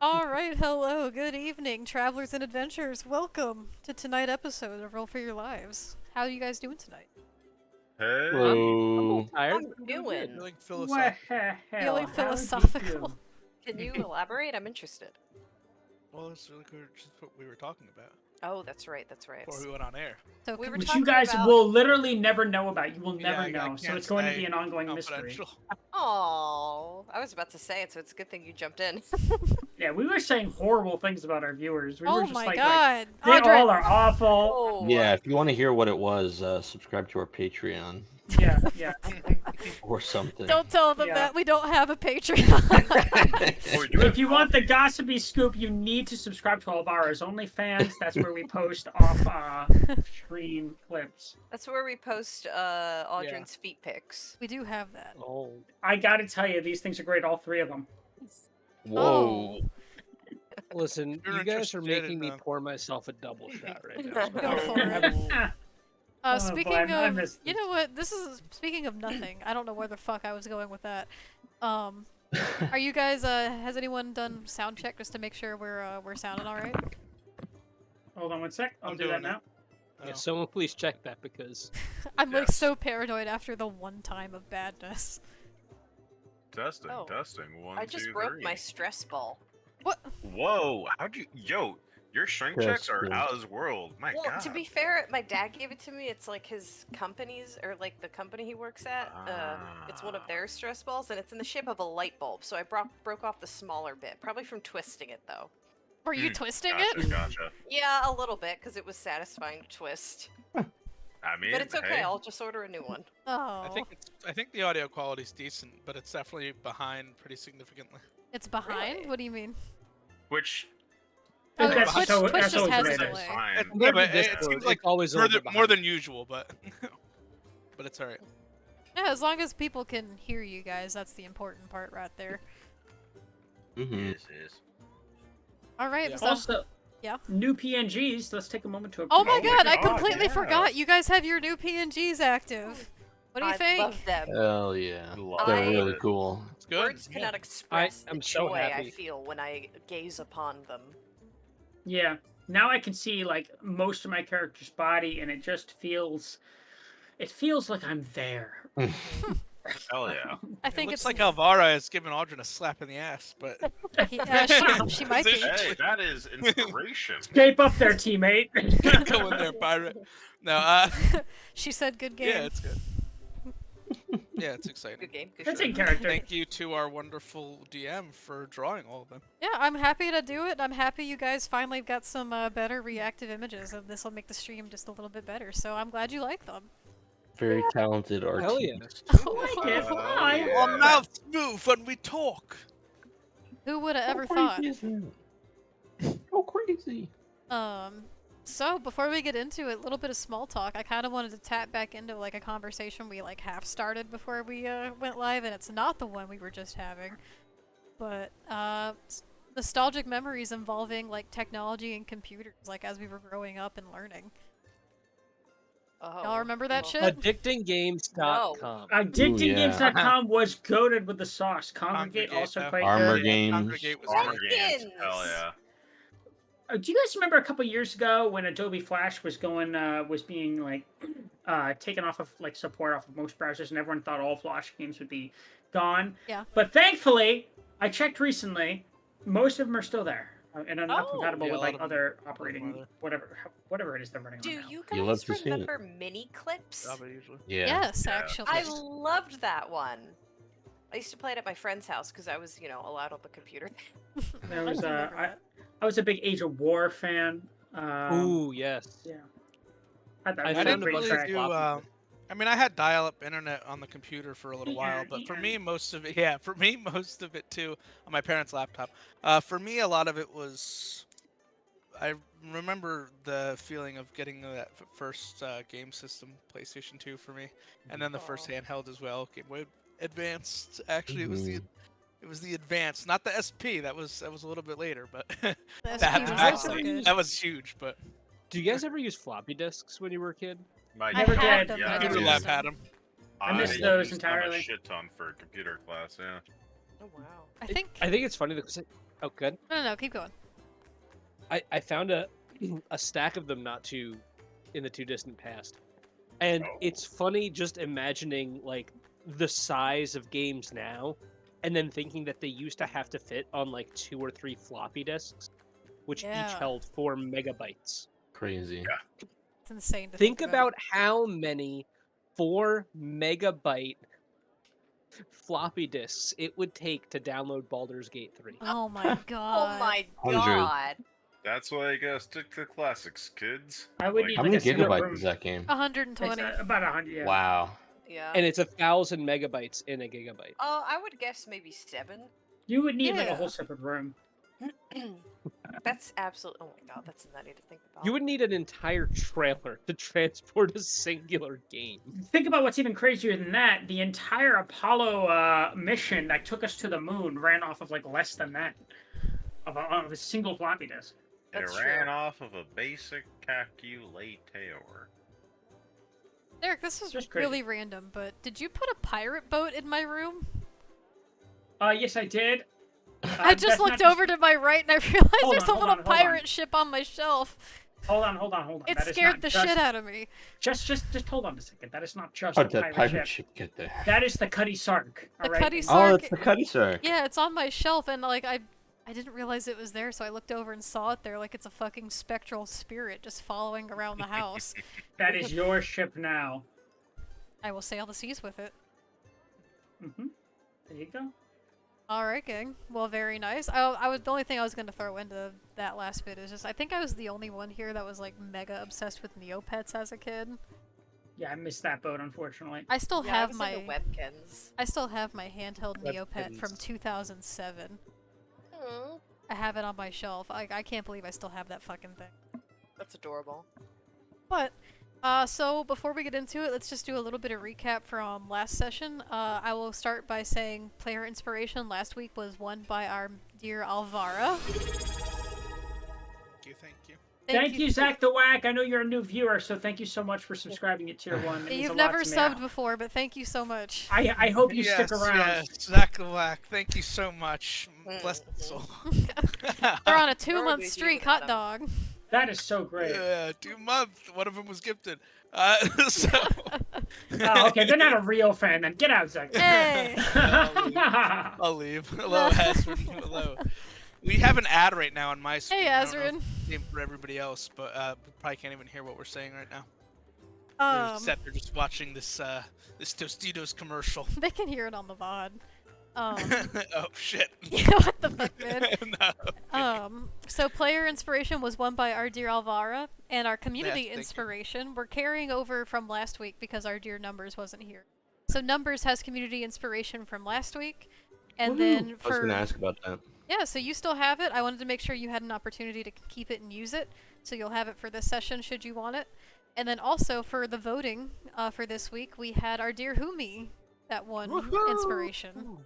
All right, hello, good evening, travelers and adventurers. Welcome to tonight's episode of Roll for Your Lives. How are you guys doing tonight? Hey. I'm a little How tired. you but I'm doing good. doing? Feeling What philosophical. the hell? Feeling How's philosophical. you Can you elaborate? I'm interested. Well, that's really good. Just what we were talking about Oh, that's right. That's right. before we went on air. So We were Which talking you guys about... will literally never know about. You will Yeah, never I know. So can't it's going to say be an ongoing mystery. confidential. Oh, I was about to say it, so it's a good thing you jumped in. Yeah, we were saying horrible things about our viewers. We were oh just my like, god, they Audrey. all are awful. Oh, Yeah, if you want to hear what it was, subscribe to our Patreon Yeah, yeah. or something. Don't tell them Yeah. that we don't have a Patreon. If you want the gossipy scoop, you need to subscribe to all of ours. OnlyFans, that's where we post off screen clips. that's where we post Audrey's feet pics. We do have that. Oh. I gotta tell you, these things are great, all three of them. Whoa. Listen, You're you guys are interested making in, me pour myself a double shot right now. Go for it. Oh, boy, Speaking I of, missed you this. know what? This is speaking of nothing. I don't know where the fuck I was going with that. Are you guys? Has anyone done sound check just to make sure we're sounding all right? Hold on one sec. I'll I'm do that doing it. now. Oh. Yeah, someone please check that because I'm like Yes. so paranoid after the one time of badness. Testing, Oh. testing. One, I just two, broke three. my stress ball. What? Whoa! How'd you? Yo, your shrink checks are Testing. out of this world. My Well, God. to be fair, my dad gave it to me. It's like his company's, or like the company he works at. It's one of their stress balls, and it's in the shape of a light bulb. So I broke off the smaller bit, probably from twisting it though. Were you Hmm, twisting gotcha, it? Gotcha. Yeah, a little bit, because it was satisfying to twist. I mean, But it's okay. hey, I'll just order a new one. Oh, I think the audio quality's decent, but it's definitely behind pretty significantly. it's behind. Really? What do you mean? which Oh, That's Twitch, so- Twitch that's just always has the a way it delay. is. fine. Yeah, compared but to it Discord, seems like it's always a more little than, bit more behind. than usual, but but it's alright. Yeah, as long as people can hear you guys, that's the important part right there. Mm-hmm. Yes, yes. All right. Yeah. So, Also, Yeah. new PNGs. Let's take a moment to. oh my Oh my god, I God, completely yeah. forgot. You guys have your new PNGs active. What do you I think? love them. Hell yeah. Love They're I- really it. cool. It's good. Words yeah. cannot express am the so joy I happy. feel when I gaze upon them. Yeah. Now I can see like most of my character's body, and it just feels. It feels like I'm there. Hell yeah. I It think looks it's like Alvara is giving Audrey a slap in the ass, but she might be. Hey, that is inspiration. Shape up there, teammate. go in there, pirate. No, She said good game. yeah, it's good. Yeah, it's exciting. Good game. Good That's show. in character. Thank you to our wonderful DM for drawing all of them. Yeah, I'm happy to do it. I'm happy you guys finally got some better reactive images, and this will make the stream just a little bit better. So I'm glad you like them. Very talented artist. Hell yeah. Like it. Oh, Why? yeah. Our mouths move when we talk. Who would have ever How thought? crazy is that? How crazy. So before we get into it, a little bit of small talk. I kind of wanted to tap back into like a conversation we like half started before we went live, and it's not the one we were just having, but nostalgic memories involving like technology and computers, like as we were growing up and learning. Oh, Y'all remember that well, shit? Addictinggames.com. Addictinggames.com was goated with the sauce. Congregate also yeah. quite Armor good. Games. Congregate was Armor great. games. Jenkins. Hell yeah. Do you guys remember a couple years ago when Adobe Flash was being like taken off of like support off of most browsers, and everyone thought all Flash games would be gone? Yeah. But thankfully, I checked recently, most of them are still there and are not Oh. compatible Yeah, a with lot like of them other are operating whatever it is they're running Do on now. you You'll have guys to see it. remember mini clips? Probably usually. Yeah. Yes, Yeah. actually. I loved that one. I used to play it at my friend's house because I was, allowed on the computer. There was I remember that. I was a big Age of War fan. Ooh, yes. Yeah. I I I was a didn't great really track. do. I mean, I had dial-up internet on the computer for a little while, but for me, most of it, yeah, for me, most of it too, on my parents' laptop. For me, a lot of it was. I remember the feeling of getting that first game system, PlayStation 2, for me, and then the first Aw. handheld as well, Game Boy Advanced. Actually, Mhm. it was the Advanced, not the SP. That was a little bit later, but The that, SP was that, also actually- good. that was huge. But Do you guys ever use floppy disks when you were a kid? My I Never had did. them, but Yeah, I computer didn't lab use them. had them. I missed used those them entirely. a shit ton for computer class, yeah. Oh wow. I think I think it's funny because Oh, good. No, keep going. I found a stack of them in the too distant past, and Oh. it's funny just imagining like the size of games now, and then thinking that they used to have to fit on like 2 or 3 floppy disks, which each Yeah. held 4 megabytes. Crazy. It's insane to Think think about how many 4 megabyte floppy disks it would take to download Baldur's Gate 3. Oh my Oh god. my 100. god. That's why you gotta stick to classics, kids. I would Like, need How like many a separate gigabytes room. is that game? 120. It's about 100. Yeah. Wow. Yeah. And it's 1,000 megabytes in a gigabyte. I would guess maybe 7. You would need like a Yeah. whole separate room. That's absolutely. Oh my god, that's nutty to think about. You would need an entire trailer to transport a singular game. Think about what's even crazier than that. The entire Apollo mission that took us to the moon ran off of like less than that of a single floppy disk. That's it ran true. off of a basic calculator. Derek, this is Just crazy. really random, but did you put a pirate boat in my room? Yes, I did. I just that's not looked over to my right and I realized Hold there's on, a hold little on, hold on. pirate ship on my shelf. Hold on. It That is scared not the just, shit out of me. Just hold on a second. That is not just How a did that pirate ship. get there? That is the Cuddy Sark. The alright? Cuddy And- Sark. Oh, it's the Cuddy Sark. Yeah, it's on my shelf, and like I didn't realize it was there, so I looked over and saw it there, like it's a fucking spectral spirit just following around the house. That is your ship now. I will sail the seas with it. There you go. All right, gang. Well, very nice. The only thing I was gonna throw into that last bit is just I think I was the only one here that was like mega obsessed with Neopets as a kid. Yeah, I missed that boat, unfortunately. I still Yeah, I have was my into Webkins. I still have my handheld Neopet from Webkins. 2007. Hmm, I have it on my shelf. I can't believe I still have that fucking thing. that's adorable. But, so before we get into it, let's just do a little bit of recap from last session. I will start by saying player inspiration last week was won by our dear Alvara. Thank you. Thank you, Zach the Whack. I know you're a new viewer, so thank you so much for subscribing at Tier 1. It means You've a lot never to me. subbed before, but thank you so much. I hope you stick around. Yes, Zach the Whack, thank you so much. Bless the soul. They're on a Where 2-month would you streak, without hot dog. That is so great. Yeah, 2 months. One of them was gifted. So, Oh, okay, they're not a real fan then. Get out, Zach. Hey! I'll leave. Hello, Azrin. Hello. We have an ad right now on my screen. Hey, I don't know if Azrin. it's the same for everybody else, but we probably can't even hear what we're saying right now. They're set there just watching this this Tostitos commercial. They can hear it on the VOD. Oh shit. Yeah, what the fuck, man? No. So player inspiration was won by our dear Alvara, and our community Yes, thank you. inspiration we're carrying over from last week because our dear Numbers wasn't here. So Numbers has community inspiration from last week, and then I was for gonna ask about that. yeah, so you still have it. I wanted to make sure you had an opportunity to keep it and use it, so you'll have it for this session should you want it. And then also for the voting for this week, we had our dear Humi that won Woohoo! inspiration.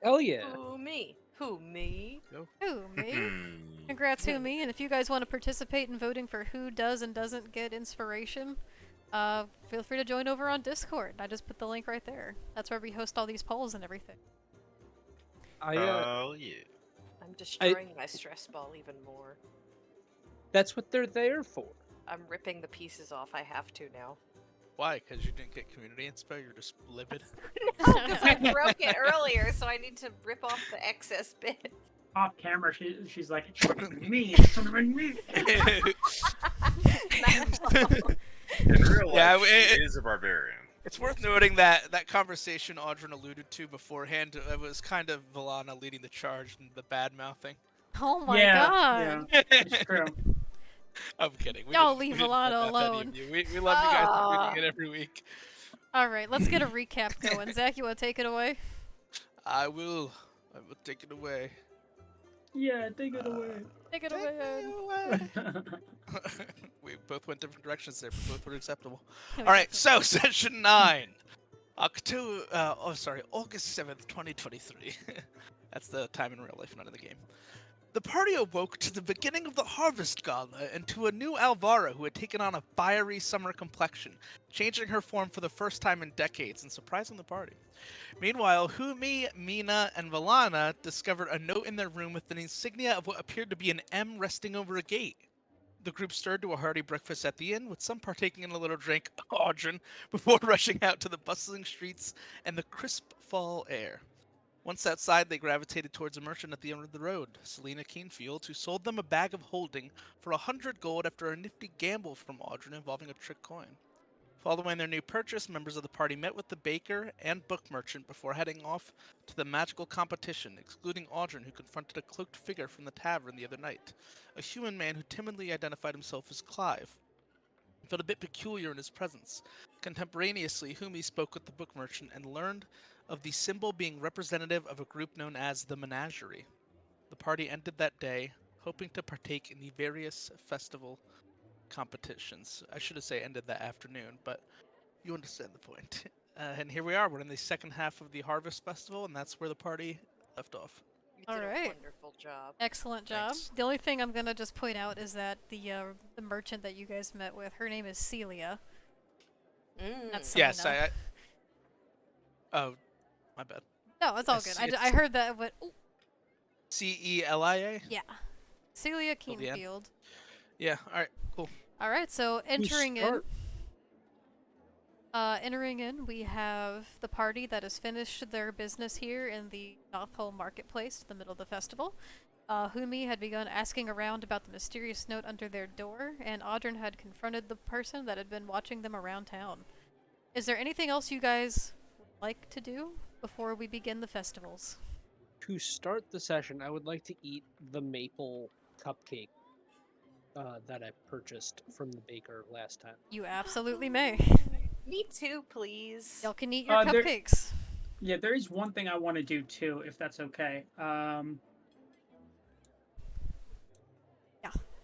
Hell yeah. Who me? Who me? Humi. Congrats, Humi. And if you guys want to participate in voting for who does and doesn't get inspiration, feel free to join over on Discord. I just put the link right there. That's where we host all these polls and everything. Oh yeah. I'm destroying my stress ball even more. That's what they're there for. I'm ripping the pieces off. I have to now. Why? Because you didn't get community inspo? You're just livid? No, because I broke it earlier, so I need to rip off the excess bits. Off camera, she's like, it shouldn't have been me. It shouldn't have been me. In real life, Yeah, she is a barbarian. It's worth noting that that conversation Audrin alluded to beforehand, it was kind of Valana leading the charge and the bad mouthing. Oh my yeah, god. yeah, it's true. I'm kidding. Y'all didn't- leave didn't Valana put that on alone. you. We love you guys for reading it every week. Alright, let's get a recap going. Zach, you want to take it away? I will take it away. Yeah, take it away. Take it away. We both went different directions there, but both were acceptable. All right, so session 9, August 7th, 2023. That's the time in real life, not in the game. The party awoke to the beginning of the Harvest Gala and to a new Alvara who had taken on a fiery summer complexion, changing her form for the first time in decades and surprising the party. Meanwhile, Humi, Mina, and Valana discovered a note in their room with an insignia of what appeared to be an M resting over a gate. The group stirred to a hearty breakfast at the inn, with some partaking in a little drink, Audrin, before rushing out to the bustling streets and the crisp fall air. Once outside, they gravitated towards a merchant at the end of the road, Selena Keenfield, who sold them a bag of holding for 100 gold after a nifty gamble from Audrin involving a trick coin. Following their new purchase, members of the party met with the baker and book merchant before heading off to the magical competition, excluding Audrin, who confronted a cloaked figure from the tavern the other night, a human man who timidly identified himself as Clive. He felt a bit peculiar in his presence. Contemporaneously, Humi spoke with the book merchant and learned of the symbol being representative of a group known as the Menagerie. The party ended that day, hoping to partake in the various festival competitions. I should have said ended that afternoon, but you understand the point. And here we are. We're in the second half of the Harvest Festival, and that's where the party left off. You did Alright. a wonderful job. Excellent job. Thanks. The only thing I'm gonna just point out is that the merchant that you guys met with, her name is Celia. That's Yes, Selena. Oh, my bad. No, it's all good. I heard that, but ooh, Celia? yeah, Celia Till the end. Keenfield. Yeah, alright, cool. All right, so entering in, we have the party that has finished their business here in the Nothole Marketplace, in the middle of the festival. Humi had begun asking around about the mysterious note under their door, and Audrin had confronted the person that had been watching them around town. Is there anything else you guys would like to do before we begin the festivals? To start the session, I would like to eat the maple cupcake that I purchased from the baker last time. You absolutely may. Me too, please. Y'all can eat your There- cupcakes. Yeah, there is one thing I want to do too, if that's okay. Yeah.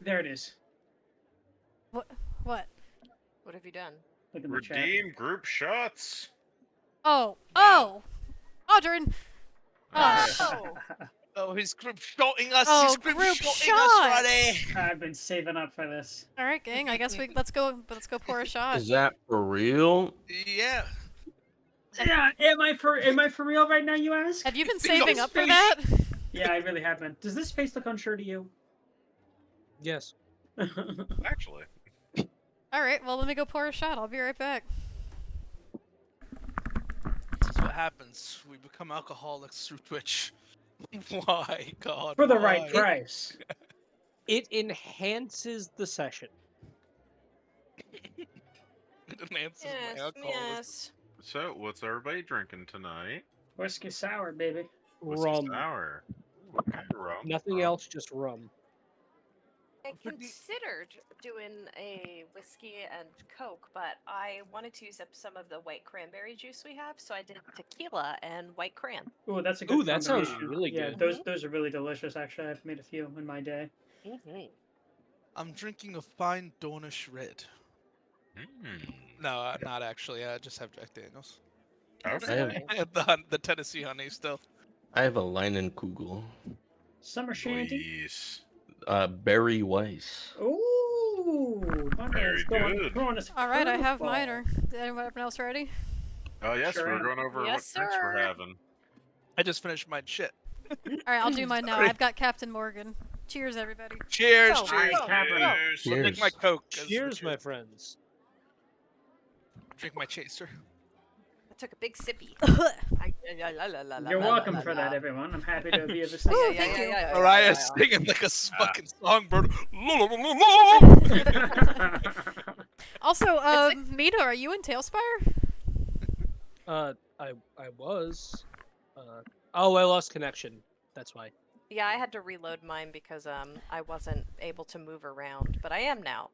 There it is. What? What have you done? Look in the chat. Redeem group shots. Oh! Audrin! Oh. Oh, he's group shooting us! Oh, He's group group shooting us, shots! Roddy! I've been saving up for this. All right, gang. I guess let's go pour a shot. Is that for real? Yeah. Yeah, am I for real right now? You ask? Have you been He saving goes up for face. that? Yeah, I really have been. Does this face look unsure to you? Yes. Actually. All right. Well, let me go pour a shot. I'll be right back. This is what happens. We become alcoholics through Twitch. Why, God? For the right why? price. It enhances the session. It enhances my Yes, alcoholism. yes. So, what's everybody drinking tonight? Whiskey sour, baby. Whiskey Rum. sour. What kind of rum? Nothing else, just rum. I considered doing a whiskey and Coke, but I wanted to use up some of the white cranberry juice we have, so I did tequila and white cran. Ooh, that's a good Ooh, that sounds combination. really Yeah, good. those are really delicious. Actually, I've made a few in my day. I'm drinking a fine Dornish red. No, not actually. I just have Jack Daniels. Okay. I have the Tennessee honey still. I have a Leinenkugel. Summer shanty. Please. Barry Weiss. Ooh, my Very man's good. throwing us a All right, I have curveball. mine. Is anyone else ready? Oh, yes, Sure we're am. going over Yes, what drinks we're sir. having. I just finished my shit. All right, I'll do mine now. Sorry. I've got Captain Morgan. Cheers, everybody. Cheers, Oh, cheers. Alright, Captain. Cheers. I'll drink my Cheers. Coke. as the Cheers, my cheers. friends. Drink my chaser. I took a big sippy. You're welcome for that, everyone. I'm happy to be of assistance. Ooh, thank you. Mariah's singing like a fucking songbird. Also, It's Mina, are you in Tailspire? I was. Oh, I lost connection. That's why. Yeah, I had to reload mine because I wasn't able to move around, but I am now.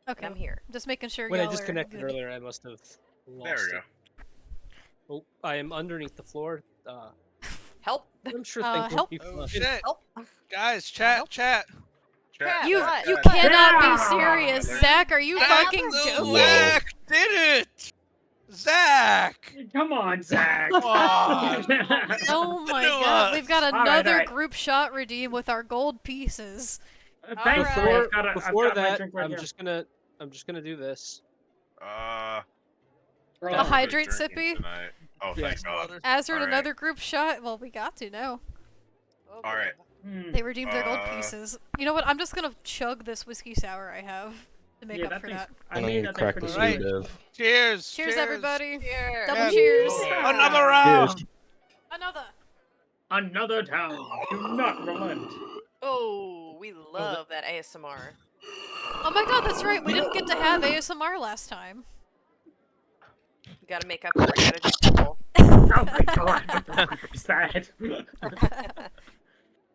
Okay, I'm here. just making sure When I y'all are disconnected good. earlier, I must have lost There we it. go. Oh, I am underneath the floor. Help! I'm sure Uh, things will help. be Oh fine. shit, Help! Guys, chat. Crap, You what? you What? cannot Yeah. be serious, Yeah. Zach. Are you I fucking The joking? Whoa. whack did it. Zach! Come on, Zach. Come on. Oh my No, god, we've got all right, another all right. group shot redeem with our gold pieces. Thankfully, Alright. I've got my Before that, drink right I'm here. just gonna do this. Roll A on. hydrate sippy? Tonight. Oh, Yes. thank God. Azure Alright. another group shot? Well, we got to now. Oh, All right. Hmm. They redeemed their gold Uh, pieces. You know what? I'm just gonna chug this whiskey sour I have to make Yeah, up that for thing's. that. I And made then that crack thing the pretty Alright. suit good. of. Cheers. Cheers, everybody. Cheers. Double Yeah. cheers. Yeah. Another round. Cheers. Another. Another down. Do not relent. Oh, we love that ASMR. Oh my god, that's right. We didn't get to have ASMR last time. You gotta make up for it. Gotta do double. Oh my god, what the fuck was that?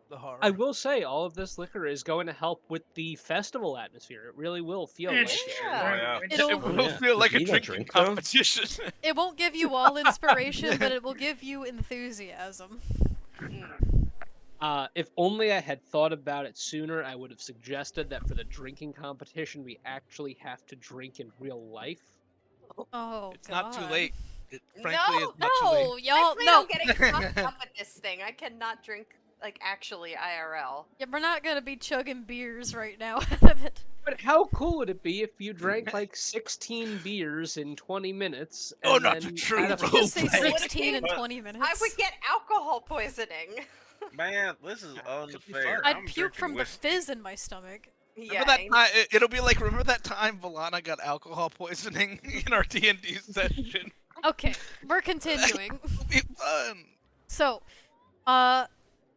The horror. I will say, all of this liquor is going to help with the festival atmosphere. It really will feel like It's it. Yeah. strange. It'll- It will Yeah. feel like a You need a drinking drink, though? competition. It won't give you all inspiration, but it will give you enthusiasm. If only I had thought about it sooner, I would have suggested that for the drinking competition, we actually have to drink in real life. Oh, It's not too God. late. It, frankly, No, it's not too late. No, I y'all, plan no. on getting fucked up with this thing. I cannot drink like actually IRL. Yeah, we're not gonna be chugging beers right now. But how cool would it be if you drank like 16 beers in 20 minutes? Oh, and not then the true had a- Did you just say roleplay. 16 in But- 20 minutes? I would get alcohol poisoning. Man, this is Could be unfair. fun. I'd I'm puke drinking from the whiskey. fizz in my stomach. Yeah, Remember that I- time? It'll be like, remember that time Valana got alcohol poisoning in our D&D session? Okay, we're continuing. It'll be fun. So,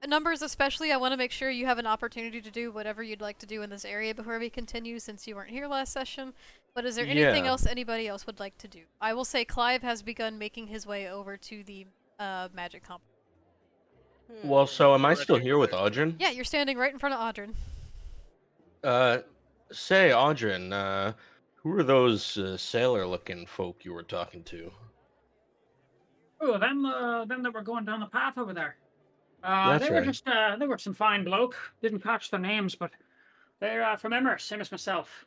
numbers especially, I want to make sure you have an opportunity to do whatever you'd like to do in this area before we continue, since you weren't here last session. But is there anything Yeah. else anybody else would like to do? I will say Clive has begun making his way over to the magic comp. Well, so am I Right still over here with there. Audrin? Yeah, you're standing right in front of Audrin. Say, Audrin, who are those sailor-looking folk you were talking to? Oh, them that were going down the path over there. That's they were right. just they were some fine bloke. Didn't catch their names, but they're from Emmer, same as myself.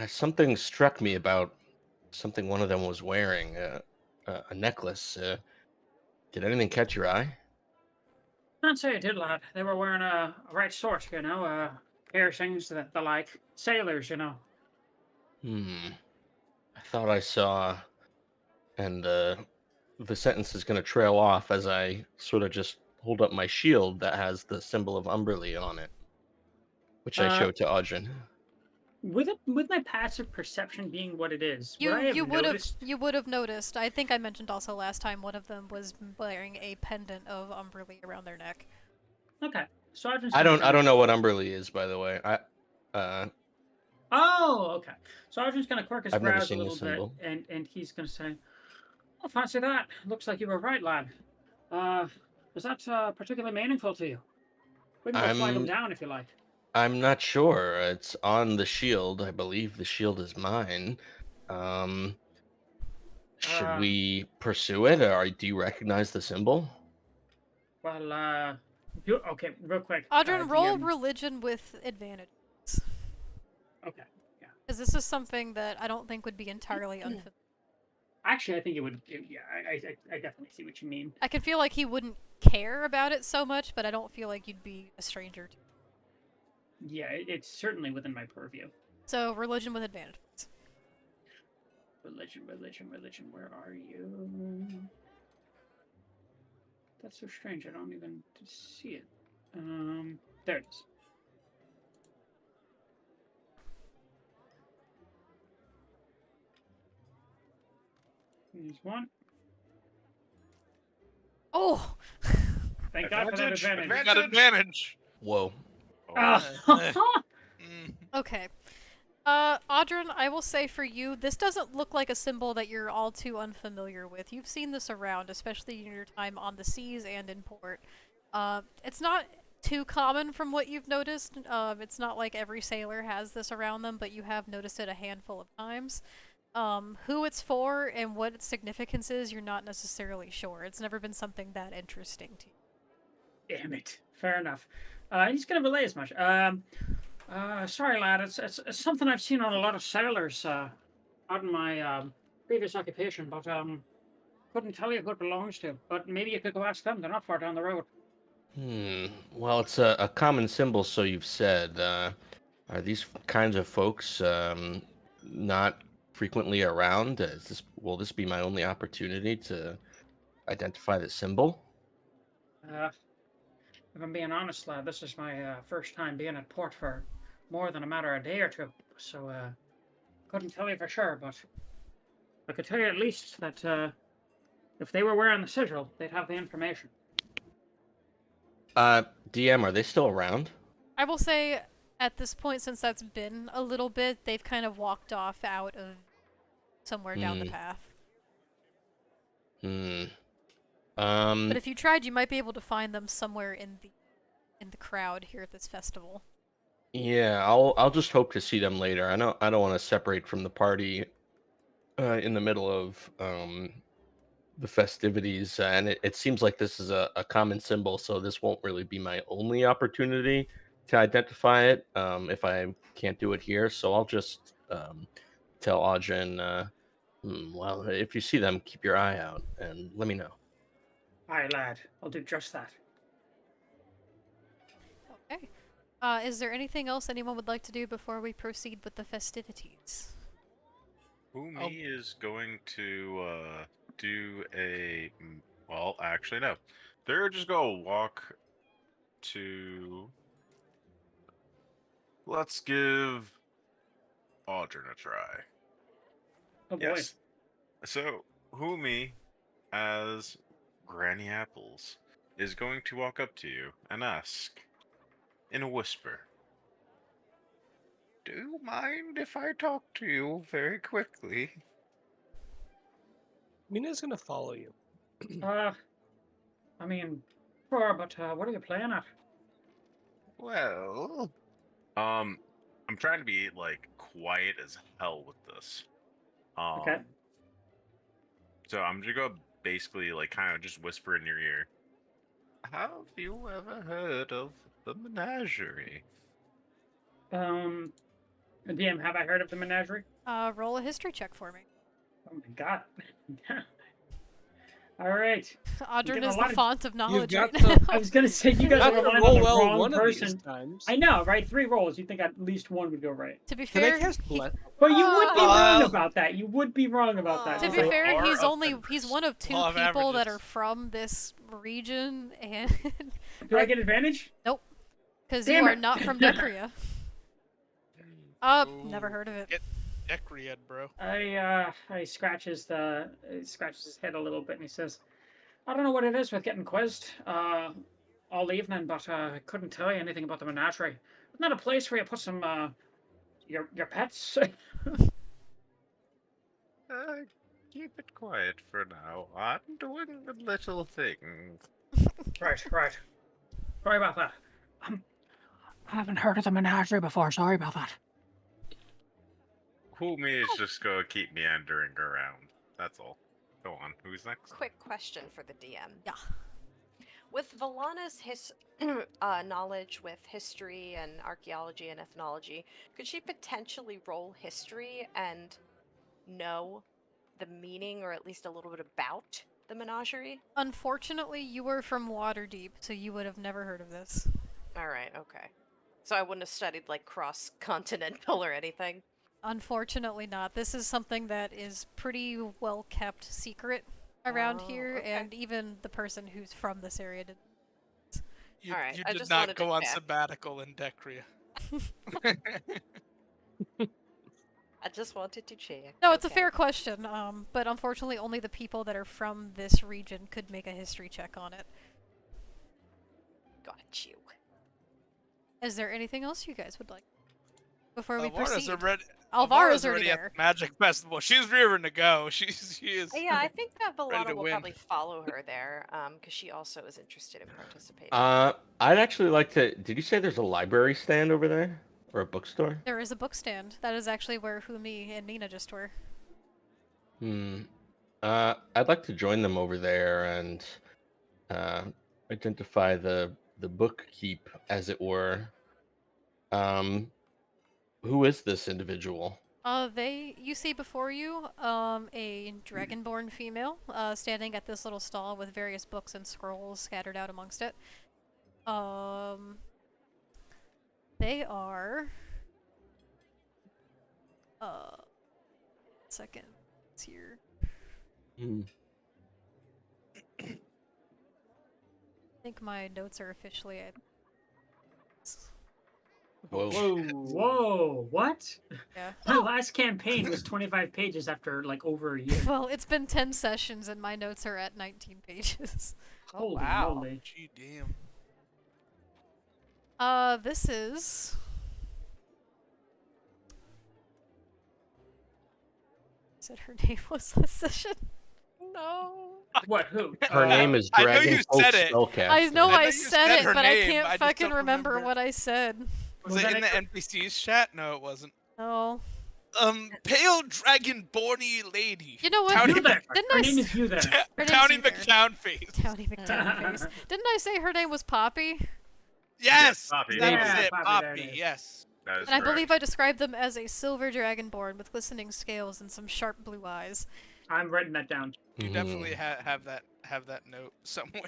Something struck me about something one of them was wearing. A necklace. Did anything catch your eye? Can't say it did, lad. They were wearing a right sort, you know, piercings, the like sailors, you know. I thought I saw, and the sentence is going to trail off as I sort of just hold up my shield that has the symbol of Umberly on it, which I show to Audrin. With my passive perception being what it is, would I You have would have noticed? noticed. I think I mentioned also last time one of them was wearing a pendant of Umberly around their neck. Okay, so I don't know what Umberly is, by the way. Oh, okay. So Arjun's gonna quirk his I've never brows a seen the little bit, symbol. and he's gonna say, "Oh, fancy that. Looks like you were right, lad. Is that particularly meaningful to you? We can go flag him I'm- down if you like." I'm not sure. It's on the shield. I believe the shield is mine. Should we pursue it, or do you recognize the symbol? Well, okay, real quick. Audrin, roll DM. religion with advantage. Okay. Because this is something that I don't think would be entirely unfamiliar. Actually, I think it would. Yeah, I definitely see what you mean. I can feel like he wouldn't care about it so much, but I don't feel like you'd be a stranger to it. Yeah, it's certainly within my purview. So, religion with advantage. Religion. Where are you? That's so strange. I don't even see it. There it is. Here's one. Oh! Thank God for that Advantage, advantage. I got advantage. Whoa. Mm. Okay. Audrin, I will say for you, this doesn't look like a symbol that you're all too unfamiliar with. You've seen this around, especially in your time on the seas and in port. It's not too common from what you've noticed. It's not like every sailor has this around them, but you have noticed it a handful of times. Who it's for and what its significance is, you're not necessarily sure. It's never been something that interesting to you. Damn it. Fair enough. He's gonna relay as much. Sorry, lad. It's something I've seen on a lot of sailors. pardon my previous occupation, but couldn't tell you who it belongs to. But maybe you could go ask them. They're not far down the road. Well, it's a common symbol, so you've said. Are these kinds of folks not frequently around? Will this be my only opportunity to identify the symbol? Uh, if I'm being honest, lad, this is my first time being at port for more than a matter of a day or two. So couldn't tell you for sure, but I could tell you at least that if they were wearing the sigil, they'd have the information. DM, are they still around? I will say, at this point, since that's been a little bit, they've kind of walked off out of somewhere down the Hmm. path. Hmm. But if you tried, you might be able to find them somewhere in the crowd here at this festival. Yeah, I'll just hope to see them later. I don't want to separate from the party in the middle of the festivities, and it seems like this is a common symbol, so this won't really be my only opportunity to identify it if I can't do it here. So I'll just tell Audrin, well, if you see them, keep your eye out and let me know. Aye, lad, I'll do just that. Okay. Is there anything else anyone would like to do before we proceed with the festivities? Umi is going to do a. Well, actually, no. They're just gonna walk to. Let's give Audrin a try. Oh boy. Yes. So, Humi, as Granny Apples, is going to walk up to you and ask, in a whisper, "Do you mind if I talk to you very quickly?" Mina's gonna follow you. I mean, sure, but what are you playing at? Well, I'm trying to be like quiet as hell with this. Okay. So I'm just gonna basically like kind of just whisper in your ear. Have you ever heard of the menagerie? DM, have I heard of the menagerie? Roll a history check for me. Oh my god. All right. Audrin a is the lot of- font of knowledge got right now. I was gonna say you guys Not are gonna relying roll on the well wrong one of these person. times. I know, right? 3 rolls. You think at least one would go right. To be Can I fair, cast he- bless? But you would be wrong Well- about that. You would be wrong about that. to It's be like- fair, Law he's of he's averages. one of 2 Law of people that are averages. from this region, and do I get advantage? because you Damn are it. not from Decria. Never heard of it. Get Decread, bro. He scratches his head a little bit and he says, I don't know what it is with getting quizzed all evening, but I couldn't tell you anything about the menagerie. Isn't that a place where you put some your pets? Keep it quiet for now. I'm doing the little things. Right. Sorry about that. I haven't heard of the menagerie before. Sorry about that. Humi is just gonna keep meandering around. That's all. Go on. Who's next? Quick question for the DM. Yeah. With Valana's knowledge with history and archaeology and ethnology, could she potentially roll history and know the meaning or at least a little bit about the menagerie? Unfortunately, you were from Waterdeep, so you would have never heard of this. Alright, okay. So I wouldn't have studied like cross-continental or anything? Unfortunately not. This is something that is pretty well kept secret around Oh, here, okay. and even the person who's from this area did. You, Alright, you I did just not wanted to go on check. sabbatical in Decria. I just wanted to check. No, it's a Okay. fair question, but unfortunately only the people that are from this region could make a history check on it. Got you. Is there anything else you guys would like before we Alvara's proceed? already, Alvara's already at there. the Magic Festival. She's rearing to go. She is. Yeah, I think that Ready Valana to will win. probably follow her there, because she also is interested in participating. I'd actually like to. Did you say there's a library stand over there or a bookstore? There is a book stand. That is actually where Humi and Mina just were. I'd like to join them over there and identify the book keep, as it were. Who is this individual? You see before you, a dragonborn female, standing at this little stall with various books and scrolls scattered out amongst it. They are, uh, second, it's here. Hmm. I think my notes are officially at. Whoa. Whoa, what? Yeah. My last campaign was 25 pages after like over a year. Well, it's been 10 sessions and my notes are at 19 pages. Holy wow. moly. Gee, damn. This is. Said her name was this session. No. What, who? Her name is I know Dragon you Folk said it. Spellcaster. I know I know I you said said it, her but I name, can't I just fucking don't remember remember. what I said. Was it in the NPC's chat? No, it wasn't. No. Pale dragonborny lady. You know what? Townie, You there. Didn't Her I name s- is you there. Her name's Townie you there. McTown face. Townie McTown face. Didn't I say her name was Poppy? Yes, Poppy. that Yeah, was it. Poppy, there it Poppy. is. Yes. That is And I correct. believe I described them as a silver dragonborn with glistening scales and some sharp blue eyes. I'm writing that down. You Mhm. definitely have that note somewhere.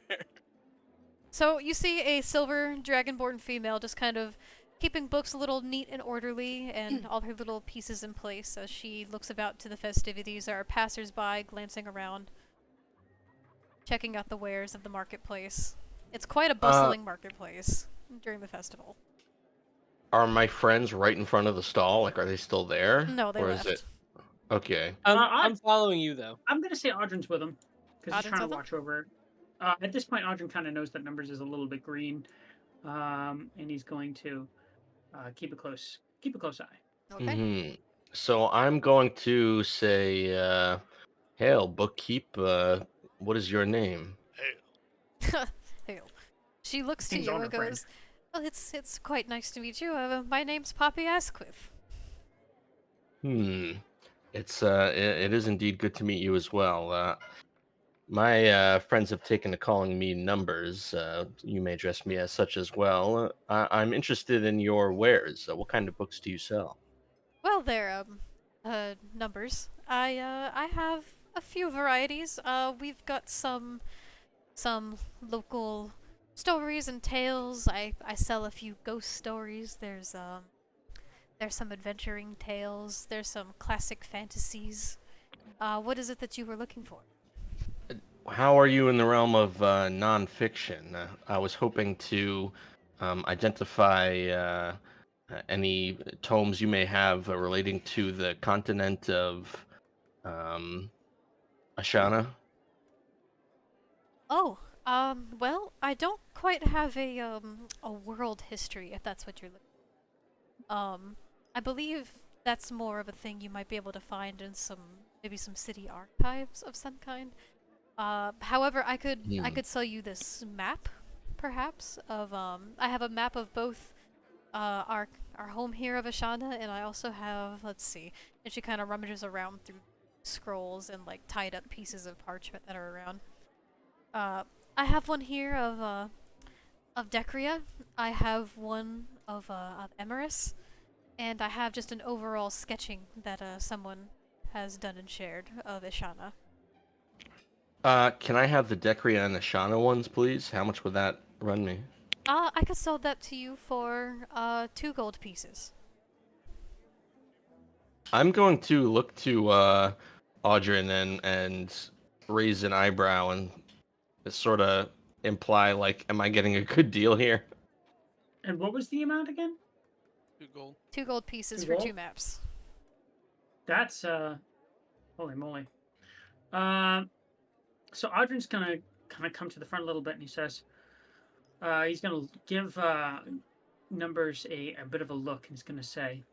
So you see a silver dragonborn female just kind of keeping books a little neat and orderly and all her little pieces in place as she looks about to the festivities. There are passersby glancing around, checking out the wares of the marketplace. It's quite a bustling marketplace during the festival. Are my friends right in front of the stall? Like, are they still there? No, they or left. is it? Okay. I'm following you though. I'm going to say Audryn's with him because he's Audryn's trying to with him? watch over her. At this point, Audryn kind of knows that Numbers is a little bit green, and he's going to keep a close eye. Okay. Mhm. So I'm going to say, Hail, bookkeep. What is your name? Hail. She looks to Seems you and honor-friend. goes, "Well, it's quite nice to meet you. My name's Poppy Asquith." It is indeed good to meet you as well. My friends have taken to calling me Numbers. You may address me as such as well. I'm interested in your wares. What kind of books do you sell? Well, they're numbers. I have a few varieties. We've got some local stories and tales. I sell a few ghost stories. There's some adventuring tales. There's some classic fantasies. What is it that you were looking for? How are you in the realm of nonfiction? I was hoping to identify any tomes you may have relating to the continent of um, Ashana. Oh, well, I don't quite have a world history, if that's what you're looking. I believe that's more of a thing you might be able to find in maybe some city archives of some kind. However, I could sell you this map, perhaps of I have a map of both our home here of Ashana, and I also have, let's see, and she kind of rummages around through scrolls and like tied up pieces of parchment that are around. I have one here of Decria. I have one of Emerus, and I have just an overall sketching that someone has done and shared of Ishana. Can I have the Decria and Ashana ones, please? How much would that run me? I could sell that to you for 2 gold pieces. I'm going to look to Audryn and raise an eyebrow and sort of imply, like, am I getting a good deal here? And what was the amount again? 2 gold. 2 gold pieces 2 for gold? 2 maps. That's holy moly. So Audryn's gonna kind of come to the front a little bit, and he says, he's gonna give Numbers a bit of a look, and he's gonna say,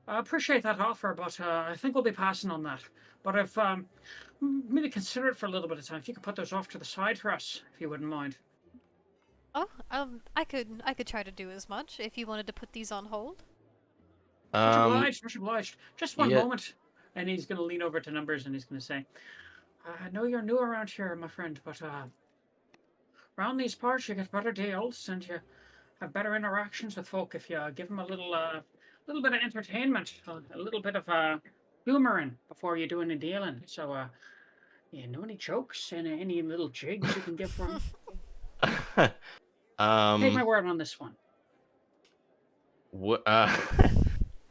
I appreciate that offer, but I think we'll be passing on that. But if maybe consider it for a little bit of time. If you could put those off to the side for us, if you wouldn't mind. Oh, I could try to do as much if you wanted to put these on hold. Much obliged, much obliged. Just one yeah. moment. And he's gonna lean over to Numbers, and he's gonna say, I know you're new around here, my friend, but around these parts you get better deals and you have better interactions with folk if you give them a little bit of entertainment, a little bit of humoring before you do any dealing. So, you know, any jokes and any little jigs you can give for 'em? Take my um, word on this one. wh- uh,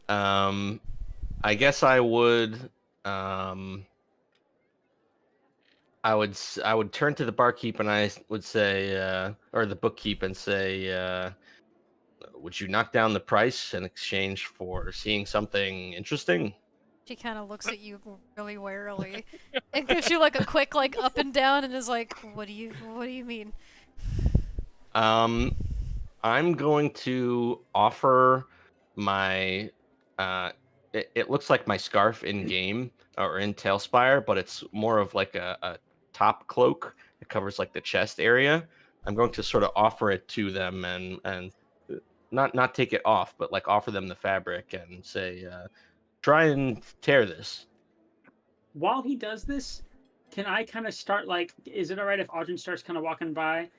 um, I guess I would. Um, I would turn to the barkeep and I would say, or the bookkeep and say, would you knock down the price in exchange for seeing something interesting? She kind of looks at you really warily and gives you like a quick like up and down and is like, what do you mean? Um, I'm going to offer my. It looks like my scarf in game or in Tailspire, but it's more of like a top cloak. It covers like the chest area. I'm going to sort of offer it to them and not take it off, but like offer them the fabric and say, try and tear this. While he does this, can I kind of start like? Is it all right if Audrey starts kind of walking by?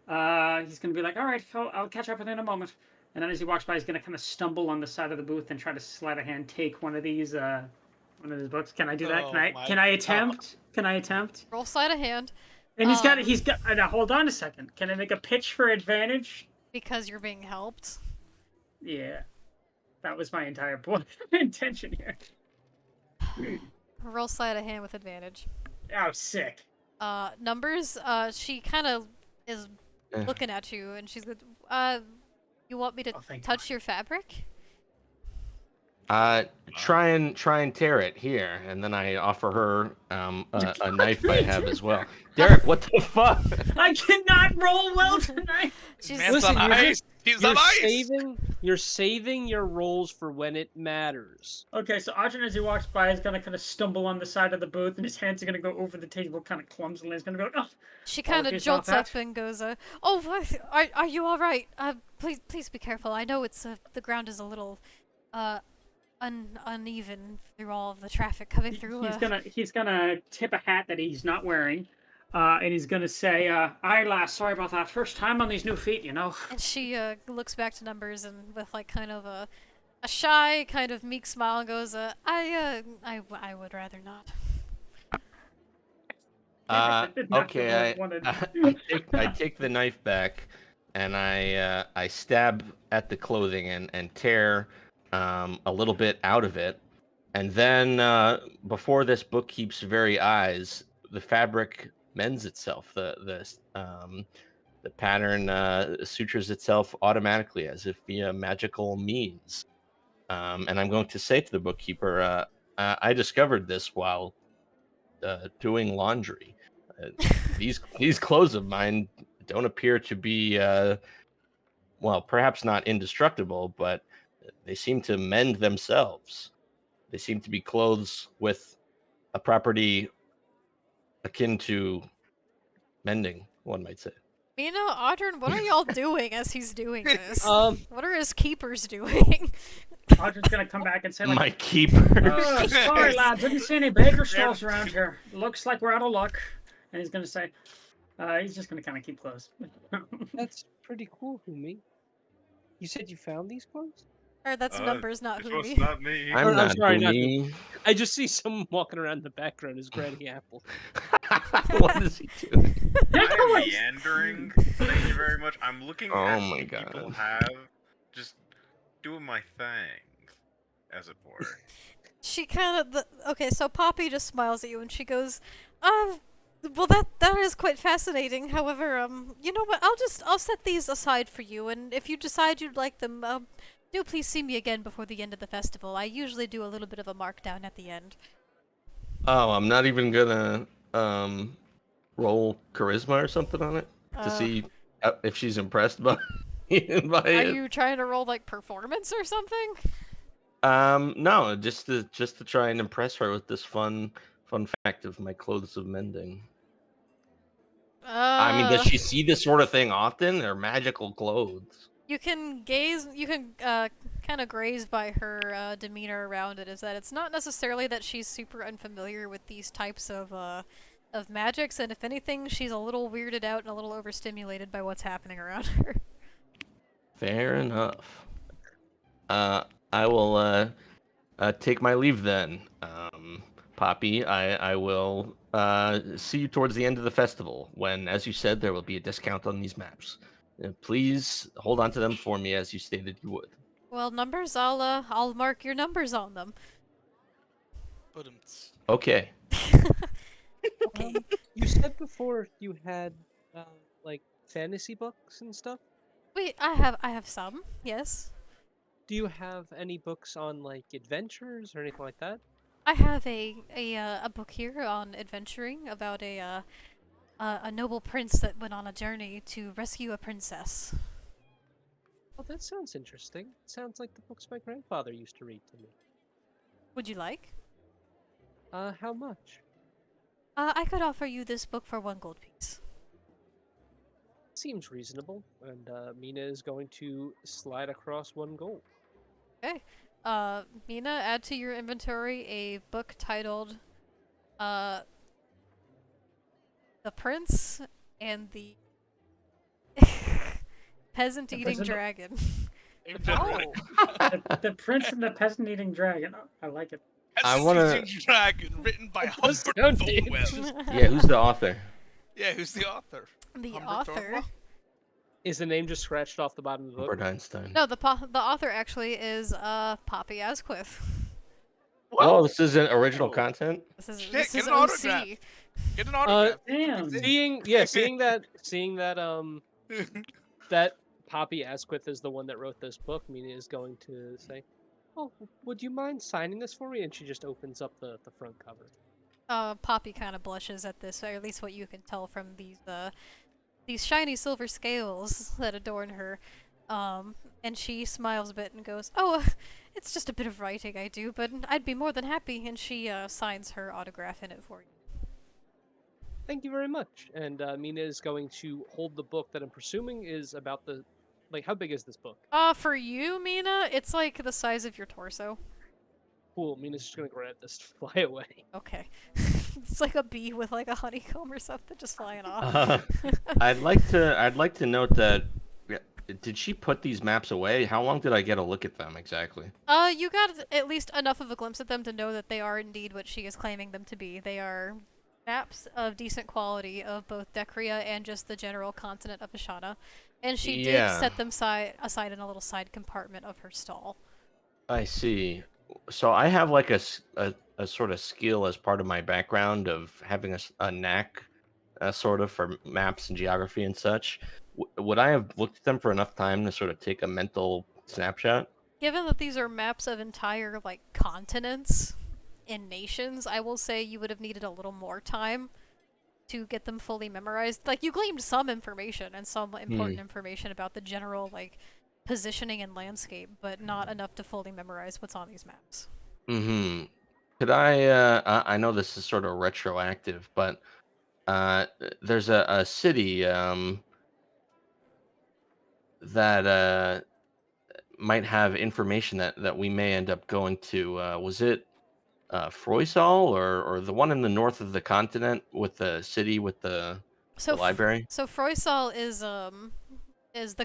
He's gonna be like, "All right, I'll catch up with you in a moment." And then as he walks by, he's gonna kind of stumble on the side of the booth and try to sleight of hand take one of these books. Can I do that? Oh my Can I God. attempt? Can I attempt? Roll sleight of hand. And Um, he's got. Now hold on a second. Can I make a pitch for advantage? because you're being helped. Yeah, that was my entire point intention here. Roll sleight of hand with advantage. Oh, sick. Numbers. She kind of is Eh. looking at you and she's good. You want me to Oh, thank touch your fabric? Try and tear it here, and then I offer her a knife I have as well. Derek, what the fuck? I cannot roll well tonight. She's Man's Listen, on you're ice. He's on ice. you're saving your rolls for when it matters. Okay, so Ajahn, as he walks by, is gonna kind of stumble on the side of the booth, and his hands are gonna go over the table, kind of clumsily. He's gonna go, "Oh, She kind of apologies about jolts up that." and goes, "Oh, are you all right? Please be careful. I know it's the ground is a little uneven through all of the traffic coming through." He's gonna tip a hat that he's not wearing, and he's gonna say, "Aye, lass, sorry about that. First time on these new feet, you know." And she looks back to Numbers and with like kind of a shy, kind of meek smile and goes, I would rather not." I did not do Okay, what I wanted. I take the knife back, and I stab at the clothing and tear a little bit out of it, and then before this bookkeep's very eyes, the fabric mends itself. The pattern sutures itself automatically as if via magical means. And I'm going to say to the bookkeeper, I discovered this while doing laundry. These clothes of mine don't appear to be well, perhaps not indestructible, but they seem to mend themselves. They seem to be clothes with a property akin to mending, one might say. Mina, Audrey, what are y'all doing as he's doing this? Um, What are his keepers doing? Audrey's gonna come back and say, like, My keeper. sorry, lad, didn't see any baker stalls around here. Looks like we're out of luck. And he's gonna say, he's just gonna kind of keep close. that's pretty cool, Humi. You said you found these clothes? Or that's Numbers, not This was Humi. not me. I'm I'm not sorry, not me. I just see someone walking around in the background as Granny Apple. What is he doing? I'm meandering. Thank you very much. I'm looking Oh at my what people God. have, just doing my thing, as it were. She kind of okay. So Poppy just smiles at you and she goes, well that is quite fascinating. However, you know what? I'll set these aside for you, and if you decide you'd like them, do please see me again before the end of the festival. I usually do a little bit of a markdown at the end." Oh, I'm not even gonna roll charisma or something on it to Uh, see if she's impressed by by Are it. you trying to roll like performance or something? No, just to try and impress her with this fun fact of my clothes of mending. I mean, does she see this sort of thing often? They're magical clothes. You can kind of graze by her demeanor around it, is that it's not necessarily that she's super unfamiliar with these types of magics, and if anything, she's a little weirded out and a little overstimulated by what's happening around her. Fair enough. I will take my leave then. Poppy, I will see you towards the end of the festival when, as you said, there will be a discount on these maps. Please hold on to them for me as you stated you would. Well, numbers, I'll mark your numbers on them. But Okay. Okay. You said before you had like fantasy books and stuff. Wait, I have some. Yes. Do you have any books on like adventures or anything like that? I have a book here on adventuring about a noble prince that went on a journey to rescue a princess. Oh, that sounds interesting. Sounds like the books my grandfather used to read to me. Would you like? How much? I could offer you this book for 1 gold piece. Seems reasonable. And Mina is going to slide across 1 gold. Okay. Mina, add to your inventory a book titled, The Prince and the Peasant Eating Peasant- Dragon. Oh, The Prince and the Peasant Eating Dragon. Oh, I like it. I wanna- Peasant Dragon, written by Those Humbert sound Folwell. Yeah, who's the author? Yeah, who's the author? The Humbert author. Folwell? Is the name just scratched off the bottom of the book? Albert Einstein. No, the author actually is Poppy Asquith. Oh, this isn't original content? Shit, This get is an OC. autograph. Get an autograph. Damn. Seeing that that Poppy Asquith is the one that wrote this book, Mina is going to say, "Oh, would you mind signing this for me?" And she just opens up the front cover. Poppy kind of blushes at this, or at least what you can tell from these shiny silver scales that adorn her. And she smiles a bit and goes, "Oh, it's just a bit of writing I do, but I'd be more than happy." And she signs her autograph in it for you. Thank you very much. And Mina is going to hold the book that I'm presuming is about the, like, how big is this book? For you, Mina, it's like the size of your torso. Cool. Mina's just gonna grab this to fly away. Okay. It's like a bee with like a honeycomb or something just flying off. I'd like to note that. Did she put these maps away? How long did I get a look at them exactly? You got at least enough of a glimpse at them to know that they are indeed what she is claiming them to be. They are maps of decent quality of both Decria and just the general continent of Ashana. And she did Yeah. set them aside in a little side compartment of her stall. I see. So I have like a sort of skill as part of my background of having a knack, sort of for maps and geography and such. Would I have looked at them for enough time to sort of take a mental snapshot? Given that these are maps of entire, like, continents and nations, I will say you would have needed a little more time to get them fully memorized. Like, you gleaned some information and some important information about the general, like, positioning and landscape, but not enough to fully memorize what's on these maps. Mm-hmm. Could I know this is sort of retroactive, but there's a city that might have information that we may end up going to. Was it Froisal or the one in the north of the continent with the city with the library? So Froisal is the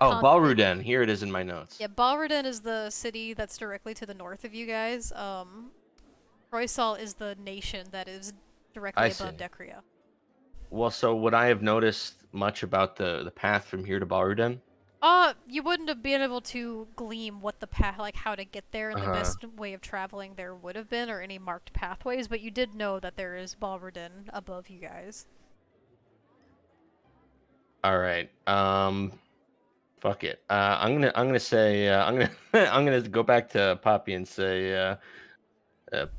Oh, Balruden. Here it is in my notes. Yeah, Balruden is the city that's directly to the north of you guys. Froisal is the nation that is directly I above see. Decria. Well, so would I have noticed much about the path from here to Balruden? You wouldn't have been able to glean what the path, like how to get there, and the best way of traveling there would have been, or any marked pathways. But you did know that there is Balruden above you guys. All right. Fuck it. I'm gonna say I'm gonna I'm gonna go back to Poppy and say,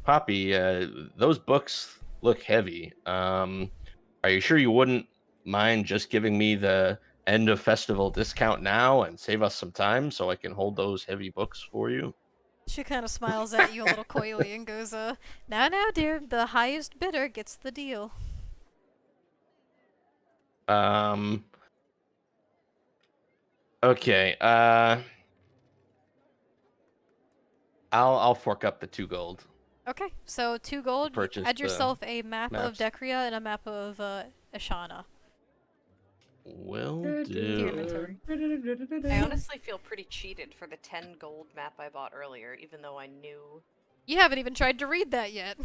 Poppy, those books look heavy. Are you sure you wouldn't mind just giving me the end of festival discount now and save us some time so I can hold those heavy books for you? She kind of smiles at you a little coyly and goes, now, dear, the highest bidder gets the deal." Okay. I'll fork up the 2 gold. Okay, so 2 gold. Purchase Add the yourself a map of maps. Decria and a map of Ashana. Will your do. inventory. I honestly feel pretty cheated for the 10 gold map I bought earlier, even though I knew. You haven't even tried to read that yet.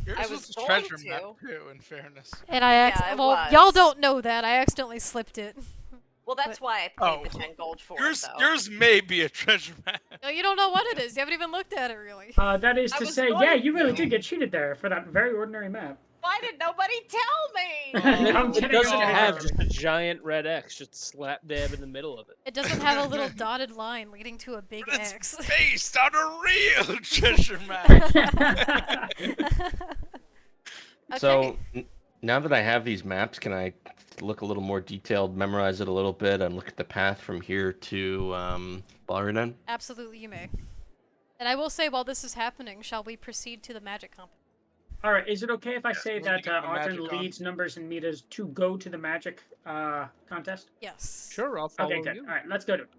Yours I was was the going treasure to. map too, in fairness. And I Yeah, it well, y'all was. don't know that. I accidentally slipped it. Well, that's why I paid the Oh. 10 gold for Yours, it, though. yours may be a treasure map. No, you don't know what it is. You haven't even looked at it, really. That is I to was say, going yeah, you really to. did get cheated there for that very ordinary map. Why did nobody tell me? I'm Oh, It kidding, doesn't I'm kidding, have I'm just kidding. a giant red X just slap dab in the middle of it. It doesn't have a little dotted line leading to a big But it's X. based on a real treasure map. So now that I have these maps, can I look a little more detailed, memorize it a little bit, and look at the path from here to Balrunan? Absolutely, you may. And I will say, while this is happening, shall we proceed to the magic competition? All right, is it okay if I say we need that to get the magic Audrin on. leads numbers and meters to go to the magic contest? Yes. Sure, I'll follow Okay, good. you. All right, let's go to it.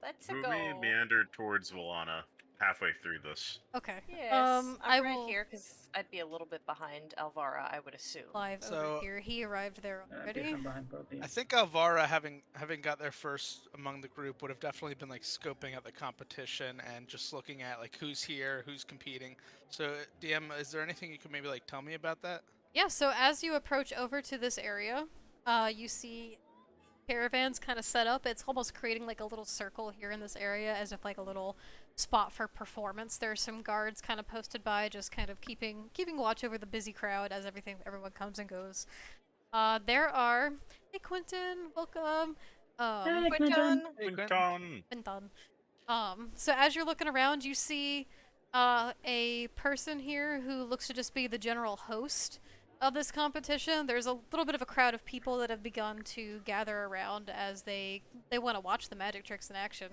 Let's Who go. me meander towards Volana halfway through this. Okay. Yes, I I'm right will here because I'd be a little bit behind Alvara, I would assume. live So- over here. He arrived there already. I'm behind both of you. I think Alvara, having got there first among the group, would have definitely been like scoping out the competition and just looking at like who's here, who's competing. So, DM, is there anything you could maybe like tell me about that? Yeah, so as you approach over to this area, you see caravans kind of set up. It's almost creating like a little circle here in this area as if like a little spot for performance. There are some guards kind of posted by, just kind of keeping watch over the busy crowd as everyone comes and goes. There are, hey Quentin, welcome. Hey, Quinton. Quinton! Quinton. So as you're looking around, you see a person here who looks to just be the general host of this competition. There's a little bit of a crowd of people that have begun to gather around as they want to watch the magic tricks in action.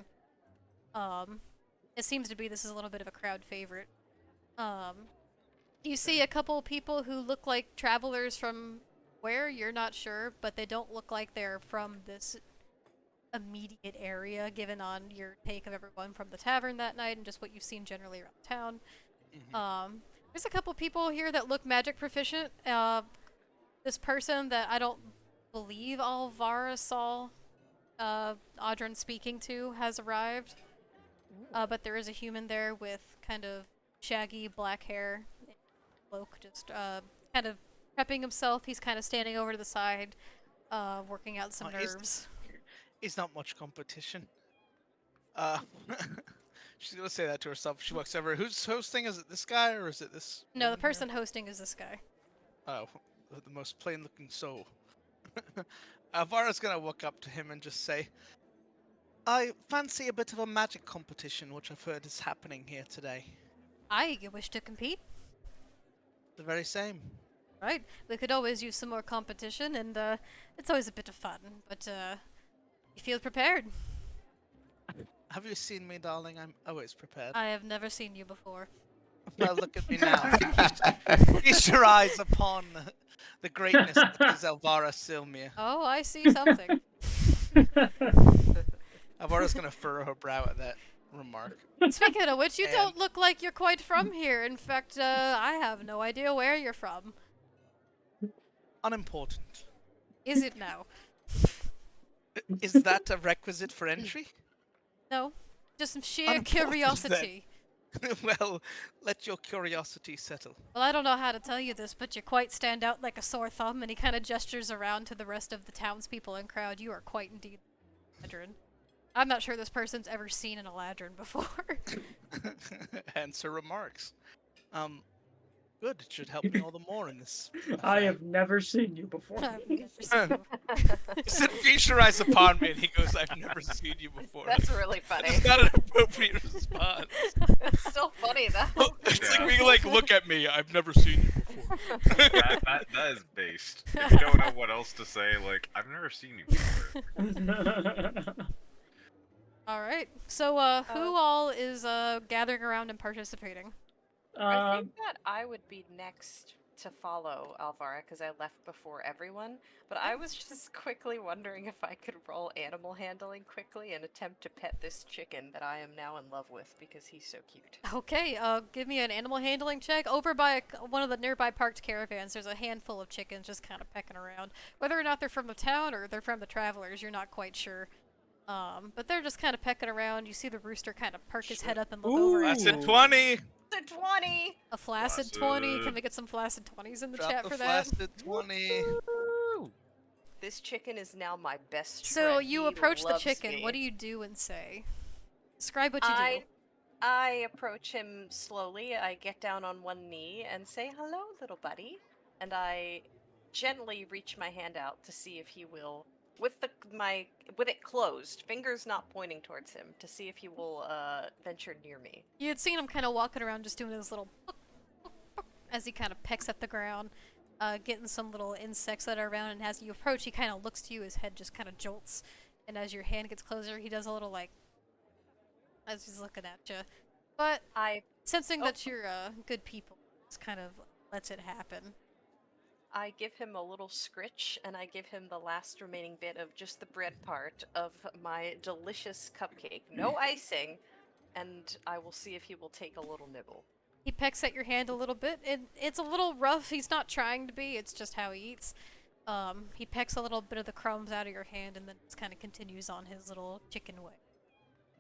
It seems to be this is a little bit of a crowd favorite. You see a couple people who look like travelers from where you're not sure, but they don't look like they're from this immediate area, given on your take of everyone from the tavern that night and just what you've seen generally around town. There's a couple people here that look magic proficient. This person that I don't believe Alvara saw Audrin speaking to has arrived. But there is a human there with kind of shaggy black hair, cloak, just kind of prepping himself. He's kind of standing over to the side, working out some nerves. It's not much competition. She's gonna say that to herself. She walks over. Who's hosting? Is it this guy or is it this? No, the woman here? person hosting is this guy. Oh, the most plain-looking soul. Alvara's gonna walk up to him and just say, "I fancy a bit of a magic competition, which I've heard is happening here today. I wish to compete. The very same." Right, we could always use some more competition, and it's always a bit of fun. But you feel prepared? Have you seen me, darling? I'm always prepared. I have never seen you before. Well, look at me now. Feast your eyes upon the greatness that is Alvara Silmir. Oh, I see something. Alvara's gonna furrow her brow at that remark. Speaking of which, you And- don't look like you're quite from here. In fact, I have no idea where you're from. Unimportant. Is it now? Is that a requisite for entry? No, just some sheer Unimportant then. curiosity. Well, let your curiosity settle. Well, I don't know how to tell you this, but you quite stand out like a sore thumb, and he kind of gestures around to the rest of the townspeople and crowd. You are quite indeed Eladrin. I'm not sure this person's ever seen an Eladrin before. Hence her remarks. Good. It should help me all the more in this. I have never seen you before. I've never seen you. He said, "Feast your eyes upon me," and he goes, "I've never seen you before." That's really funny. It's not an appropriate response. It's still funny though. It's like being like, "Look at me, I've never seen you before." that is based. If you don't know what else to say, like, I've never seen you before. All right. So, who all is gathering around and participating? I think that I would be next to follow Alvara because I left before everyone, but I was just quickly wondering if I could roll animal handling quickly and attempt to pet this chicken that I am now in love with because he's so cute. Okay, give me an animal handling check. Over by one of the nearby parked caravans, there's a handful of chickens just kind of pecking around. Whether or not they're from the town or they're from the travelers, you're not quite sure. But they're just kind of pecking around. You see the rooster kind of perk his head up and look over at That's you. a 20. The 20! A flaccid 20. Can Flaccid. we get some flaccid 20s in the Drop chat the for that? flaccid 20. This chicken is now my best So friend. you He approach the loves chicken. me. What do you do and say? Describe what you do. I approach him slowly. I get down on one knee and say, "Hello, little buddy." And I gently reach my hand out to see if he will, with it closed, fingers not pointing towards him, to see if he will venture near me. You had seen him kind of walking around just doing his little as he kind of pecks at the ground, getting some little insects that are around, and as you approach, he kind of looks to you, his head just kind of jolts, and as your hand gets closer, he does a little, like, as he's looking at you. But sensing that you're good people, just kind of lets it happen. I give him a little scritch, and I give him the last remaining bit of just the bread part of my delicious cupcake. No icing, and I will see if he will take a little nibble. He pecks at your hand a little bit. It's a little rough. He's not trying to be. It's just how he eats. He pecks a little bit of the crumbs out of your hand and then just kind of continues on his little chicken way.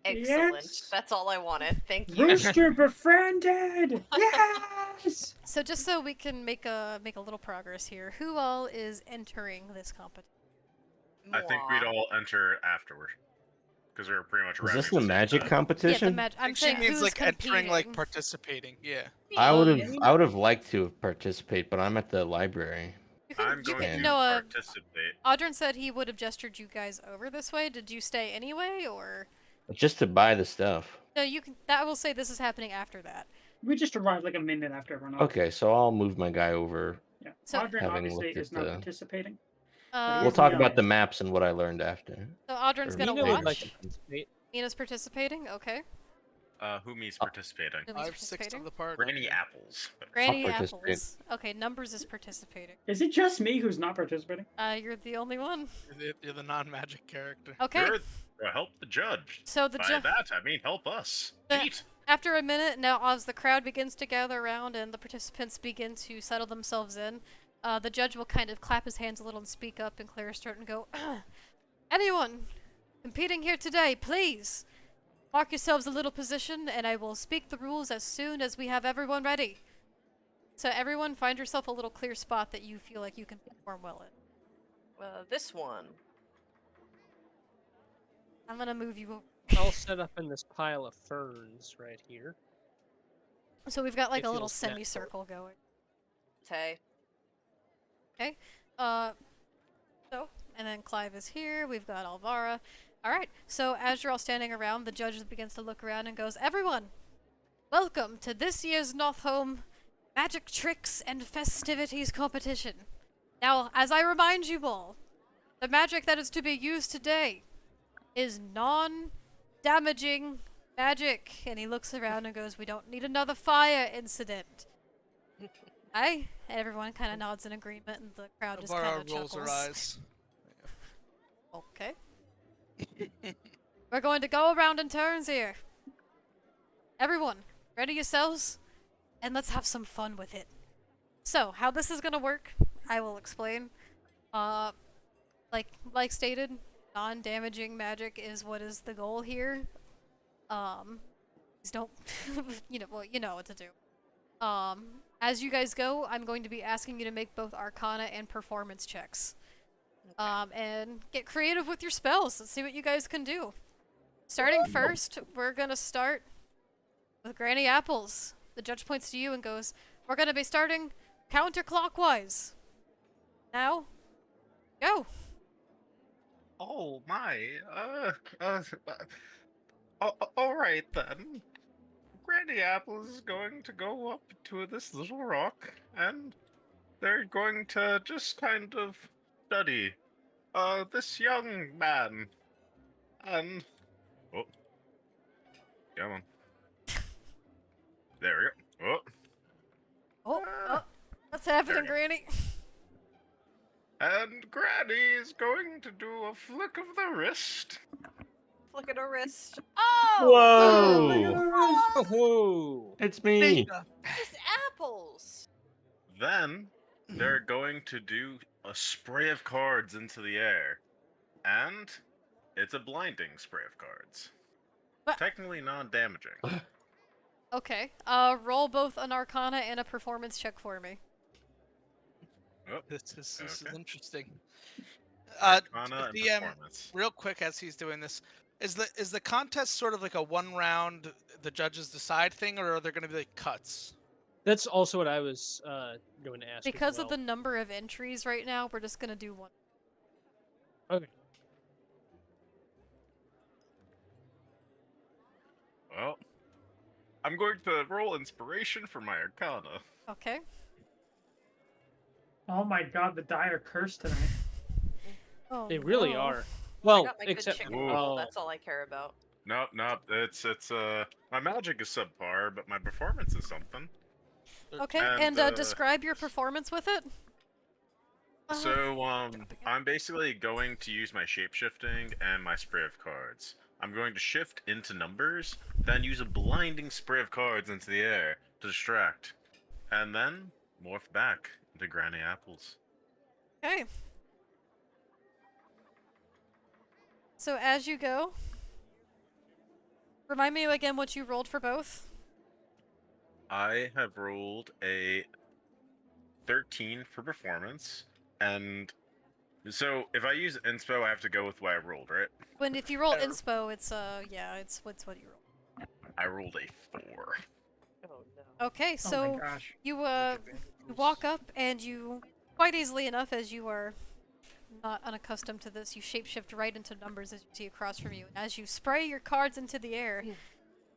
Excellent. Yes. That's all I wanted. Thank you. Rooster befriended! Yes! So just so we can make a little progress here, who all is entering this competition? I think we'd all enter afterward. Because we were pretty much Is arriving this at the same magic time. competition? Yeah, I I'm think she saying means who's like competing. entering, like participating. Yeah. I would have liked to participate, but I'm at the library. I'm going to no, participate. Audrin said he would have gestured you guys over this way. Did you stay anyway, or? Just to buy the stuff. No, you can. That will say this is happening after that. We just arrived like a minute after everyone else. Okay, so I'll move my guy over. Yeah. So- Audrin Having obviously looked at is not the- participating. We'll talk about the maps and what I learned after. So Audrin's Or gonna Nina would watch. like to participate. Nina's participating. Okay. Who me's participating? Who me's 5/6 participating? of the party. Granny Apples. Granny participate. Apples. Okay, Numbers is participating. Is it just me who's not participating? You're the only one. You're the non-magic character. Okay. Help the judge. So the By judge. that, I mean help us. The- Cheat. After a minute, now as the crowd begins to gather around and the participants begin to settle themselves in, the judge will kind of clap his hands a little and speak up and clear his throat and go, "Anyone competing here today, please mark yourselves a little position, and I will speak the rules as soon as we have everyone ready." So everyone, find yourself a little clear spot that you feel like you can perform well in. This one. I'm gonna move you over. I'll set up in this pile of ferns right here. So we've got like It a little feels natural. semicircle going. Tay. Okay. And then Clive is here. We've got Alvara. All right. So as you're all standing around, the judge begins to look around and goes, "Everyone, welcome to this year's Northholm Magic Tricks and Festivities competition. Now, as I remind you all, the magic that is to be used today is non-damaging magic." And he looks around and goes, "We don't need another fire incident." Aye? Everyone kind of nods in agreement, and the crowd just kind Alvara of rolls chuckles. her eyes. Okay. We're going to go around in turns here. Everyone, ready yourselves, and let's have some fun with it. So, how this is gonna work, I will explain. Like stated, non-damaging magic is what is the goal here. Just don't, you know what to do. As you guys go, I'm going to be asking you to make both Arcana and Performance checks. And get creative with your spells. Let's see what you guys can do. Starting first, we're gonna start with Granny Apples. The judge points to you and goes, "We're gonna be starting counterclockwise. Now, go." Oh my. All right then. Granny Apples is going to go up to this little rock, and they're going to just kind of study this young man. And come on. There we go. Oh, let's happening, Granny? And Granny is going to do a flick of the wrist. Flick at her wrist. Oh! Whoa! Oh, It's me. Ninja. These apples! Then they're going to do a spray of cards into the air. And it's a blinding spray of cards. What? Technically non-damaging. Okay. Roll both an Arcana and a Performance check for me. Oh, This is Okay. interesting. Arcana and DM, performance. real quick as he's doing this, is the contest sort of like a one round, the judges decide thing, or are there going to be like cuts? that's also what I was going to ask. Because as of well. the number of entries right now, we're just gonna do one. Okay. Well, I'm going to roll inspiration for my Arcana. Okay. Oh my god, the die are cursed tonight. Oh, They really no. are. I Well, got my good except chicken Whoa. roll. That's all I care about. Nope. It's my magic is subpar, but my performance is something. Okay, And, and describe your performance with it. So, dropping it. I'm basically going to use my shapeshifting and my spray of cards. I'm going to shift into numbers, then use a blinding spray of cards into the air to distract, and then morph back into Granny Apples. Okay. So as you go, remind me again what you rolled for both. I have rolled a 13 for performance, and so if I use inspo, I have to go with what I rolled, right? If you roll Oh. inspo, it's yeah, it's what you roll. I rolled a 4. Oh no. Okay, Oh so my gosh. you walk up and you quite easily enough, as you are not unaccustomed to this, you shapeshift right into numbers as you see across from you. And as you spray your cards into the air,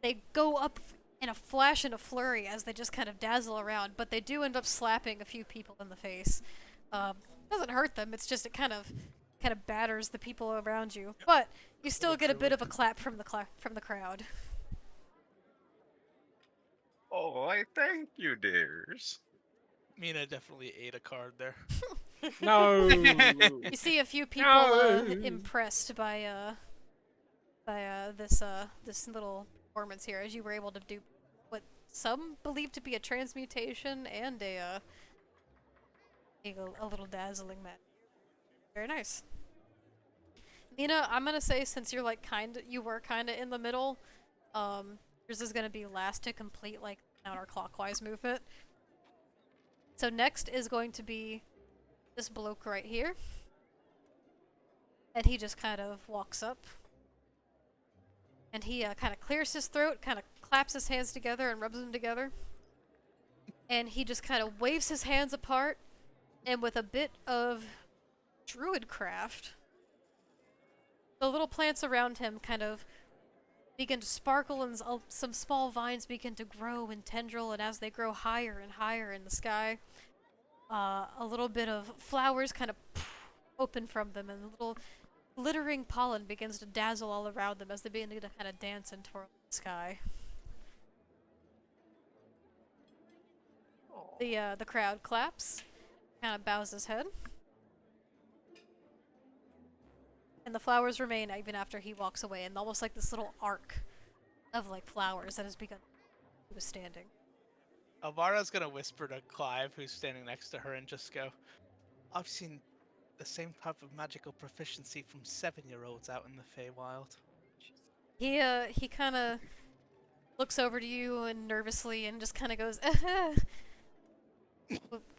they go up in a flash and a flurry as they just kind of dazzle around, but they do end up slapping a few people in the face. Doesn't hurt them, it's just it kind of batters the people around you. But you still get a bit of a clap from the crowd. Oh, I thank you, dears. Mina definitely ate a card there. No. You see a few people No. impressed by this little performance here, as you were able to do what some believe to be a transmutation and a little dazzling match. Very nice. Mina, I'm gonna say since you're like you were kinda in the middle, yours is gonna be last to complete like counterclockwise movement. So next is going to be this bloke right here. And he just kind of walks up. And he kind of clears his throat, kind of claps his hands together and rubs them together. And he just kind of waves his hands apart. And with a bit of druidcraft, the little plants around him kind of begin to sparkle, and some small vines begin to grow and tendril. And as they grow higher and higher in the sky, a little bit of flowers kind of open from them, and a little glittering pollen begins to dazzle all around them as they begin to kind of dance and twirl in the sky. The crowd claps, kind of bows his head, and the flowers remain even after he walks away, and almost like this little arc of like flowers that has begun. He was standing. Alvara's gonna whisper to Clive, who's standing next to her, and just go, I've seen the same type of magical proficiency from 7-year-olds out in the Feywild. He kind of looks over to you and nervously and just kind of goes,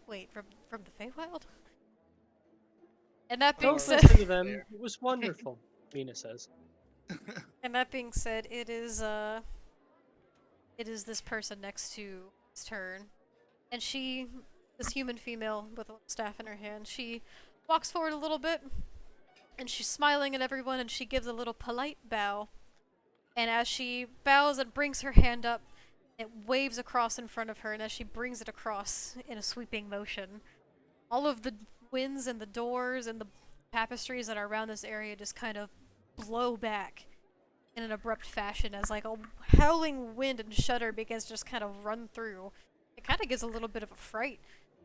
wait, from the Feywild? And that being Don't said, listen to them. It was wonderful, Mina says. and that being said, it is this person next to his turn, and this human female with a staff in her hand, she walks forward a little bit, and she's smiling at everyone, and she gives a little polite bow. And as she bows and brings her hand up, it waves across in front of her, and as she brings it across in a sweeping motion, all of the winds and the doors and the tapestries that are around this area just kind of blow back in an abrupt fashion as like a howling wind and shudder begins to just kind of run through. It kind of gives a little bit of a fright,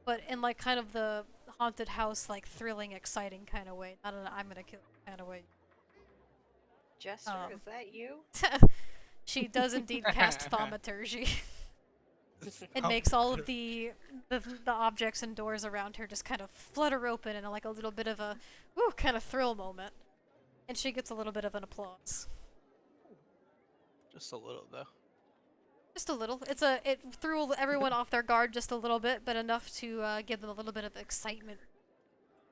but in like kind of the haunted house, like thrilling, exciting kind of way, not an I'm gonna kill you kind of way. Jester, Um, is that you? She does indeed cast thaumaturgy. It makes all of the objects and doors around her just kind of flutter open in like a little bit of a ooh kind of thrill moment, and she gets a little bit of an applause. Just a little though. Just a little. It threw everyone off their guard just a little bit, but enough to give them a little bit of excitement.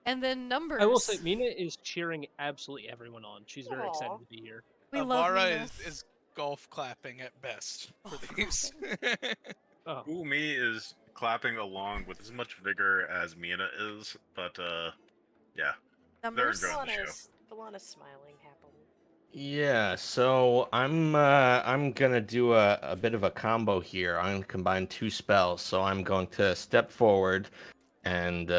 And then numbers. I will say, Mina is cheering absolutely everyone on. She's very excited Aw. to be here. We love Avara Mina. is golf clapping at best for Golf these. Oh, Umi is clapping along with as much vigor as Mina is, but yeah, they're Numbers. enjoying the show. Valana's smiling happily. Yeah, so I'm gonna do a bit of a combo here. I'm gonna combine two spells. So I'm going to step forward, and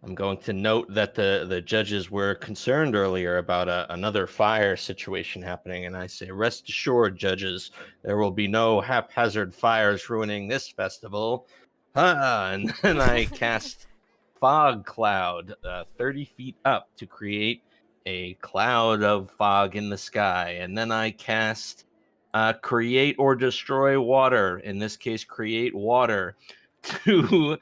I'm going to note that the judges were concerned earlier about another fire situation happening, and I say, rest assured, judges, there will be no haphazard fires ruining this festival. And then I cast fog cloud 30 feet up to create a cloud of fog in the sky, and then I cast create or destroy water. In this case, create water to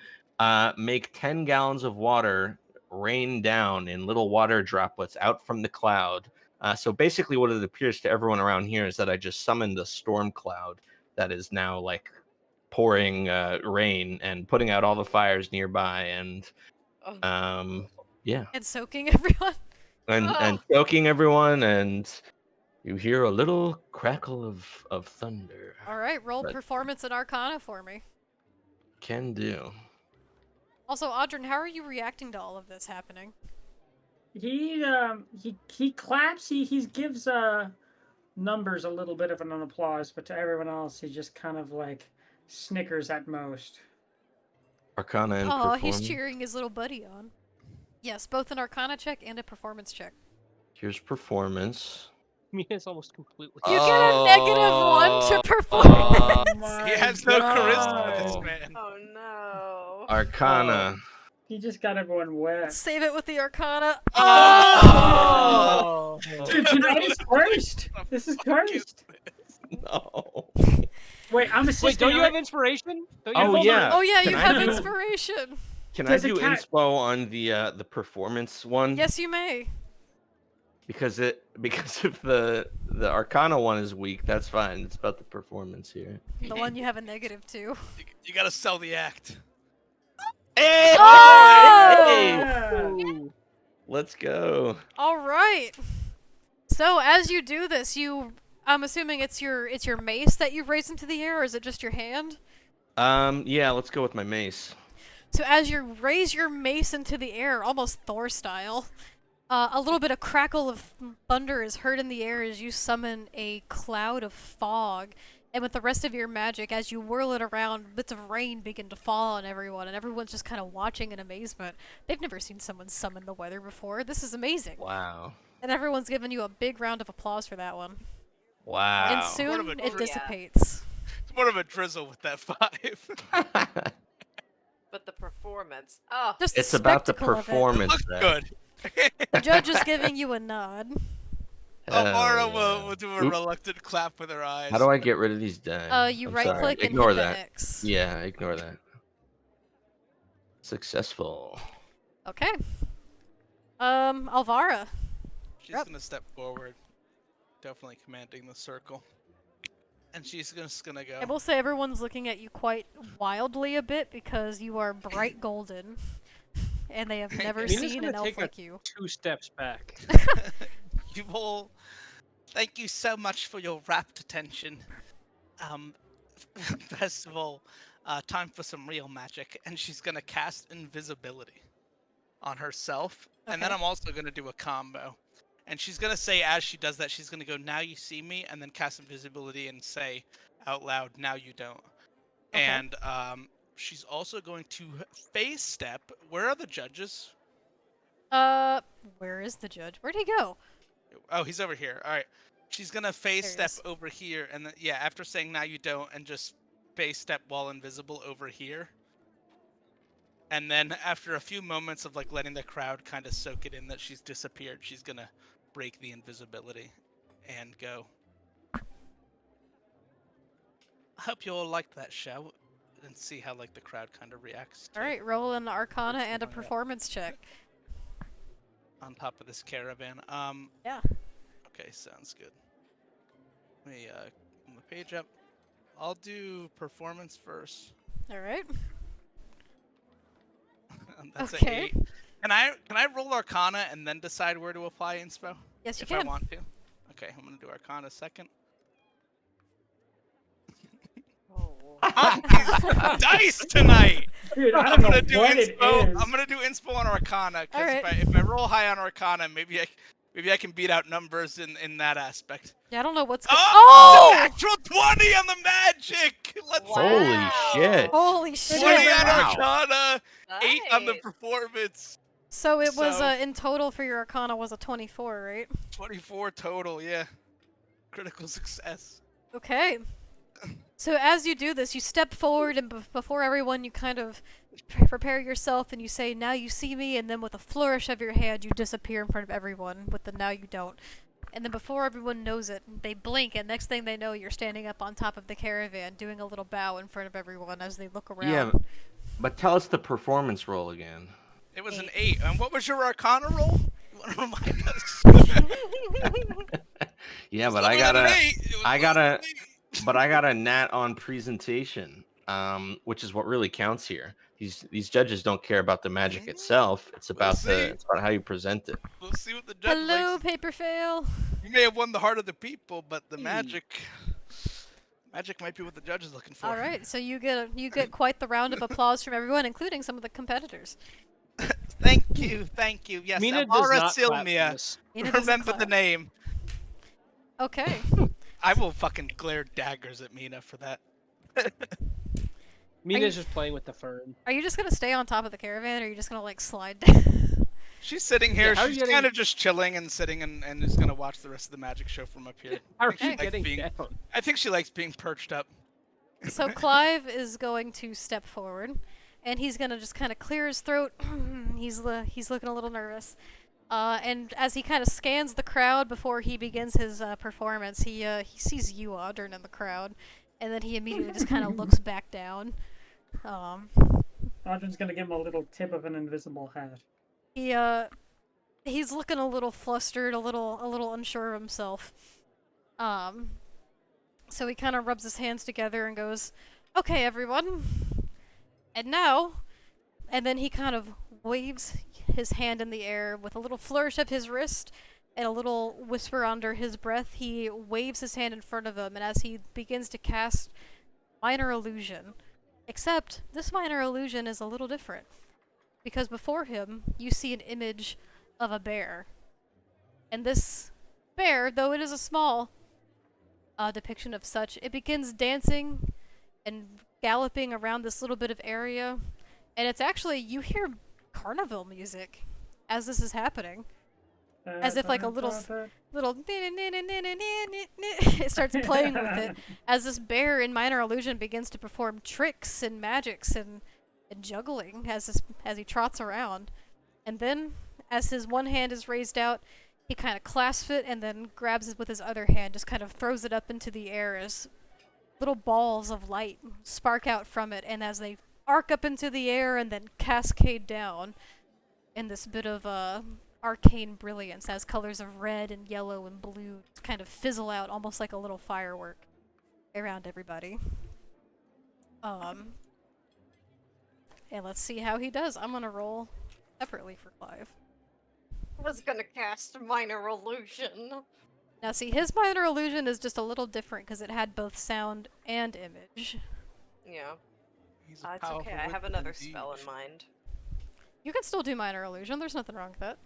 make 10 gallons of water rain down in little water droplets out from the cloud. So basically, what it appears to everyone around here is that I just summoned a storm cloud that is now like pouring rain and putting out all the fires nearby, and Oh. yeah, And soaking everyone. and choking everyone, and you hear a little crackle of thunder. All right, roll But- performance and Arcana for me. Can do. Also, Audrin, how are you reacting to all of this happening? He claps. He gives numbers a little bit of an applause, but to everyone else, he just kind of like snickers at most. Arcana and Oh, performance. he's cheering his little buddy on. Yes, both an Arcana check and a performance check. Here's performance. Mina's almost completely. You get a -1 to Oh performance. He has no charisma, this man. Oh no. Arcana. He just got everyone wet. Save it with the Arcana. Oh! Tonight is cursed. This is cursed. No. Wait, I'm Wait, assisting. don't you have inspiration? Don't you Oh, have hold yeah. on. Oh yeah, Can you I have do- inspiration. Can There's I a do cat- inspo on the performance one? Yes, you may. Because if the Arcana one is weak, that's fine. It's about the performance here. The one you have a -2. You gotta sell the act. Hey! Oh! Yeah. Ooh. Let's go. All right. So as you do this, I'm assuming it's your mace that you've raised into the air, or is it just your hand? Yeah, let's go with my mace. So as you raise your mace into the air, almost Thor style, a little bit of crackle of thunder is heard in the air as you summon a cloud of fog. And with the rest of your magic, as you whirl it around, bits of rain begin to fall on everyone, and everyone's just kind of watching in amazement. They've never seen someone summon the weather before. This is amazing. Wow. And everyone's giving you a big round of applause for that one. Wow. And What soon of a it dr- dissipates. It's more of a drizzle with that 5. But the performance. Oh. Just the It's about the spectacle of it. performance. Looks Zach. good. The judge is giving you a nod. Amara Hell yeah. will do a Oop. reluctant clap with her eyes. How do I get rid of these die? You I'm right sorry. click and Ignore hit the that. X. Yeah, ignore that. Successful. Okay. Alvara. She's Yep. gonna step forward, definitely commanding the circle, and she's just gonna go. I will say everyone's looking at you quite wildly a bit because you are bright golden. And they have never Mina's seen gonna an elf take a like you. 2 steps back. You all, thank you so much for your rapt attention. First of all, time for some real magic, and she's gonna cast invisibility on herself, and then Okay. I'm also gonna do a combo. And she's gonna say, as she does that, she's gonna go, "Now you see me," and then cast invisibility and say out loud, "Now you don't." Okay. And she's also going to phase step. Where are the judges? Where is the judge? Where'd he go? Oh, he's over here. All right. She's gonna phase There he step is. over here, and then, yeah, after saying "now you don't," and just phase step while invisible over here. And then after a few moments of like letting the crowd kind of soak it in that she's disappeared, she's gonna break the invisibility and go. I hope you all liked that show, and see how like the crowd kind of reacts to All right, roll an Arcana What's and a going on? performance check. on top of this caravan. Yeah. Okay, sounds good. Let me pull the page up. I'll do performance first. All right. That's Okay. an 8. Can I roll Arcana and then decide where to apply inspo? Yes, you if can. I want to. Okay, I'm gonna do Arcana second. Oh. Dice tonight. Dude, I I'm don't know gonna do what it inspo. is. I'm gonna do inspo on Arcana because Alright. if I roll high on Arcana, maybe I can beat out numbers in that aspect. Yeah, I don't know what's Oh! Oh! Natural 20 on the magic. Let's Wow. Holy shit. Holy 20 shit! on Wow. Arcana, 8 on the Nice. performance. So it was So- in total for your Arcana was a 24, right? 24 total, yeah. Critical success. Okay. So as you do this, you step forward and before everyone, you kind of prepare yourself and you say, "Now you see me," and then with a flourish of your hand, you disappear in front of everyone with the "now you don't." And then before everyone knows it, they blink, and next thing they know, you're standing up on top of the caravan, doing a little bow in front of everyone as they look around. Yeah, but tell us the performance roll again. It was an 8. 8. And what was your Arcana roll? You want to remind us? Yeah, but Lower than an 8. It was I lower got than a- an 8. but I got a nat on presentation, which is what really counts here. These judges don't care about the magic itself. It's about see. it's about how you present it. We'll see what the judge Hello, likes. paper fail. You may have won the heart of the people, but the Hmm. magic might be what the judge is looking for. All right, so you get quite the round of applause from everyone, including some of the competitors. Thank you. Yes, Mina does Amara not clap for Silmia. this. Mina doesn't Remember the clap. name. Okay. I will fucking glare daggers at Mina for that. Mina's just playing with the fern. Are you just gonna stay on top of the caravan, or are you just gonna like slide down? She's sitting here. how are you She's getting- kind of just chilling and sitting and is gonna watch the rest of the magic show from up here. How are I think she you likes getting being- down? I think she likes being perched up. So Clive is going to step forward, and he's gonna just kind of clear his throat. he's looking a little nervous, and as he kind of scans the crowd before he begins his performance, he sees you, Audrey, in the crowd, and then he immediately just kind of looks back down. Audrey's gonna give him a little tip of an invisible hat. He's looking a little flustered, a little unsure of himself. So he kind of rubs his hands together and goes, "Okay, everyone. And now," and then he kind of waves his hand in the air with a little flourish of his wrist and a little whisper under his breath. He waves his hand in front of him, and as he begins to cast Minor Illusion, except this Minor Illusion is a little different. Because before him, you see an image of a bear. And this bear, though it is a small depiction of such, it begins dancing and galloping around this little bit of area. And it's actually, you hear carnival music as this is happening. As if like a little it starts playing with it as this bear in Minor Illusion begins to perform tricks and magics and juggling as he trots around. And then as his one hand is raised out, he kind of clasps it and then grabs it with his other hand, just kind of throws it up into the air as little balls of light spark out from it, and as they arc up into the air and then cascade down in this bit of arcane brilliance as colors of red and yellow and blue kind of fizzle out almost like a little firework around everybody. And let's see how he does. I'm gonna roll separately for Clive. I was gonna cast Minor Illusion. Now see, his Minor Illusion is just a little different because it had both sound and image. Yeah. He's a It's okay. powerful I have wizard another indeed. spell in mind. You can still do Minor Illusion, there's nothing wrong with that.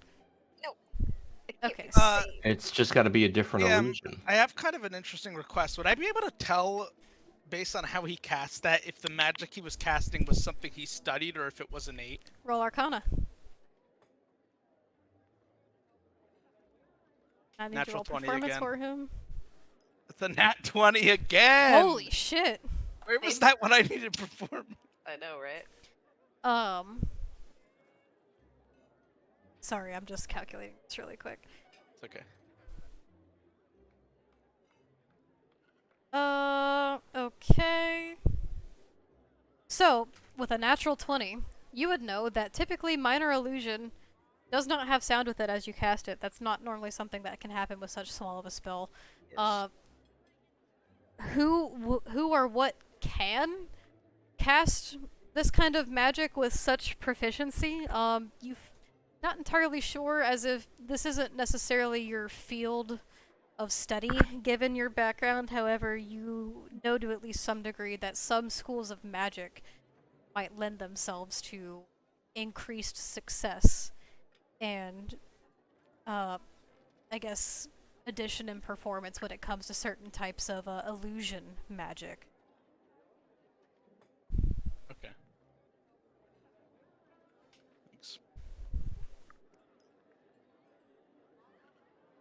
It can't Okay, be Uh, saved. It's just got to be a different Yeah, illusion. I have kind of an interesting request. Would I be able to tell, based on how he cast that, if the magic he was casting was something he studied or if it was innate? Roll Arcana. I need to Natural roll 20 performance again. for him. It's a nat 20 again! Holy shit! Where was that when I needed to perform? I know, right? Sorry, I'm just calculating this really quick. It's okay. Okay. So, with a natural 20, you would know that typically Minor Illusion does not have sound with it as you cast it. That's not normally something that can happen with such small of a spell. Yes. Who or what can cast this kind of magic with such proficiency? You're not entirely sure, as if this isn't necessarily your field of study given your background. However, you know to at least some degree that some schools of magic might lend themselves to increased success and, I guess, addition in performance when it comes to certain types of illusion magic. Okay. Thanks.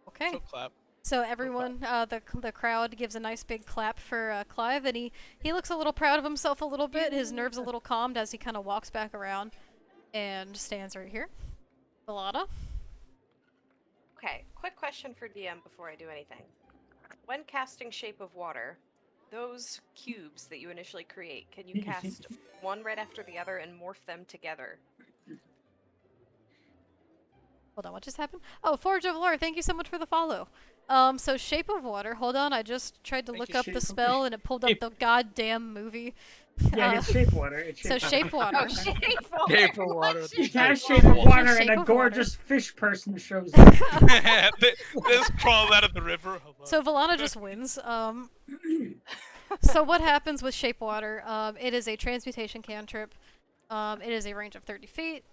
Okay. So clap. So everyone, the crowd gives a nice big clap for Clive, and he looks a little proud of himself a little bit. His nerves a little calmed as he kind of walks back around and stands right here. Belada? Okay, quick question for DM before I do anything. When casting Shape of Water, those cubes that you initially create, can you cast one right after the other and morph them together? Hold on, what just happened? Oh, Forge of Lore, thank you so much for the follow. So Shape of Water, hold on, I just tried to Thank look you, up Shape the of- spell and it pulled up the goddamn movie. Yeah, it's shape water. It's So shape Shape Water. Oh, Shape of Water! Shape of Water. What You Shape cast of shape of Water? water, Shape and a of Water. gorgeous fish person shows up. This crawled out of the river. So Valana just wins. So what happens with Shape Water? It is a transmutation cantrip. It is a range of 30 feet.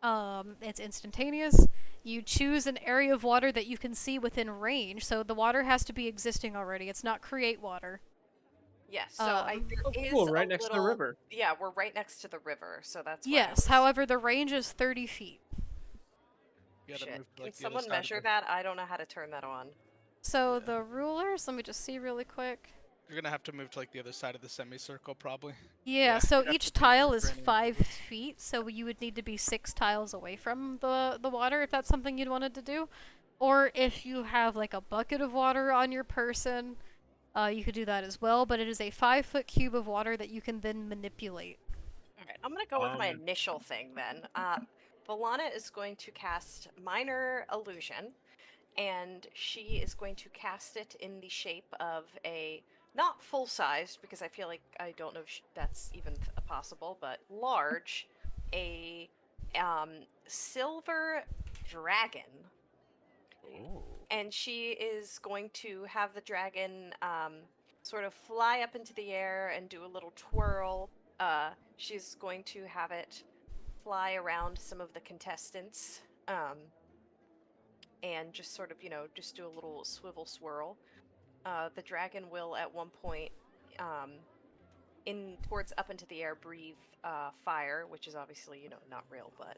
It's instantaneous. You choose an area of water that you can see within range, so the water has to be existing already. It's not create water. Yes, so there Oh, is cool, a right next to the little- river. Yeah, we're right next to the river, so that's why I Yes, was- however, the range is 30 feet. You gotta Shit. move to, Can like, the other someone side of measure the- that? I don't know how to turn that on. So Yeah. the rulers, let me just see really quick. You're gonna have to move to like the other side of the semicircle, probably. Yeah, Yeah, so you have each to do tile the is granny 5 apples. feet, so you would need to be 6 tiles away from the water if that's something you'd wanted to do. Or if you have like a bucket of water on your person, you could do that as well, but it is a 5-foot cube of water that you can then manipulate. Alright, I'm gonna go with my initial thing then. Valana is going to cast Minor Illusion, and she is going to cast it in the shape of a, not full-sized, because I feel like I don't know if that's even possible, but large, a silver dragon. Ooh. And she is going to have the dragon sort of fly up into the air and do a little twirl. She's going to have it fly around some of the contestants and just sort of, just do a little swivel swirl. The dragon will at one point towards up into the air breathe fire, which is obviously, not real, but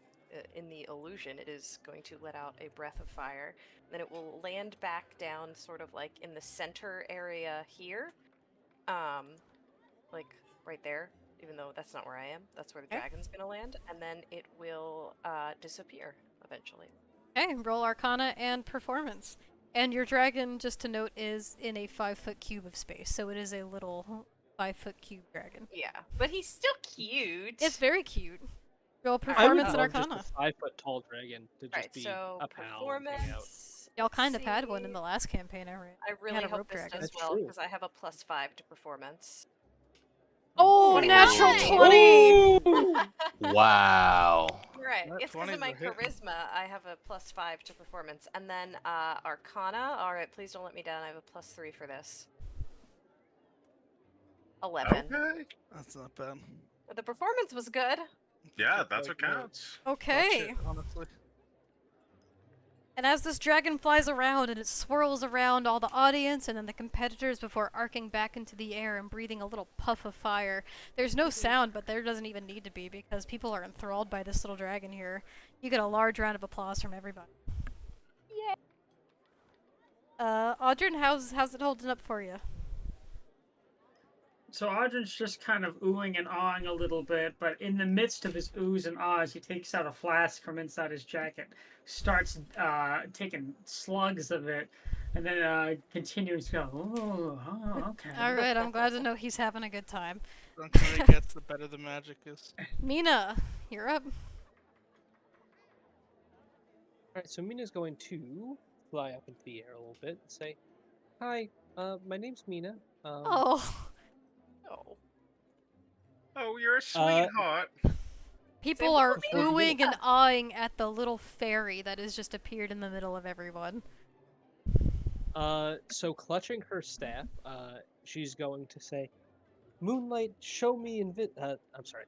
in the illusion it is going to let out a breath of fire. Then it will land back down sort of like in the center area here, like right there, even though that's not where I am. That's where the Okay. dragon's gonna land, and then it will disappear eventually. Okay, roll Arcana and Performance. And your dragon, just to note, is in a 5-foot cube of space, so it is a little 5-foot cube dragon. Yeah, but he's still cute. It's very cute. Roll I would Performance and love Arcana. just a 5-foot tall dragon to just Right, be so a pal and hang out. performance. Y'all let's kind of had one in see. the last campaign I ran. I We really had a hope rope this dragon. does That's well true. because I have a +5 to performance. Oh, 29! natural 20! Wow. Right, Nat it's because 20s of my are hitting. charisma. I have a +5 to performance, and then Arcana. All right, please don't let me down. I have a +3 for this. 11. Okay. That's not bad. But the performance was good. Yeah, that's what counts. Okay. Honestly. And as this dragon flies around and it swirls around all the audience and then the competitors before arcing back into the air and breathing a little puff of fire, there's no sound, but there doesn't even need to be because people are enthralled by this little dragon here. You get a large round of applause from everybody. Yay! Audryn, how's it holding up for you? So Audrey's just kind of oohing and awing a little bit, but in the midst of his oohs and ahs, he takes out a flask from inside his jacket, starts taking slugs of it, and then continues to go, oh, okay. Alright, I'm glad to know he's having a good time. The drunker he gets, the better the magic is. Mina, you're up. Alright, so Mina's going to fly up into the air a little bit and say, "Hi, my name's Mina. Oh, Oh. Oh, you're a sweetheart. people are before you- oohing and awing at the little fairy that has just appeared in the middle of everyone. So clutching her staff, she's going to say, "Moonlight, show me I'm sorry.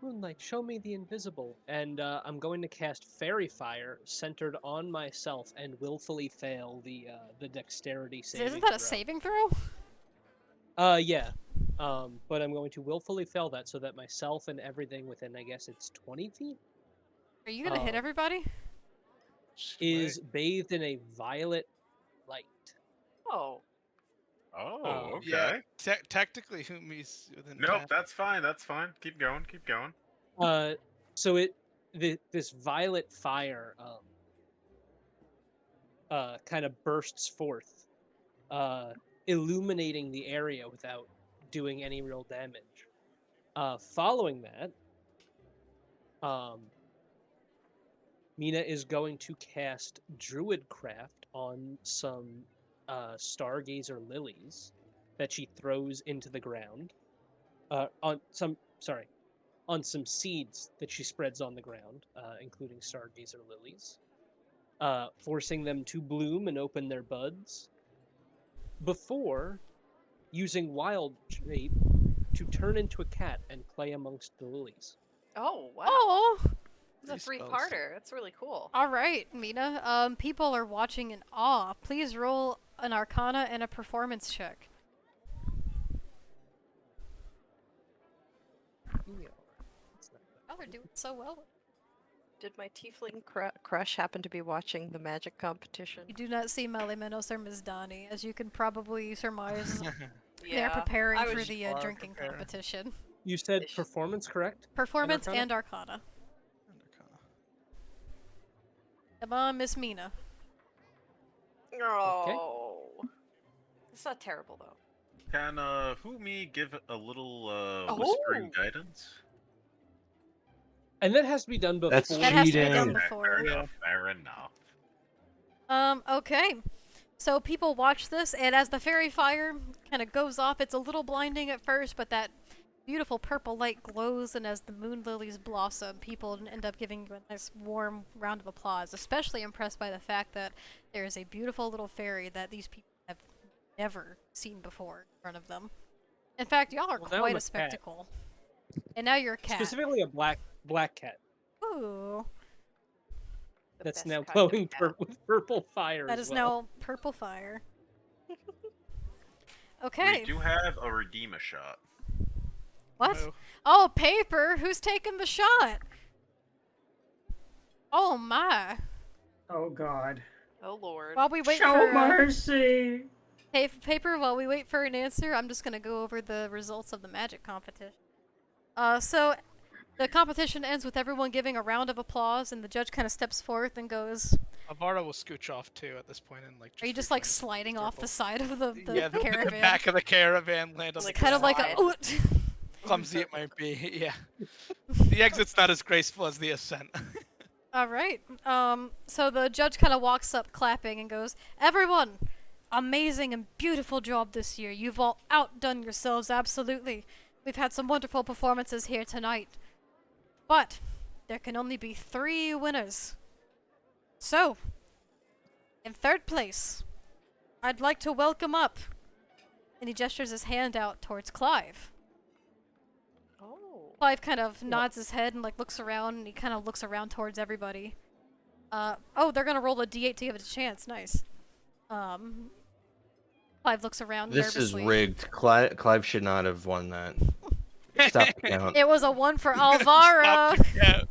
Moonlight, show me the invisible." And I'm going to cast Fairy Fire centered on myself and willfully fail the dexterity saving Isn't that a throw. saving throw? Yeah. But I'm going to willfully fail that so that myself and everything within, I guess it's 20 feet, Are you gonna hit everybody? is bathed in a violet light. Oh. Oh, okay. Yeah, technically, Humi's within Nope, 10. that's fine. That's fine. Keep going. Keep going. So this violet fire kind of bursts forth, illuminating the area without doing any real damage. Following that, Mina is going to cast Druidcraft on some Stargazer lilies that she throws into the ground. On some seeds that she spreads on the ground, including Stargazer lilies, forcing them to bloom and open their buds before using Wild Shape to turn into a cat and play amongst the lilies. Oh, wow. Oh, It's a These spells. three-parter. That's really cool. alright, Mina. People are watching in awe. Please roll an Arcana and a Performance check. Oh, they're doing so well. Did my tiefling crush happen to be watching the magic competition? You do not see Melimenos or Ms. Donnie, as you can probably surmise. They're Yeah. preparing I for was the far drinking prepared. competition. You said Ish. performance, correct? Performance Arcana? and Arcana. Arcana. Come on, Miss Mina. Oh. It's not terrible, though. Can Humi give a little whispering Oh. guidance? And that has to be done before. That's That has to be cheating. done Okay, before. fair Yeah. enough. Fair enough. Okay. So people watch this, and as the fairy fire kind of goes off, it's a little blinding at first, but that beautiful purple light glows, and as the moon lilies blossom, people end up giving you a nice warm round of applause, especially impressed by the fact that there is a beautiful little fairy that these people have never seen before in front of them. In fact, y'all are Well, now quite I'm a a cat. spectacle. And now you're a cat. Specifically a black cat Ooh. The that's best now kind of glowing cat. with purple fire. That as is well. now purple fire. Okay. We do have a redeem shot. What? No. Oh, paper! Who's taking the shot? Oh my! Oh God. Oh, Lord. While we wait Show for mercy. paper, while we wait for an answer, I'm just gonna go over the results of the magic competition. So the competition ends with everyone giving a round of applause, and the judge kind of steps forth and goes, Avara will scooch off too at this point and like. "Are you just like sliding off the side of the yeah, the caravan?" back of the caravan, land on Like the Kind of ground. like a. slide. Clumsy it might be. Yeah, the exit's not as graceful as the ascent. All right. So the judge kind of walks up, clapping, and goes, "Everyone, amazing and beautiful job this year. You've all outdone yourselves, absolutely. We've had some wonderful performances here tonight. But there can only be 3 winners. So, in 3rd place, I'd like to welcome up," and he gestures his hand out towards Clive. Oh. Clive kind of nods his head and like looks around, and he kind of looks around towards everybody. Oh, they're gonna roll a d8 to give it a chance. Nice. Clive looks around This is nervously. rigged. Clive should not have won that. Stop the count. It was a 1 for Alvara. Yeah.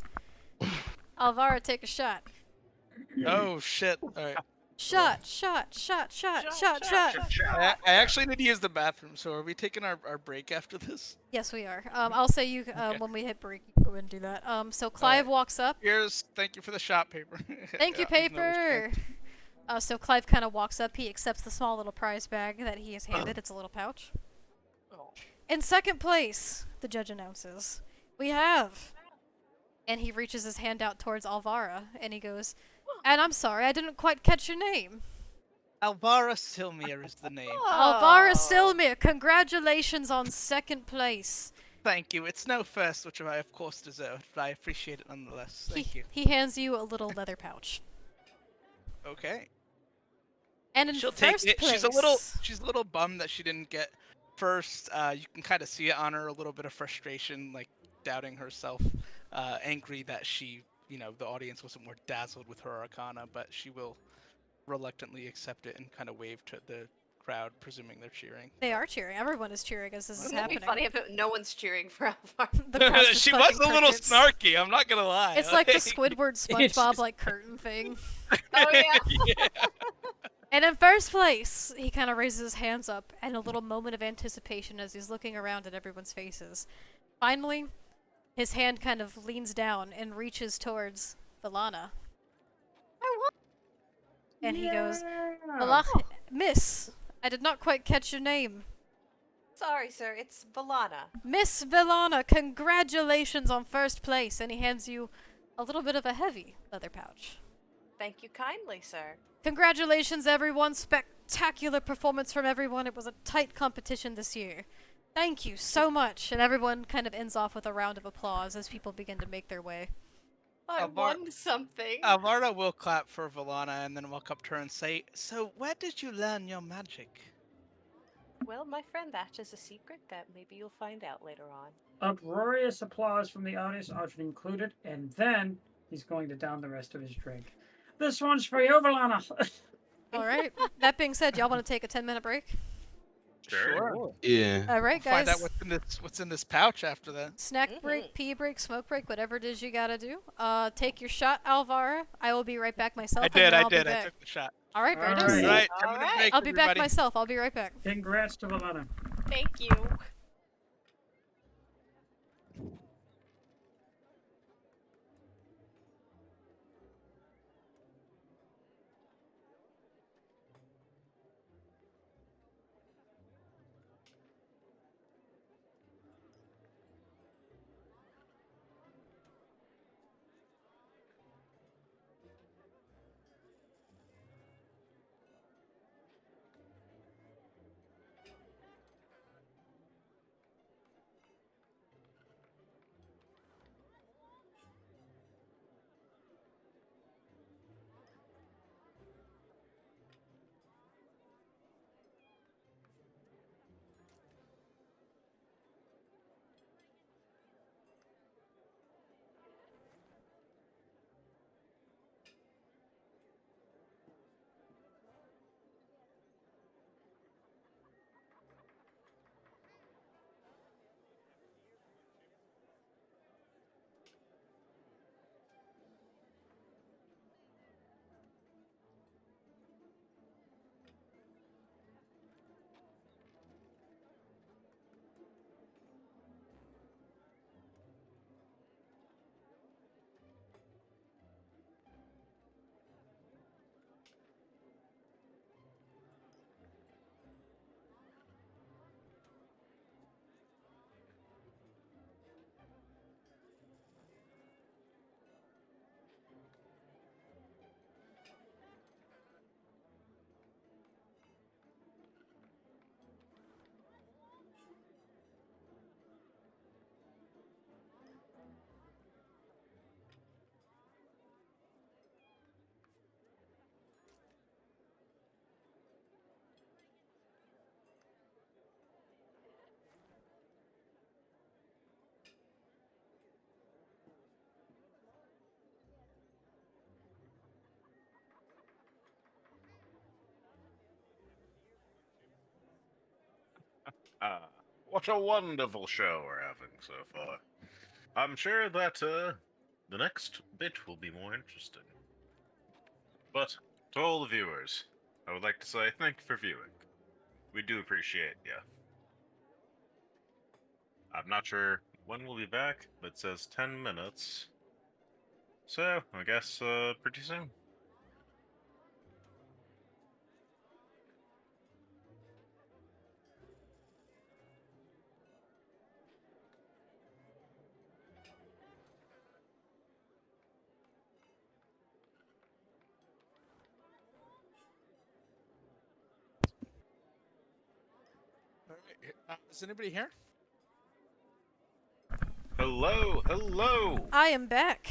Alvara, take a shot. Oh shit! All right. Shot, shot, shot, shot, shot, shot. I actually need to use the bathroom, so are we taking our break after this? Yes, we are. I'll say you when we hit break, you can go ahead and do that. So Clive walks up. Thank you for the shot, paper. Thank you, Yeah, even though it was paper. checked. So Clive kind of walks up. He accepts the small little prize bag that he is handed. It's a little pouch. Oh. In second place, the judge announces, we have. And he reaches his hand out towards Alvara, and he goes, and I'm sorry, I didn't quite catch your name. Alvara Silmir is the name. Alvara Oh. Silmir, congratulations on second place. Thank you. It's no first, which I of course deserved, but I appreciate it nonetheless. Thank you. He hands you a little leather pouch. Okay. And in She'll take first it. place, She's a little bummed that she didn't get first. You can kind of see it on her, a little bit of frustration, like doubting herself, angry that she, the audience wasn't more dazzled with her arcana, but she will reluctantly accept it and kind of wave to the crowd, presuming they're cheering. They are cheering. Everyone is cheering as this is Wouldn't it be happening. funny if no one's cheering for Alvaro? The crowd's just She was fucking a little crickets. snarky. I'm not gonna lie. It's like the Squidward SpongeBob just- like curtain thing. Oh yeah. Yeah. And in first place, he kind of raises his hands up and a little moment of anticipation as he's looking around at everyone's faces. Finally, his hand kind of leans down and reaches towards Valana. And he goes, Miss, I did not quite catch your name. Sorry, sir. It's Valana. Miss Valana, congratulations on first place. And he hands you a little bit of a heavy leather pouch. Thank you kindly, sir. Congratulations, everyone. Spectacular performance from everyone. It was a tight competition this year. Thank you so much. And everyone kind of ends off with a round of applause as people begin to make their way. I Alvar- won something. Alvaro will clap for Valana and then walk up to her and say, "So, where did you learn your magic?" Well, my friend, that is a secret that maybe you'll find out later on. Uproarious applause from the audience, Arjun included, and then he's going to down the rest of his drink. This one's for you, Valana. All right. That being said, y'all want to take a 10-minute break? Sure. Yeah. All right, We'll find guys. out what's in this pouch after that. Snack break, pee break, smoke break, whatever it is you gotta do. Take your shot, Alvara. I will be right back myself. I and then did. I'll be I back. took the shot. All right, very All nice. right. All right, All 10-minute right. break, I'll be back everybody. myself. I'll be right back. Congrats to Valana. Thank you. What a wonderful show we're having so far. I'm sure that the next bit will be more interesting. But To all the viewers, I would like to say thank you for viewing. We do appreciate you. I'm not sure when we'll be back, but it says 10 minutes. So, I guess, pretty soon. All right. Is anybody here? Hello, hello! I am back.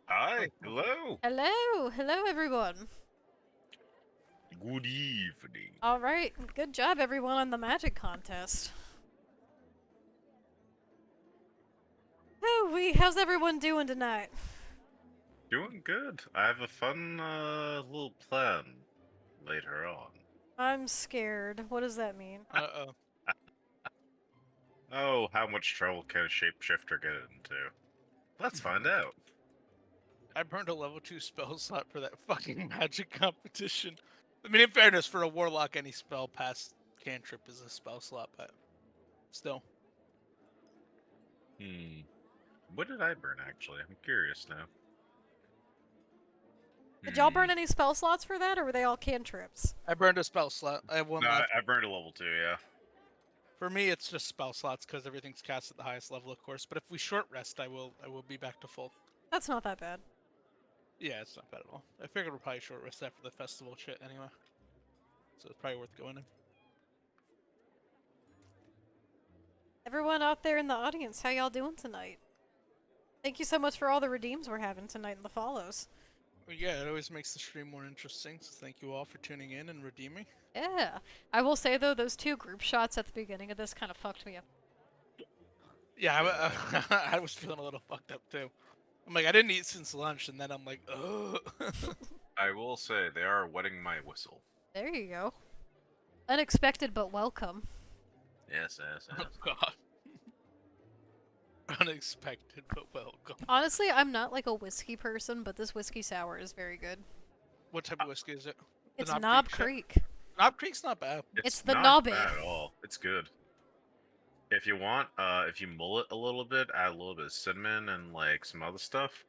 Hi, hello! Hello everyone. Good evening. All right, good job everyone on the magic contest. How's everyone doing tonight? Doing good. I have a fun, little plan later on. I'm scared. What does that mean? Uh-oh. Oh, how much trouble can a shapeshifter get into? Let's find out. I burned a level 2 spell slot for that fucking magic competition. I mean, in fairness, for a warlock, any spell past cantrip is a spell slot, but still. What did I burn, actually? I'm curious now. Did y'all burn any spell slots for that, or were they all cantrips? I burned a spell slot. I have one No, left. I burned a level 2, yeah. For me, it's just spell slots because everything's cast at the highest level, of course. But if we short rest, I will be back to full. That's not that bad. Yeah, it's not bad at all. I figured we'll probably short rest after the festival shit anyway. So it's probably worth going in. Everyone out there in the audience, how y'all doing tonight? Thank you so much for all the redeems we're having tonight and the follows. Well, yeah, it always makes the stream more interesting, so thank you all for tuning in and redeeming. Yeah. I will say, though, those 2 group shots at the beginning of this kind of fucked me up. Yeah, I was feeling a little fucked up too. I'm like, I didn't eat since lunch, and then I'm like, ugh. I will say, they are wetting my whistle. There you go. Unexpected but welcome. Yes, yes, Oh yes. god. Unexpected but welcome. Honestly, I'm not like a whiskey person, but this whiskey sour is very good. What type of whiskey is it? The It's Knob shit? Creek. Knob Creek's not bad. It's the not knobby. bad at all. It's good. If you want, if you mull it a little bit, add a little bit of cinnamon and like some other stuff,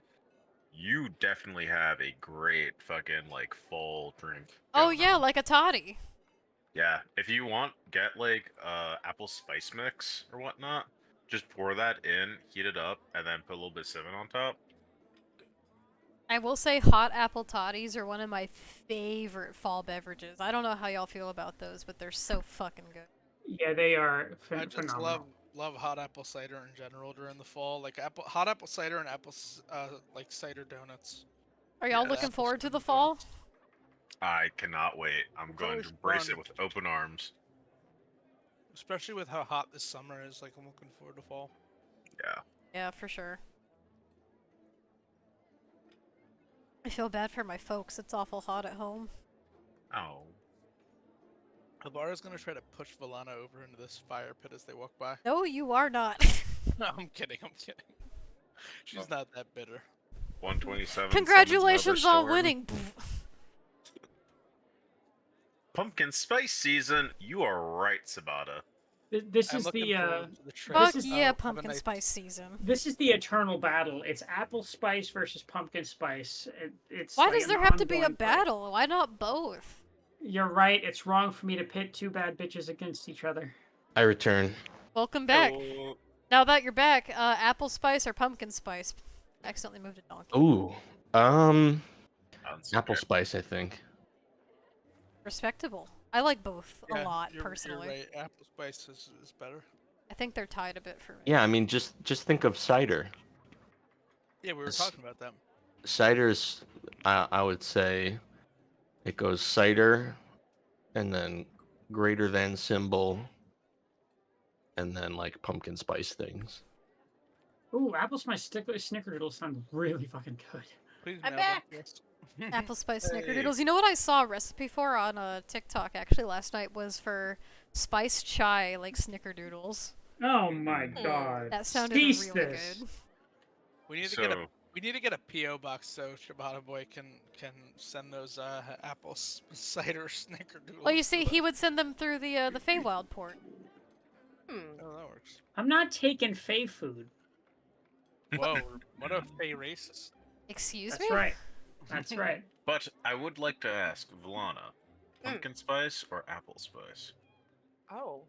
you definitely have a great fucking like fall drink. Oh going yeah, on. like a toddy. Yeah, if you want, get like apple spice mix or whatnot. Just pour that in, heat it up, and then put a little bit of cinnamon on top. I will say hot apple toddies are one of my favorite fall beverages. I don't know how y'all feel about those, but they're so fucking good. Yeah, they are I just phenomenal. love hot apple cider in general during the fall. Like hot apple cider and like cider donuts. Are y'all Yes. looking Apple forward to cider the fall? donuts. I cannot wait. I'm It's going always to embrace fun. it with open arms. Especially with how hot this summer is, like I'm looking forward to fall. Yeah. Yeah, for sure. I feel bad for my folks. It's awful hot at home. Oh. Alvara's gonna try to push Valana over into this fire pit as they walk by. No, you are not. No, I'm kidding. She's not that bitter. 127. Congratulations on Storm. winning. Pumpkin spice season. You are right, Sabata. This I'm is looking the forward to the trip. Fuck is- yeah, Have a pumpkin nice- spice season. this is the eternal battle. It's apple spice versus pumpkin spice. It's Why like does an there have to be a ongoing fight. battle? Why not both? You're right. It's wrong for me to pit 2 bad bitches against each other. I return. Welcome back. Oh, Now that you're back, apple spice or pumpkin spice? Accidentally moved a donkey. Ooh. that's Apple okay. spice, I think. Respectable. I like both a Yeah, lot, you're personally. right. Apple spice is better. I think they're tied a bit for me. Yeah, I mean, just think of cider. Yeah, we were Yes. talking about that. Cider's, I would say, it goes cider, and then greater than symbol, and then like pumpkin spice things. Ooh, apple spice snickerdoodles sound really fucking good. Please I'm mail them back. to us. Apple spice Hey. snickerdoodles. You know what I saw a recipe for on TikTok actually last night was for spiced chai, like snickerdoodles. Oh my Mm. god. That sounded Cease really this. good. We need to get a We need to get a PO box so Shibata Boy can send those apple cider snickerdoodles. Well, you see, to he us. would send them through the Feywild port. Oh, that works. I'm not taking Fey food. Whoa, what a Fey racist. Excuse That's me? right. That's right. But I would like to ask, Valana, pumpkin spice or apple spice? Oh.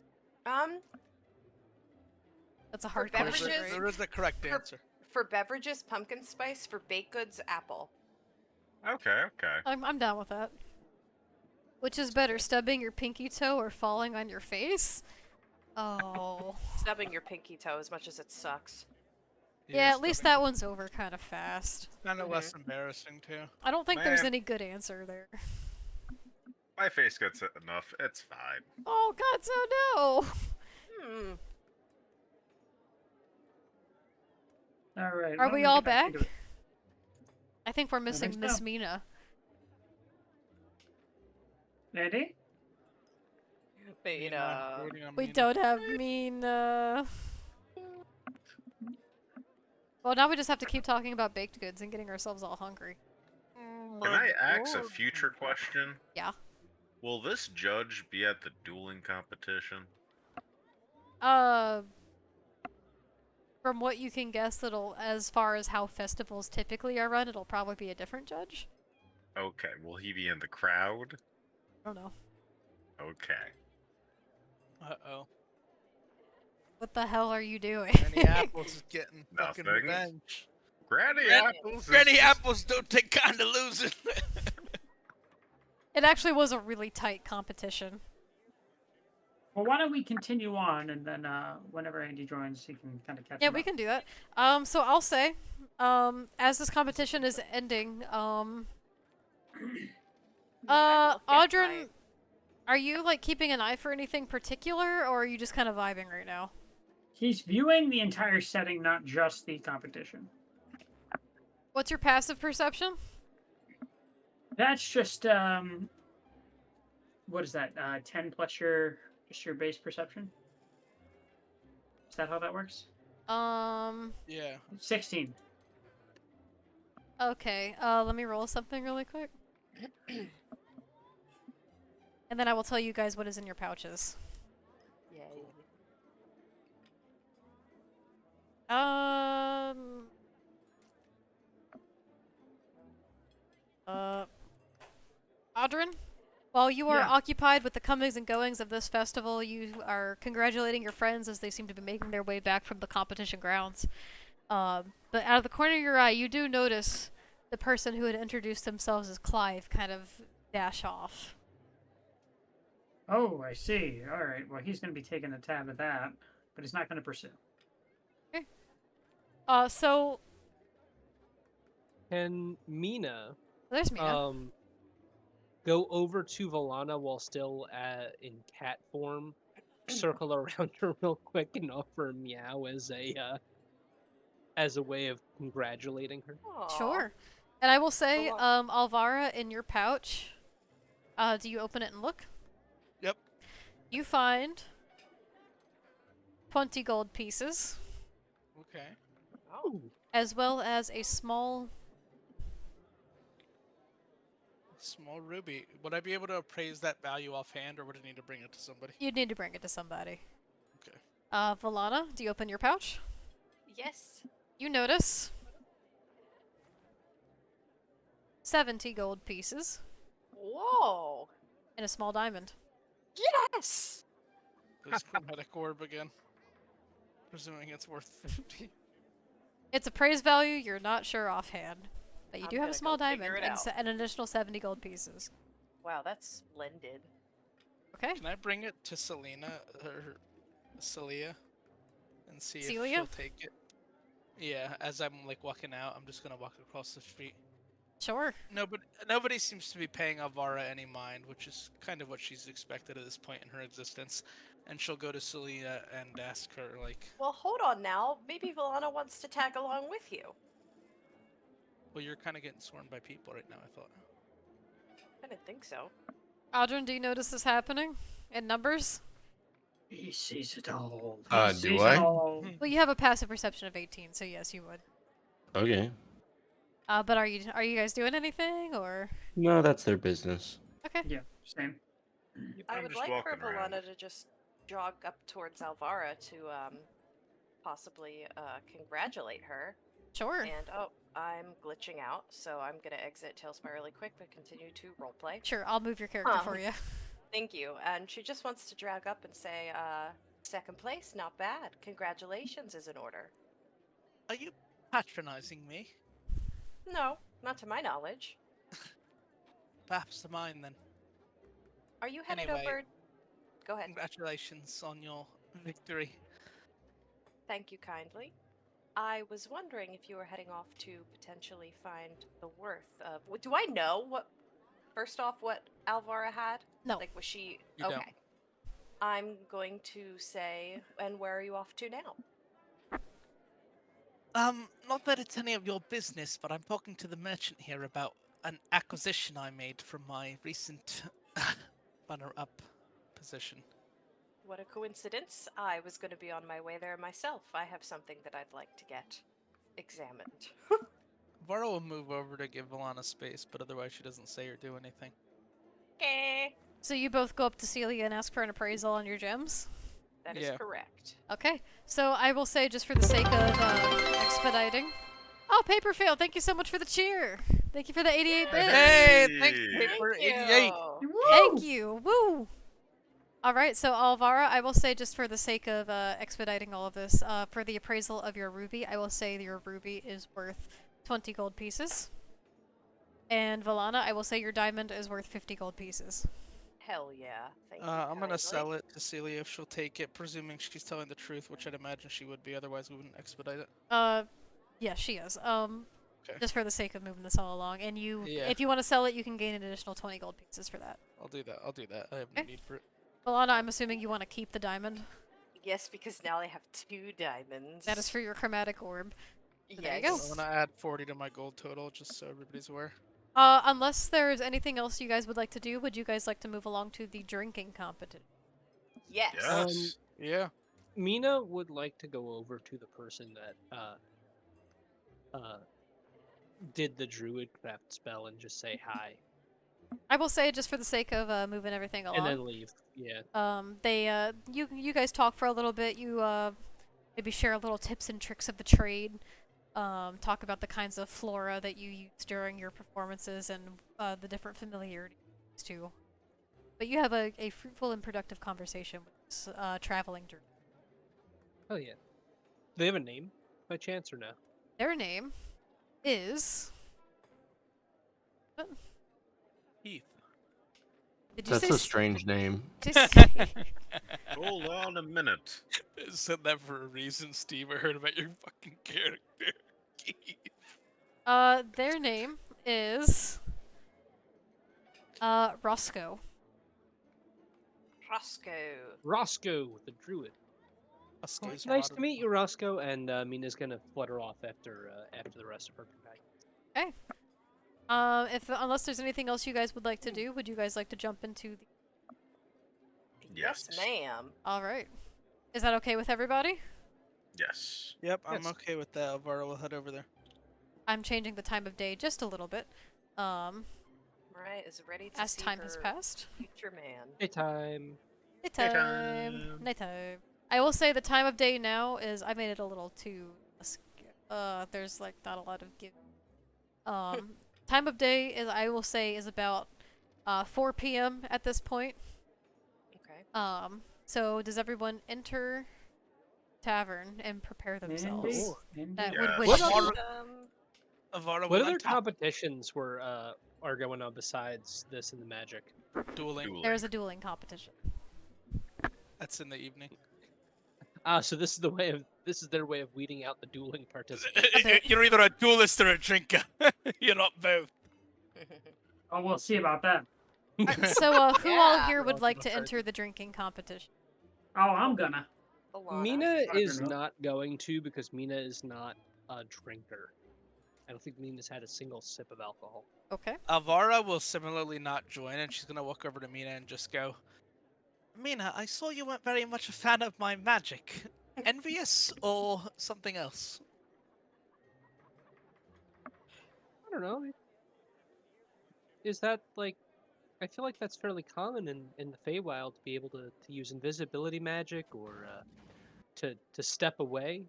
That's a hard For question, beverages- right? There is the correct For- answer. For beverages, pumpkin spice. For baked goods, apple. Okay, okay. I'm down with that. Which is better, stubbing your pinky toe or falling on your face? Oh. Stubbing your pinky toe as much as it sucks. Yeah, at least that one's over kind of fast. Kind of less embarrassing too. I don't think there's Man. any good answer there. My face gets it enough. It's fine. Oh god, so no! Hmm. All right. Are well, we let me all get back back? into it. I think we're missing think Miss so. Mina. Lady? Beta. We don't have Mina. Well, now we just have to keep talking about baked goods and getting ourselves all hungry. Can I ask a future question? Yeah. Will this judge be at the dueling competition? From what you can guess, it'll, as far as how festivals typically are run, it'll probably be a different judge. Okay, will he be in the crowd? I don't know. Okay. Uh-oh. What the hell are you doing? Granny Apples is getting fucking Nothing. revenge. Granny Gran- Apples. Granny Apples don't take kind of losing. It actually was a really tight competition. Well, why don't we continue on, and then whenever Andy joins, he can kind of catch Yeah, him we up. can do that. So I'll say, as this competition is ending, Look at Audrun, are you like keeping an eye for anything particular, or are you just kind of vibing right now? He's viewing the entire setting, not just the competition. What's your passive perception? That's just what is that? 10 plus your base perception. Is that how that works? Yeah. 16. Okay, let me roll something really quick. And then I will tell you guys what is in your pouches. Yay. Audrun, while you are Yeah. occupied with the comings and goings of this festival, you are congratulating your friends as they seem to be making their way back from the competition grounds. But out of the corner of your eye, you do notice the person who had introduced themselves as Clive kind of dash off. Oh, I see. All right. Well, he's going to be taking a tab at that, but he's not going to pursue. So Can Mina there's Mina. go over to Valana while still in cat form, circle around her real quick and offer meow as a way of congratulating her? Aw. Sure. And I will say, Well, Alvara, in your pouch, do you open it and look? Yep. You find 20 gold pieces, Okay. Oh. as well as a small... Small ruby. Would I be able to appraise that value offhand, or would I need to bring it to somebody? You'd need to bring it to somebody. Okay. Valana, do you open your pouch? Yes. You notice 70 gold pieces Whoa. and a small diamond. Yes. This chromatic orb again. Presuming it's worth 50. It's appraised value, you're not sure offhand. But you I'm do have a gonna small go figure diamond it and out. an additional 70 gold pieces. Wow, that's splendid. Okay? Can I bring it to Selena or Celia and see Celia? if she'll take it? Yeah, as I'm like walking out, I'm just gonna walk across the street. Sure. Nobody seems to be paying Alvara any mind, which is kind of what she's expected at this point in her existence. And she'll go to Celia and ask her like, Well, hold on now. Maybe Valana wants to tag along with you. "Well, you're kind of getting swarmed by people right now." I thought. I didn't think so. Audrun, do you notice this happening? In numbers? He sees it all. Do He sees I? it all. Well, you have a passive perception of 18, so yes, you would. Okay. But are you guys doing anything or? No, that's their business. Okay. Yeah, same. I I'm would just like for walking around. Valana to just jog up towards Alvara to possibly congratulate her. Sure. And oh, I'm glitching out, so I'm gonna exit Tailspire really quick, but continue to roleplay. Sure. I'll move your character for you. Thank you. And she just wants to drag up and say, second place, not bad. Congratulations is in order. Are you patronizing me? No, not to my knowledge. Perhaps to mine then. Are you headed Anyway. over? Go ahead. Congratulations on your victory. Thank you kindly. I was wondering if you were heading off to potentially find the worth of. Do I know what? First off, what Alvara had? No. Like, was she You okay? don't. I'm going to say, and where are you off to now? Not that it's any of your business, but I'm talking to the merchant here about an acquisition I made from my recent runner-up position. What a coincidence. I was going to be on my way there myself. I have something that I'd like to get examined. Vara will move over to give Valana space, but otherwise she doesn't say or do anything. Okay. So you both go up to Celia and ask for an appraisal on your gems? That is Yeah. correct. Okay. So I will say, just for the sake of expediting. Oh, Paper Fail, thank you so much for the cheer. Thank you for the 88 bits. Hey, thanks, Hey. Paper Thank 88. you. Thank you. Woo! Alright, so Alvara, I will say, just for the sake of expediting all of this, for the appraisal of your ruby, I will say your ruby is worth 20 gold pieces. And Valana, I will say your diamond is worth 50 gold pieces. Hell yeah. Thank you. I'm gonna kindly. sell it to Celia if she'll take it, presuming she's telling the truth, which I'd imagine she would be, otherwise we wouldn't expedite it. Yeah, she is. Okay. Just for the sake of moving this all along. And Yeah. if you want to sell it, you can gain an additional 20 gold pieces for that. I'll do that. I have no Okay. need for it. Valana, I'm assuming you want to keep the diamond. Yes, because now I have 2 diamonds. That is for your chromatic orb. So there you go. Yes. I'm gonna add 40 to my gold total, just so everybody's aware. Unless there's anything else you guys would like to do, would you guys like to move along to the drinking competition? Yes. Yes. Yeah. Mina would like to go over to the person that did the druid craft spell and just say hi, I will say, just for the sake of moving everything along. and then leave. Yeah. You guys talk for a little bit. You maybe share a little tips and tricks of the trade. Talk about the kinds of flora that you use during your performances and the different familiarities too. But you have a fruitful and productive conversation with this traveling druid. Oh yeah. Do they have a name by chance or no? Their name is. Heath. Did you That's say? a strange name. Did you say Hold on a minute. I said that for a reason, Steve. I heard about your fucking character. Keith. their name is. Roscoe. Roscoe. Roscoe, the druid. Roscoe's Nice modern. to meet you, Roscoe. And Mina's gonna flutter off after the rest of her companions. Unless there's anything else you guys would like to do, would you guys like to jump into the... Yes, Yes. ma'am. Alright. Is that okay with everybody? Yes. Yep, I'm Yes. okay with that. Alvaro will head over there. I'm changing the time of day just a little bit. Right, is ready to As see time has her passed. future man. Daytime. Nighttime. Nighttime. I will say the time of day now is... I made it a little too... there's, like, not a lot of give. Time of day is, I will say, is about 4 p.m. at this point. Okay. So does everyone enter tavern and prepare themselves? Indeed. Oh. Indeed. That Yes. would win. What you. other- Alvaro What will other enter. competitions are going on besides this and the magic? Dueling. Dueling. There's a dueling competition. That's in the evening. So this is their way of weeding out the dueling participants. bit. You're either a duelist or a drinker. You're not both. Oh, we'll see about that. So, who all Yeah. here We're would all like gonna to try enter the drinking competition? Oh, I'm gonna. Alana. Mina is Roger, no. not going to because Mina is not a drinker. I don't think Mina's had a single sip of alcohol. Okay. Alvara will similarly not join, and she's gonna walk over to Mina and just go, Mina, I saw you weren't very much a fan of my magic. Envious or something else? don't know. Is that like? I feel like that's fairly common in the Feywild to be able to use invisibility magic or to step away.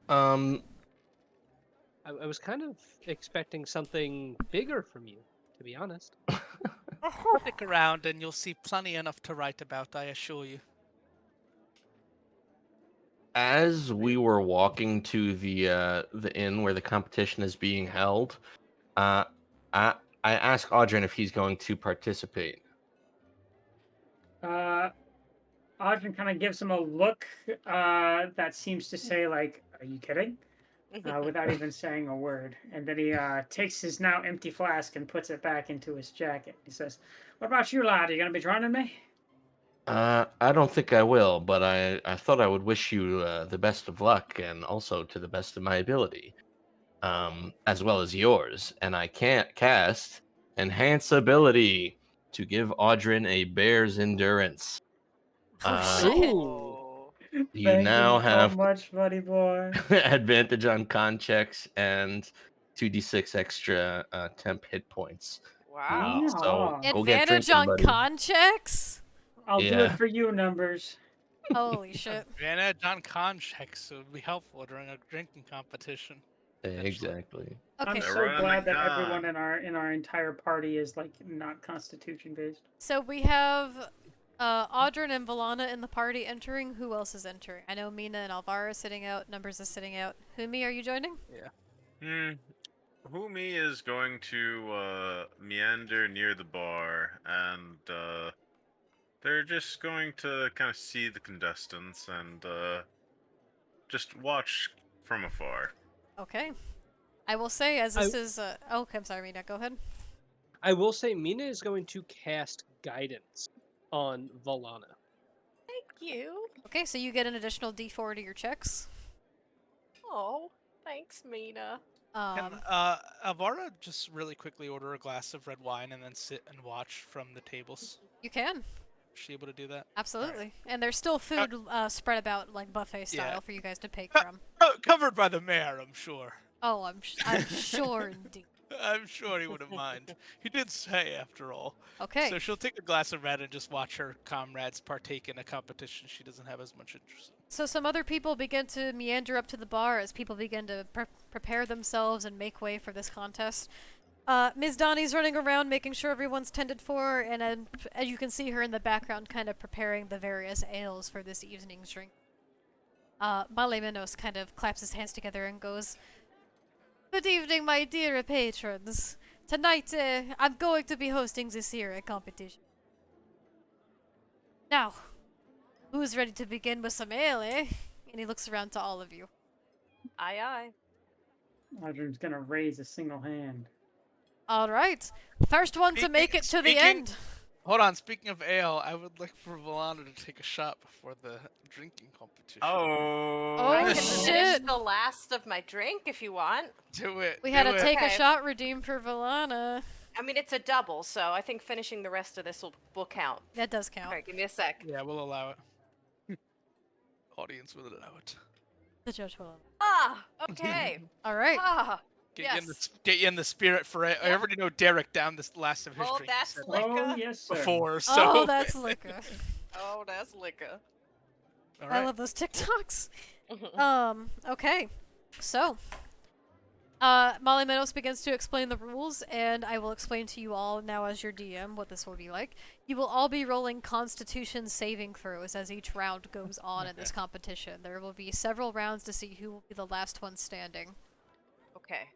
Um, I was kind of expecting something bigger from you, to be honest. Stick around and you'll see plenty enough to write about, I assure you. as we were walking to the inn where the competition is being held, uh, I I asked Audrin if he's going to participate. Audrey kind of gives him a look that seems to say, like, "Are you kidding?" Without even saying a word. And then he takes his now empty flask and puts it back into his jacket. He says, "What about you, lad? Are you going to be joining me?" I don't think I will, but I thought I would wish you the best of luck and also to the best of my ability, as well as yours. And I can't cast Enhance Ability to give Audrin a bear's endurance. Oh Uh, shit. Oh. you Thank now you so have much, buddy boy. advantage on con checks and 2d6 extra temp hit points. Wow. So Yeah. go get Advantage drinking, on buddy. con checks? I'll do it Yeah, for you, numbers. Holy shit. Advantage on con checks would be helpful during a drinking competition. exactly. Okay, I'm They're so running glad that down. everyone in our entire party is like not Constitution based. so we have Audrin and Valana in the party entering. Who else is entering? I know Mina and Alvara is sitting out. Numbers is sitting out. Humi, are you joining? Humi is going to meander near the bar, and they're just going to kind of see the contestants and just watch from afar. Okay. I will say, as I- this is. Oh, okay, I'm sorry, Mina. Go ahead. I will say Mina is going to cast guidance on Valana. Thank you. Okay, so you get an additional d4 to your checks. Oh, thanks, Mina. Can Alvara just really quickly order a glass of red wine and then sit and watch from the tables? You can. Is she able to do that? Absolutely. And there's still food spread about, like, buffet style Yeah. for you guys to pick Co- from. Covered by the mayor, I'm sure. Oh, I'm sure indeed. I'm sure he wouldn't mind. He did say, after all. Okay. So she'll take a glass of red and just watch her comrades partake in a competition she doesn't have as much interest in. So some other people begin to meander up to the bar as people begin to prepare themselves and make way for this contest. Ms. Donnie's running around making sure everyone's tended for, and as you can see her in the background kind of preparing the various ales for this evening's drink. Maleminos kind of claps his hands together and goes, "Good evening, my dear patrons. Tonight, I'm going to be hosting this here competition. Now, who's ready to begin with some ale, eh?" And he looks around to all of you. Aye, aye. Audrey's gonna raise a single hand. All right. First one to make it to the end. Hold on, speaking of ale, I would like for Valana to take a shot before the drinking competition. Oh, Oh, I can shit. finish the last of my drink if you want. Do it. We had do to it. take a Okay. shot redeem for Valana. I mean, it's a double, so I think finishing the rest of this will count. That does count. All right, give me a sec. Yeah, we'll allow it. Audience will allow it. The judge will. Ah, okay. All right. Ah, Get you in the spirit for it. I Yep. already know Derek down this last of his Oh, drink that's said liquor. Oh yes, sir. before, so Oh, that's liquor. Oh, that's liquor. all I right. love those TikToks. Okay. So, Molly Meadows begins to explain the rules, and I will explain to you all now as your DM what this will be like. You will all be rolling Constitution saving throws as each round goes on in this competition. There will be several rounds to see who will be the last one standing. Okay.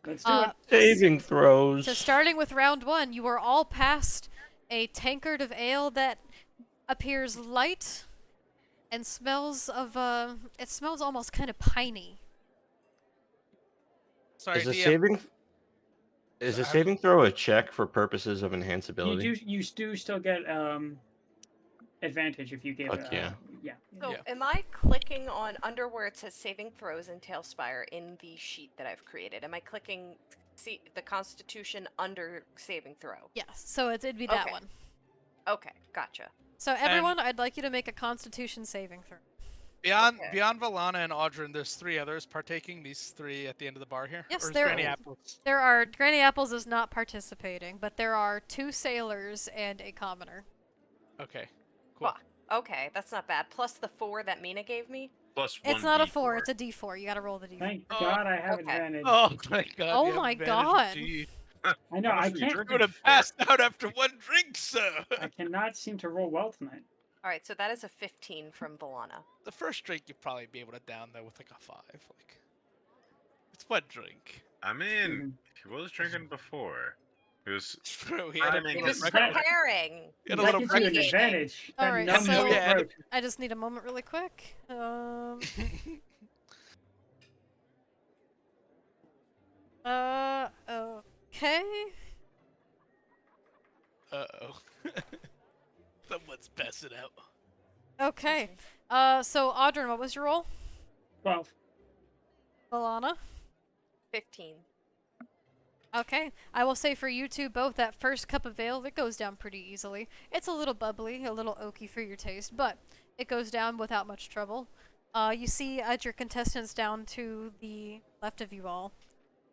Let's do it. Saving throws. So starting with round 1, you are all past a tankard of ale that appears light and smells of, it smells almost kind of piney. Sorry, Is a DM. saving is a Sorry. saving throw a check for purposes of enhanceability? You do still get advantage if you give Fuck yeah. yeah. So, Yeah. am I clicking on under where it says saving throws and Tailspire in the sheet that I've created? Am I clicking see the Constitution under saving throw? Yes, so it'd be that Okay. one. Okay, gotcha. So everyone, I'd like you to make a Constitution saving throw. Beyond Okay. beyond Valana and Audrin, there's 3 others partaking. These 3 at the end of the bar here. Yes, or is there Granny are. Apples? There are Granny Apples is not participating, but there are 2 sailors and a commoner. Okay. Cool. Well, okay, that's not bad. Plus the 4 that Mina gave me. Plus It's 1 not a D4. 4, it's a D4. You gotta roll the D4. Thank Oh, God I have okay. advantage. Oh my god. Oh you have my advantage God. indeed. I know, How much I were you can't. You drinking would have before? passed out after 1 drink, sir. I cannot seem to roll well tonight. All right, so that is a 15 from Valana. The first drink you'd probably be able to down though with like a 5. Like, it's 1 drink. I mean, Mhm. he was drinking before. He was True. He had a priming He little his was breakfast. stomach. preparing. He had a That little gives you an breakfast. advantage. That Alright, numbs so- your Yeah. approach. I just need a moment really quick. Okay. Uh-oh. Someone's passing out. Okay. So Audrin, what was your roll? 12. Valana? 15. Okay. I will say for you two both, that first cup of ale, it goes down pretty easily. It's a little bubbly, a little oaky for your taste, but it goes down without much trouble. You see at your contestants down to the left of you all.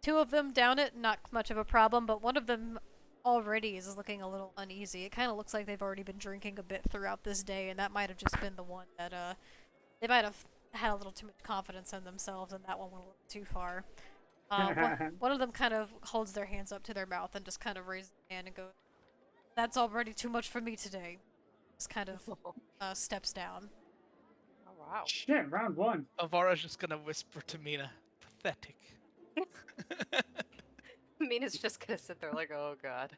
2 of them down it, not much of a problem, but one of them already is looking a little uneasy. It kind of looks like they've already been drinking a bit throughout this day, and that might have just been the one that, they might have had a little too much confidence in themselves, and that one went a little too far. One of them kind of holds their hands up to their mouth and just kind of raises their hand and goes, "That's already too much for me today." Just kind of steps down. Oh, wow. Shit, round 1. Avara's just gonna whisper to Mina, pathetic. Mina's just gonna sit there like, oh god.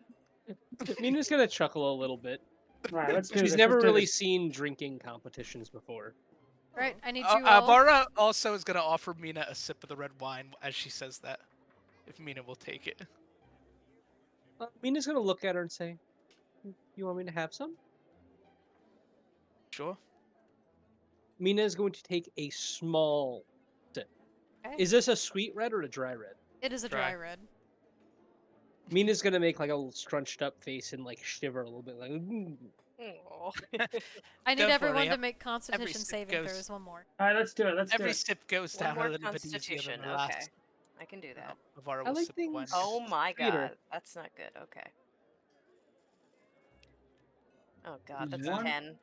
Mina's gonna chuckle a little bit. Right, let's do She's this. never let's do really this. seen drinking competitions before. Right, I need you all. Avara also is gonna offer Mina a sip of the red wine as she says that. If Mina will take it. Mina's gonna look at her and say, "You want me to have some?" Sure. Mina is going to take a small sip. Okay. Is this a sweet red or a dry red? It is a Dry. dry red. Mina's gonna make like a little scrunched up face and like shiver a little bit, like. "Mm." Oh. I need Don't everyone worry, to make Constitution sip saving goes- throws. One more. Alright, let's do it. Let's do Every it. sip goes One down more a little bit easier constitution. than the Okay. last. I can do that. Avara I will like sip the wine. things- Oh my Peter. god. That's not good. Okay. Oh god, that's One. a 10.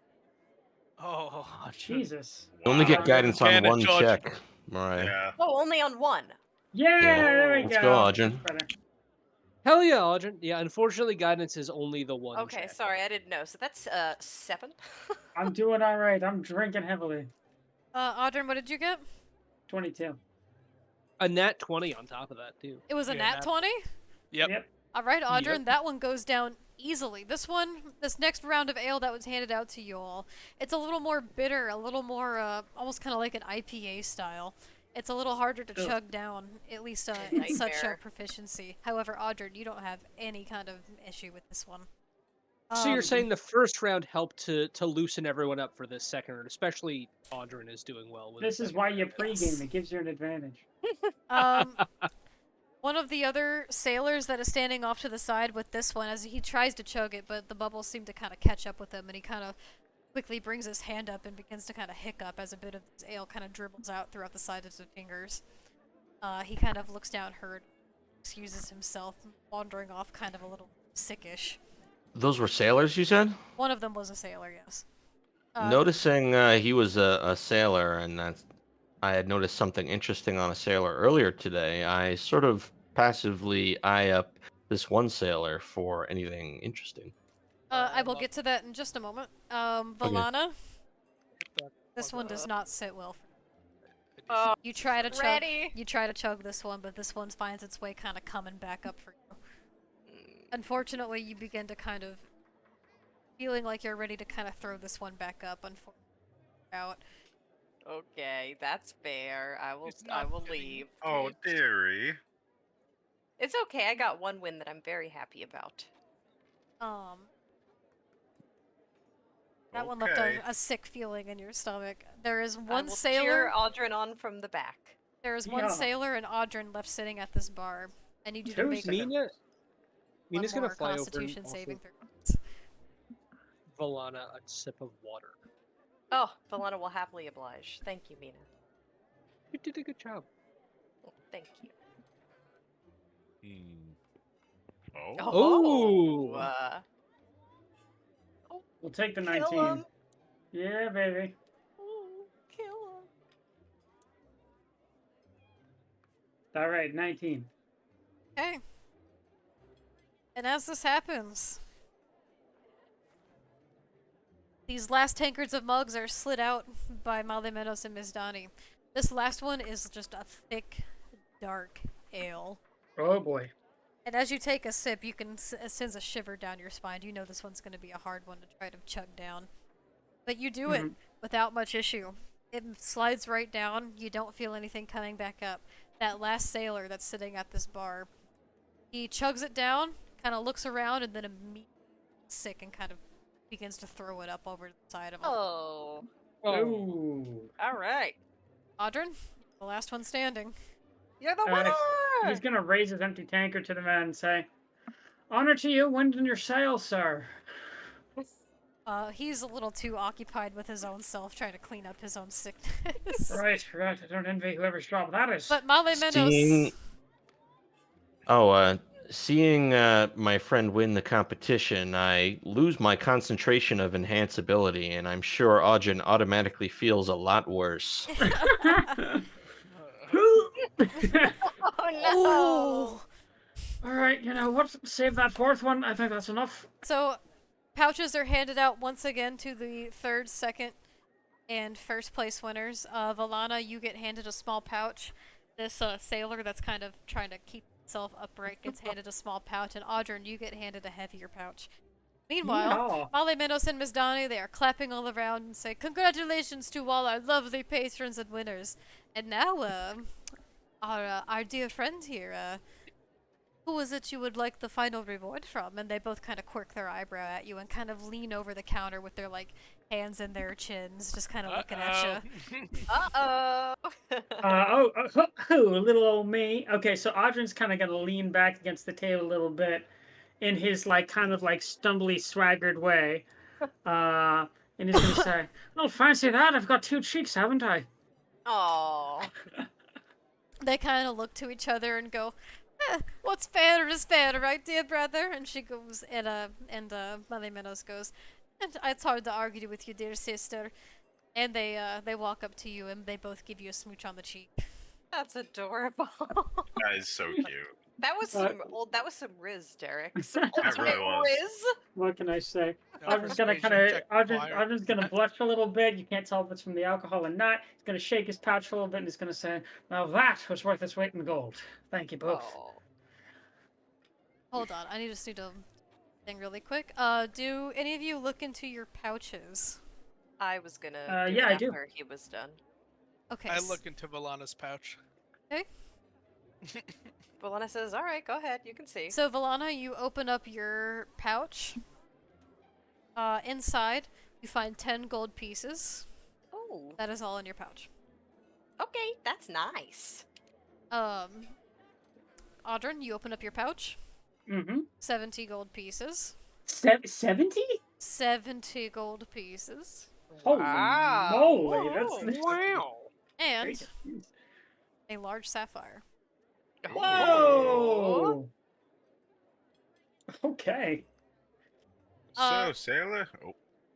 Oh, Jesus. You only get Wow. guidance on Cannon one charge. check, Mariah. Yeah. Oh, only on 1. Yeah, there we Let's go. go, Audrin. Better. Hell yeah, Audrin. Yeah, unfortunately, guidance is only the one. Okay, check. sorry, I didn't know. So that's 7. I'm doing alright. I'm drinking heavily. Audrin, what did you get? 22. A nat 20 on top of that too. It was a Yeah, nat nat- 20? Yep. Alright, Audrin, Yep. that one goes down easily. This next round of ale that was handed out to you all, it's a little more bitter, a little more, almost kind of like an IPA style. It's a little harder to Ugh. chug down, at least in such a Nightmare. proficiency. However, Audrin, you don't have any kind of issue with this one. So you're Um, saying the first round helped to loosen everyone up for this second round, especially Audrin is doing well with. This the is second why round. you pregame. Yes. It gives you an advantage. One of the other sailors that is standing off to the side with this one, as he tries to chug it, but the bubbles seem to kind of catch up with him, and he kind of quickly brings his hand up and begins to kind of hiccup as a bit of this ale kind of dribbles out throughout the side of his fingers. He kind of looks down, hurt, excuses himself, wandering off kind of a little sickish. Those were sailors, you said? One of them was a sailor, yes. Noticing he was a sailor, and that I had noticed something interesting on a sailor earlier today. I sort of passively eye up this one sailor for anything interesting. I will get to that in just a moment. Valana, The this one does not sit well for you. Oh, You try to chug. ready. You try to chug this one, but this one finds its way kind of coming back up for you. Unfortunately, you begin to kind of feeling like you're ready to kind of throw this one back up. Unfortunately, out. Okay, that's fair. It's I not will fitting. leave. Oh, dearie. It's okay. I got one win that I'm very happy about. That one left Okay. a sick feeling in your stomach. There is I one will sailor. cheer Audrin on from the back. There is one Yeah. sailor and Audrin left sitting at this bar. I need you to Two make sailors. Mina, one Mina's more gonna fly over Constitution and saving offer throw. Valana a sip of water. Oh, Valana will happily oblige. Thank you, Mina. You did a good job. Thank you. Oh. Oh. We'll take the Kill 19. him. Yeah, baby. Ooh, kill him. All right, 19. Okay. And as this happens, these last tankards of mugs are slid out by Malemenos and Miss Donnie. This last one is just a thick, dark ale. Oh boy. And as you take a sip, you can it sends a shiver down your spine. You know this one's going to be a hard one to try to chug down. But you do it without much issue. It slides right down. You don't feel anything coming back up. That last sailor that's sitting at this bar, he chugs it down, kind of looks around, and then immediately sick and kind of begins to throw it up over the side of him. Oh. Ooh. All right. Audrin, the last one standing. You're the winner. He's gonna raise his empty tankard to the man and say, "Honor to you, wind in your sails, sir." He's a little too occupied with his own self, trying to clean up his own sickness. Right. I don't envy whoever's job that is. But Malemenos... Seeing my friend win the competition, I lose my concentration of enhanceability, and I'm sure Audrin automatically feels a lot worse. Oh no! All right, you know what? Save that fourth one. I think that's enough. So, pouches are handed out once again to the third, second, and first place winners. Valana, you get handed a small pouch. This sailor that's kind of trying to keep himself upright gets handed a small pouch, and Audrin, you get handed a heavier pouch. Meanwhile, Malemenos and Miss Donnie, they are clapping all around and say, "Congratulations to all our lovely patrons and winners." And now, our dear friend here, who is it you would like the final reward from? And they both kind of quirk their eyebrow at you and kind of lean over the counter with their, like, hands in their chins, just kind of looking at you. Little old me. Okay, so Audrin's kind of gonna lean back against the table a little bit in his, like, kind of, like, stumbly, swaggered way. And he's gonna say, "Oh, fancy that, I've got two cheeks, haven't I?" Oh. They kind of look to each other and go, "What's fair is fair, right, dear brother?" And she goes, and Malemenos goes, "And it's hard to argue with you, dear sister." And they walk up to you and they both give you a smooch on the cheek. That's adorable. That is so cute. That was some Riz, Derek. Some That ultimate really was. Riz. What can I say? No Audrin's gonna persuasion, kind of, check fire. Audrin's gonna blush a little bit. You can't tell if it's from the alcohol or not. He's gonna shake his pouch a little bit and he's gonna say, "Now that was worth its weight in gold. Thank you both." Oh. Hold on, I need to do a thing really quick. Do any of you look into your pouches? I was gonna do yeah, it I do. after he was done. Okay. I look into Valana's pouch. Valana says, "All right, go ahead. You can see." So Valana, you open up your pouch. Inside, you find 10 gold pieces. Oh. That is all in your pouch. Okay, that's nice. Audrin, you open up your pouch. 70 gold pieces. 70? 70 gold pieces. Holy Wow. moly! Whoa. That's Wow. And a large sapphire. Whoa! Okay. So, sailor. Oh,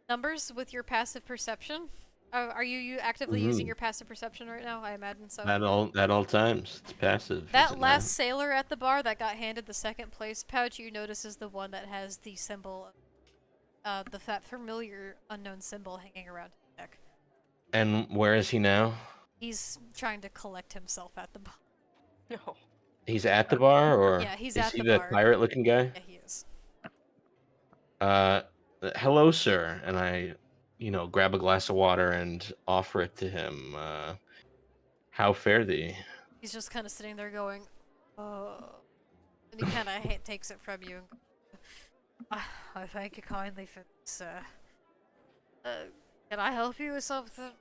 Numbers with your passive perception. Are you actively using your passive perception right now? I imagine so. At all times, it's passive. is That it last not? sailor at the bar that got handed the second place pouch, you notice is the one that has the symbol, that familiar unknown symbol hanging around his neck. And where is he now? He's trying to collect himself at the bar. No. He's at the bar, or Yeah, he's is at he the the bar. pirate-looking guy? Yeah, he is. Hello, sir. And I, grab a glass of water and offer it to him. How fare thee? He's just kind of sitting there going, "Oh," and he kind of takes it from you. And I thank you kindly for this. Can I help you with something?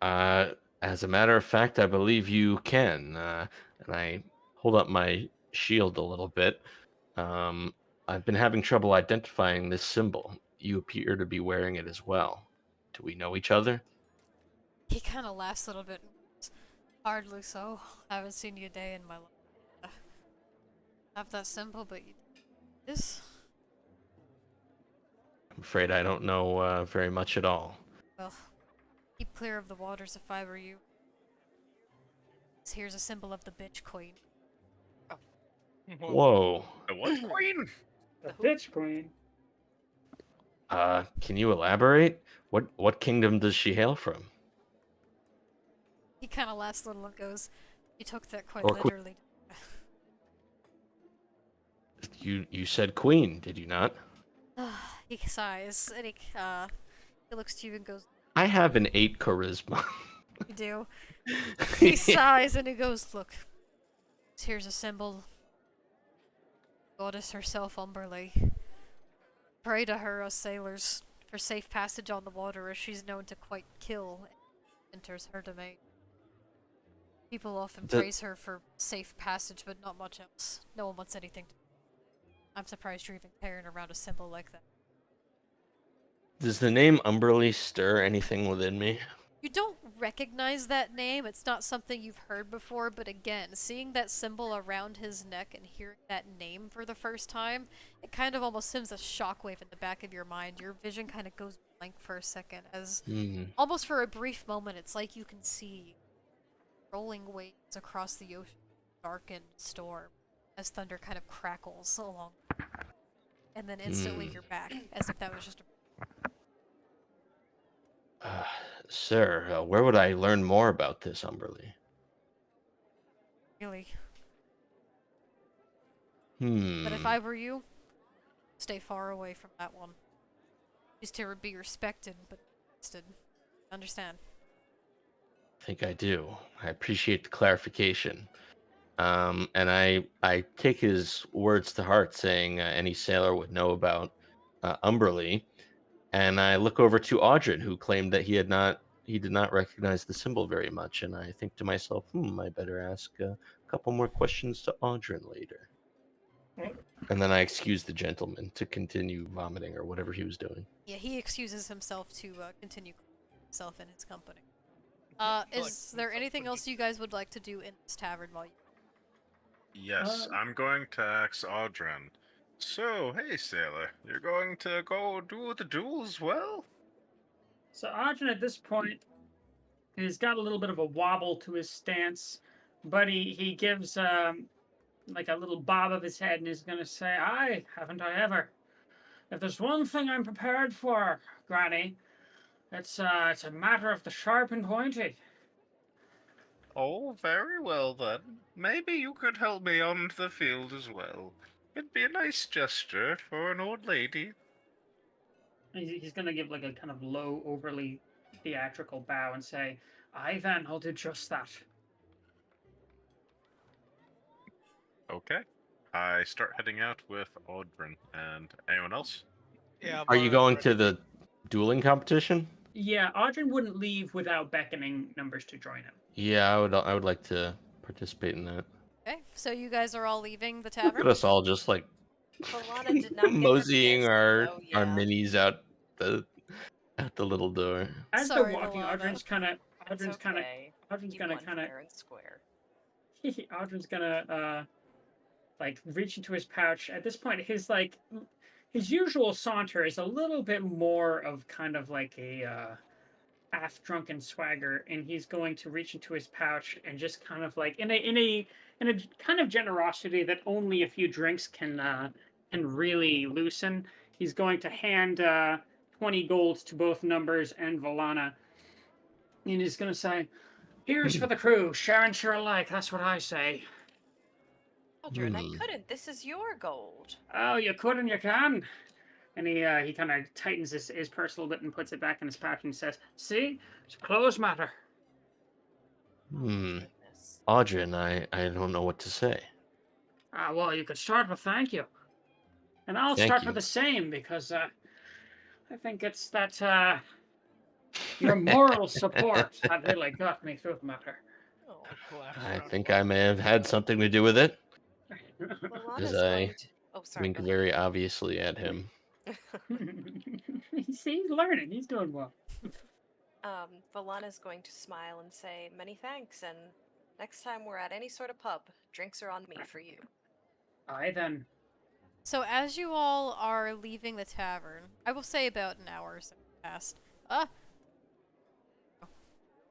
As a matter of fact, I believe you can. And I hold up my shield a little bit. I've been having trouble identifying this symbol. You appear to be wearing it as well. Do we know each other? He kind of laughs a little bit. Hardly so. I haven't seen you a day in my life. Not that simple, but you. This? I'm afraid I don't know very much at all. Well, keep clear of the waters if I were you. Here's a symbol of the bitch queen. Whoa. The what queen? The bitch queen. Can you elaborate? What kingdom does she hail from? He kind of laughs a little and goes, "You took that quite Or literally." You said queen, did you not? He sighs and he looks to you and goes, I have an 8 charisma. "You do." He sighs and he goes, "Look, here's a symbol. Goddess herself, Umberlee. Pray to her, us sailors, for safe passage on the water, as she's known to quite kill enters her domain. People often praise her for safe passage, but not much else. No one wants anything to do. I'm surprised you're even carrying around a symbol like that." Does the name Umberlee stir anything within me? You don't recognize that name, it's not something you've heard before, but again, seeing that symbol around his neck and hearing that name for the first time, it kind of almost sends a shockwave in the back of your mind. Your vision kind of goes blank for a second, as almost for a brief moment, it's like you can see rolling waves across the ocean, darkened storm, as thunder kind of crackles along. And then instantly you're back, as if that was just a... Sir, where would I learn more about this, Umberlee? Really. But if I were you, stay far away from that one. She's to be respected, but trusted. Understand? I think I do. I appreciate the clarification. And I take his words to heart, saying any sailor would know about Umberlee. And I look over to Audrin, who claimed that he did not recognize the symbol very much. And I think to myself, I better ask a couple more questions to Audrin later. And then I excuse the gentleman to continue vomiting or whatever he was doing. Yeah, he excuses himself to continue himself in his company. Is there anything else you guys would like to do in this tavern while you... Yes, I'm going to ask Audrin. So, hey, sailor, you're going to go do the duel as well? So Arjun at this point, he's got a little bit of a wobble to his stance, but he gives like a little bob of his head and he's going to say, "Aye, haven't I ever? If there's one thing I'm prepared for, Granny, it's a matter of the sharp and pointy." Oh, very well then. Maybe you could help me onto the field as well. It'd be a nice gesture for an old lady. He's going to give like a kind of low, overly theatrical bow and say, "Aye then, I'll do just that." Okay. I start heading out with Audrin. And anyone else? Yeah. Are you going to the dueling competition? Yeah, Audrin wouldn't leave without beckoning numbers to join him. Yeah, I would like to participate in that. Okay, so you guys are all leaving the Look tavern? at us all just like Valana did not get her moseying kiss, our so yeah. minis out the little door. As Sorry, they're walking, Valana. Audrin's kind of It's okay. Audrin's You gonna won kind of fair and square. Audrin's gonna like reach into his pouch. At this point, his usual saunter is a little bit more of kind of like a half drunken swagger, and he's going to reach into his pouch and just kind of like in a kind of generosity that only a few drinks can really loosen. He's going to hand 20 golds to both Numbers and Valana, and he's going to say, "Here's for the crew, share and share alike. That's what I say." Audrin, I couldn't. This is your gold. "Oh, you could and you can." And he kind of tightens his purse a little bit and puts it back in his pouch and says, "See, it's a clothes matter." Goodness. Audrin, I don't know what to say. Well, you could start with thank you. And I'll Thank start you. with the same because I think it's that your moral support that really got me through the matter. Oh, I think I may have had something to do with it, Valana's as I going to... Oh, sorry. wink Go very obviously at him. He's learning. He's doing well. Valana's going to smile and say, "Many thanks, and next time we're at any sort of pub, drinks are on me for you." Aye then. So as you all are leaving the tavern, I will say about an hour or so passed.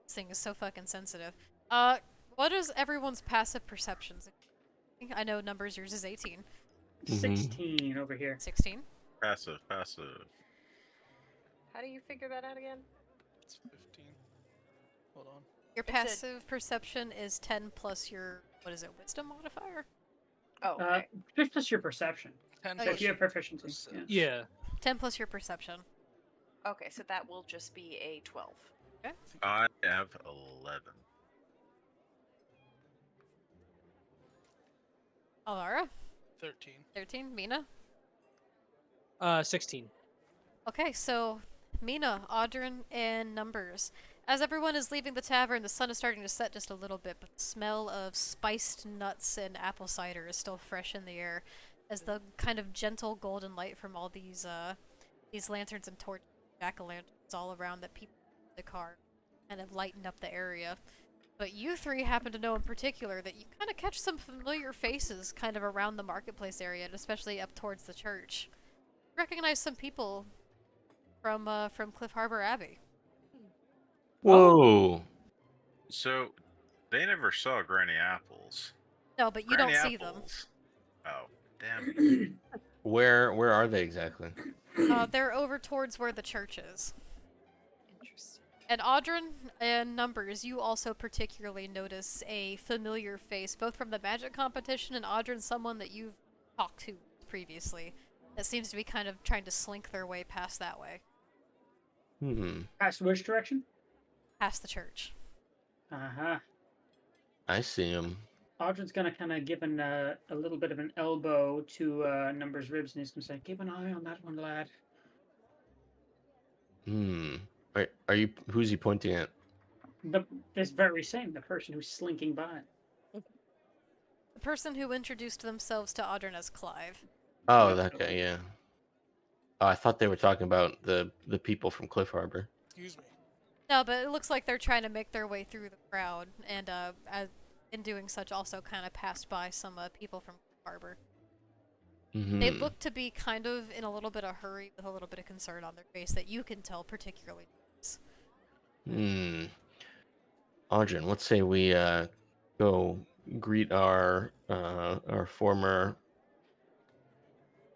This thing is so fucking sensitive. What is everyone's passive perceptions? I know numbers, yours is 18. 16 over here. 16? Passive, passive. How do you figure that out again? It's 15. Hold on. Your It's a- passive perception is 10 plus your, what is it, wisdom modifier? Oh, okay. Just plus your perception. 10 Oh, So plus if you have your proficiency. perception. Yeah. 10 plus your perception. Okay, so that will just be a 12. I have 11. Alara? 13. 13? Mina? 16. Okay, so Mina, Audrin, and Numbers. As everyone is leaving the tavern, the sun is starting to set just a little bit, but the smell of spiced nuts and apple cider is still fresh in the air, as the kind of gentle golden light from all these lanterns and torch jack-o'-lanterns all around that people in the car kind of lighten up the area. But you three happen to know in particular that you kind of catch some familiar faces kind of around the marketplace area, and especially up towards the church. Recognize some people from Cliff Harbor Abbey. Whoa. So, they never saw Granny Apples. No, but you Granny don't see them. Apples. Oh, damn. Where are they exactly? They're over towards where the church is. Interesting. And Audrin and Numbers, you also particularly notice a familiar face, both from the magic competition and Audrin, someone that you've talked to previously, that seems to be kind of trying to slink their way past that way, Past which direction? past the church. Uh-huh. I see him. Audrin's gonna kind of give a little bit of an elbow to Numbers' ribs, and he's gonna say, "Keep an eye on that one, lad." Are you? Who's he pointing at? This very same, the person who's slinking by. The person who introduced themselves to Audrin as Clive. Oh, Yep. that guy. Yeah. Oh, I thought they were talking about the people from Cliff Harbor. Excuse me. No, but it looks like they're trying to make their way through the crowd, and in doing such also kind of passed by some people from Harbor. They look to be kind of in a little bit of hurry with a little bit of concern on their face that you can tell particularly. Audrin, let's say we go greet our former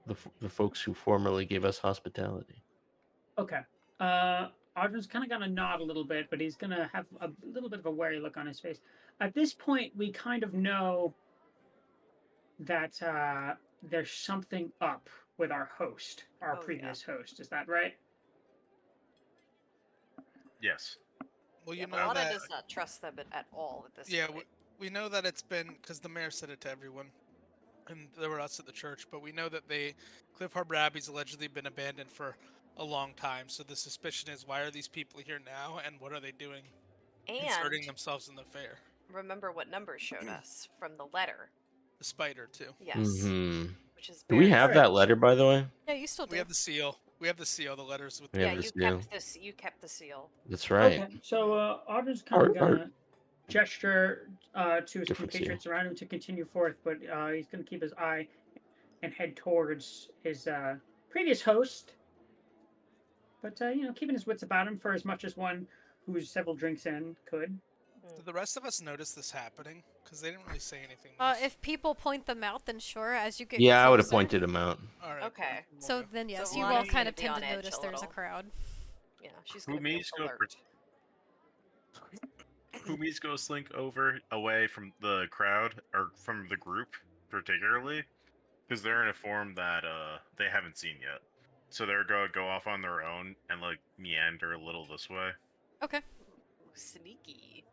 the folks who formerly gave us hospitality. Okay. Audrin's kind of gonna nod a little bit, but he's gonna have a little bit of a wary look on his face. At this point, we kind of know that there's something up with our host, our Oh, previous host. Is that right? Yes. Well, you Yeah, know Valana that. does not trust them at all at this Yeah, point. we know that it's been because the mayor said it to everyone, and there were us at the church. But we know that Cliff Harbor Abbey's allegedly been abandoned for a long time. So the suspicion is, why are these people here now, and what are they doing, inserting And themselves in the fair? remember what numbers showed us from the letter. The spider too. Yes. Which is Do we very have that letter, by the way? Yeah, you still do. We have the seal. We have the seal. The letters with. We Yeah, have the you seal. kept this. You kept the seal. That's right. Okay. So Audrin's kind of Art. gonna gesture to his Different seal. compatriots around him to continue forth, but he's gonna keep his eye and head towards his previous host. But keeping his wits about him for as much as one who's several drinks in could. Did the rest of us notice this happening? Because they didn't really say anything. If people point them out, then sure. As you get Yeah, I would have closer- pointed him out. All right. Okay. So then, yes, So you all Lana's kind gonna of be tend on to edge notice a there's a little. crowd. Yeah, she's gonna be alert. Kumi's go slink over away from the crowd or from the group particularly because they're in a form that they haven't seen yet. So they're going to go off on their own and like meander a little this way. Okay. Ooh, sneaky.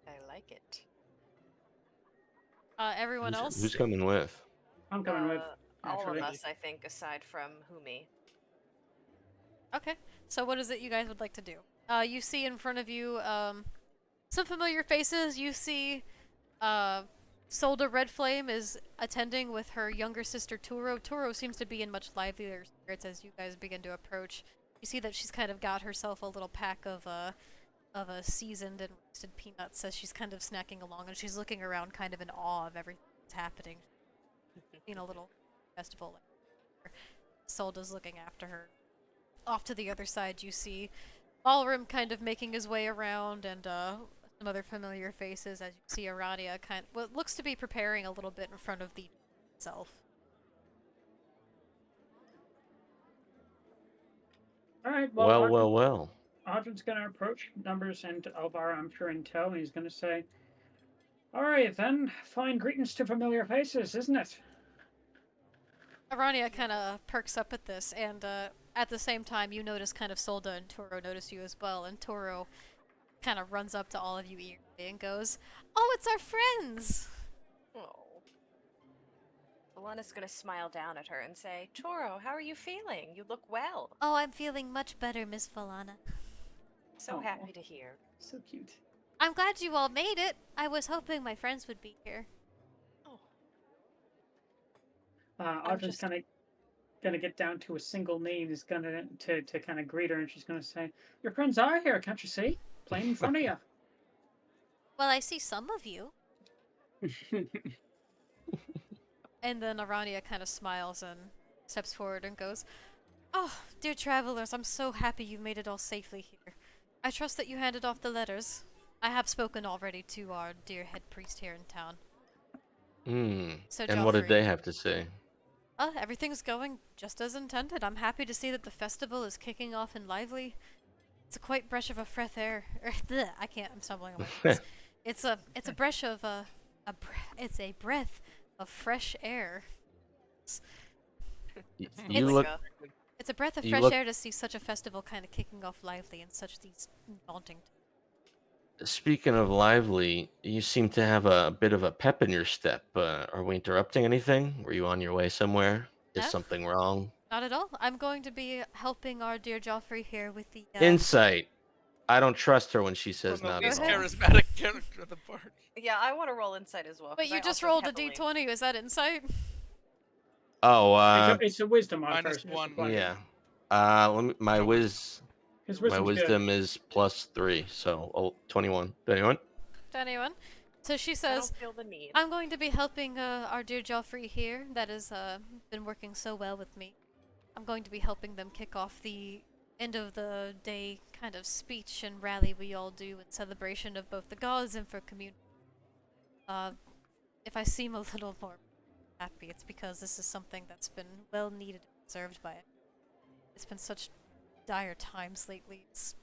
I like it. Everyone else? Who's coming with? I'm coming with. All of naturally. us, I think, aside from Humi. Okay. So what is it you guys would like to do? You see in front of you some familiar faces. You see Solda Red Flame is attending with her younger sister Turo. Turo seems to be in much livelier spirits as you guys begin to approach. You see that she's kind of got herself a little pack of seasoned and roasted peanuts as she's kind of snacking along, and she's looking around kind of in awe of everything that's happening. You know, little festival. Solda's looking after her. Off to the other side, you see Ballroom kind of making his way around, and some other familiar faces as you see Aradia what looks to be preparing a little bit in front of the itself. All right. Well. Audrey's going to approach Numbers and Elvira, I'm sure, and tell. He's going to say, "All right, then. Fine greetings to familiar faces, isn't it?" Arania kind of perks up at this, and at the same time, you notice kind of Solda and Toro notice you as well, and Toro kind of runs up to all of you eagerly and goes, "Oh, it's our friends!" Oh. Alana's gonna smile down at her and say, Toro, how are you feeling? You look well. Oh, I'm feeling much better, Miss Falana. So Aw. happy to hear. So cute. I'm glad you all made it. I was hoping my friends would be here. Oh. Audrey's just- kind of gonna get down to a single name. He's gonna to kind of greet her, and she's gonna say, "Your friends are here, can't you see? Plain in front of you." Well, I see some of you. And then Arania kind of smiles and steps forward and goes, "Oh, dear travelers, I'm so happy you made it all safely here. I trust that you handed off the letters. I have spoken already to our dear head priest here in town. So And what did Joffrey. they have to say? Everything's going just as intended. I'm happy to see that the festival is kicking off and lively. It's a quite breath of a fresh air. I can't. I'm stumbling on my words. It's a breath of it's a breath of fresh air. You look. It's a breath of You fresh look- air to see such a festival kind of kicking off lively in such these daunting. Speaking of lively, you seem to have a bit of a pep in your step. Are we interrupting anything? Were you on your way somewhere? Is No. something wrong? Not at all. I'm going to be helping our dear Joffrey here with the. Insight. I don't trust her when she says From the not least at all. charismatic character of the party. Yeah, I want to roll insight as well. But 'cause you I just also rolled a heavily- d20. Is that insight? Oh, It's a wisdom minus modifier. one. yeah. My My wisdom is +3, so 21. 21? To anyone? So she I says, don't feel the need. I'm going to be helping our dear Joffrey here, that has been working so well with me. I'm going to be helping them kick off the end of the day kind of speech and rally we all do in celebration of both the gods and for community. If I seem a little more happy, it's because this is something that's been well needed and deserved by it. It's been such dire times lately. It's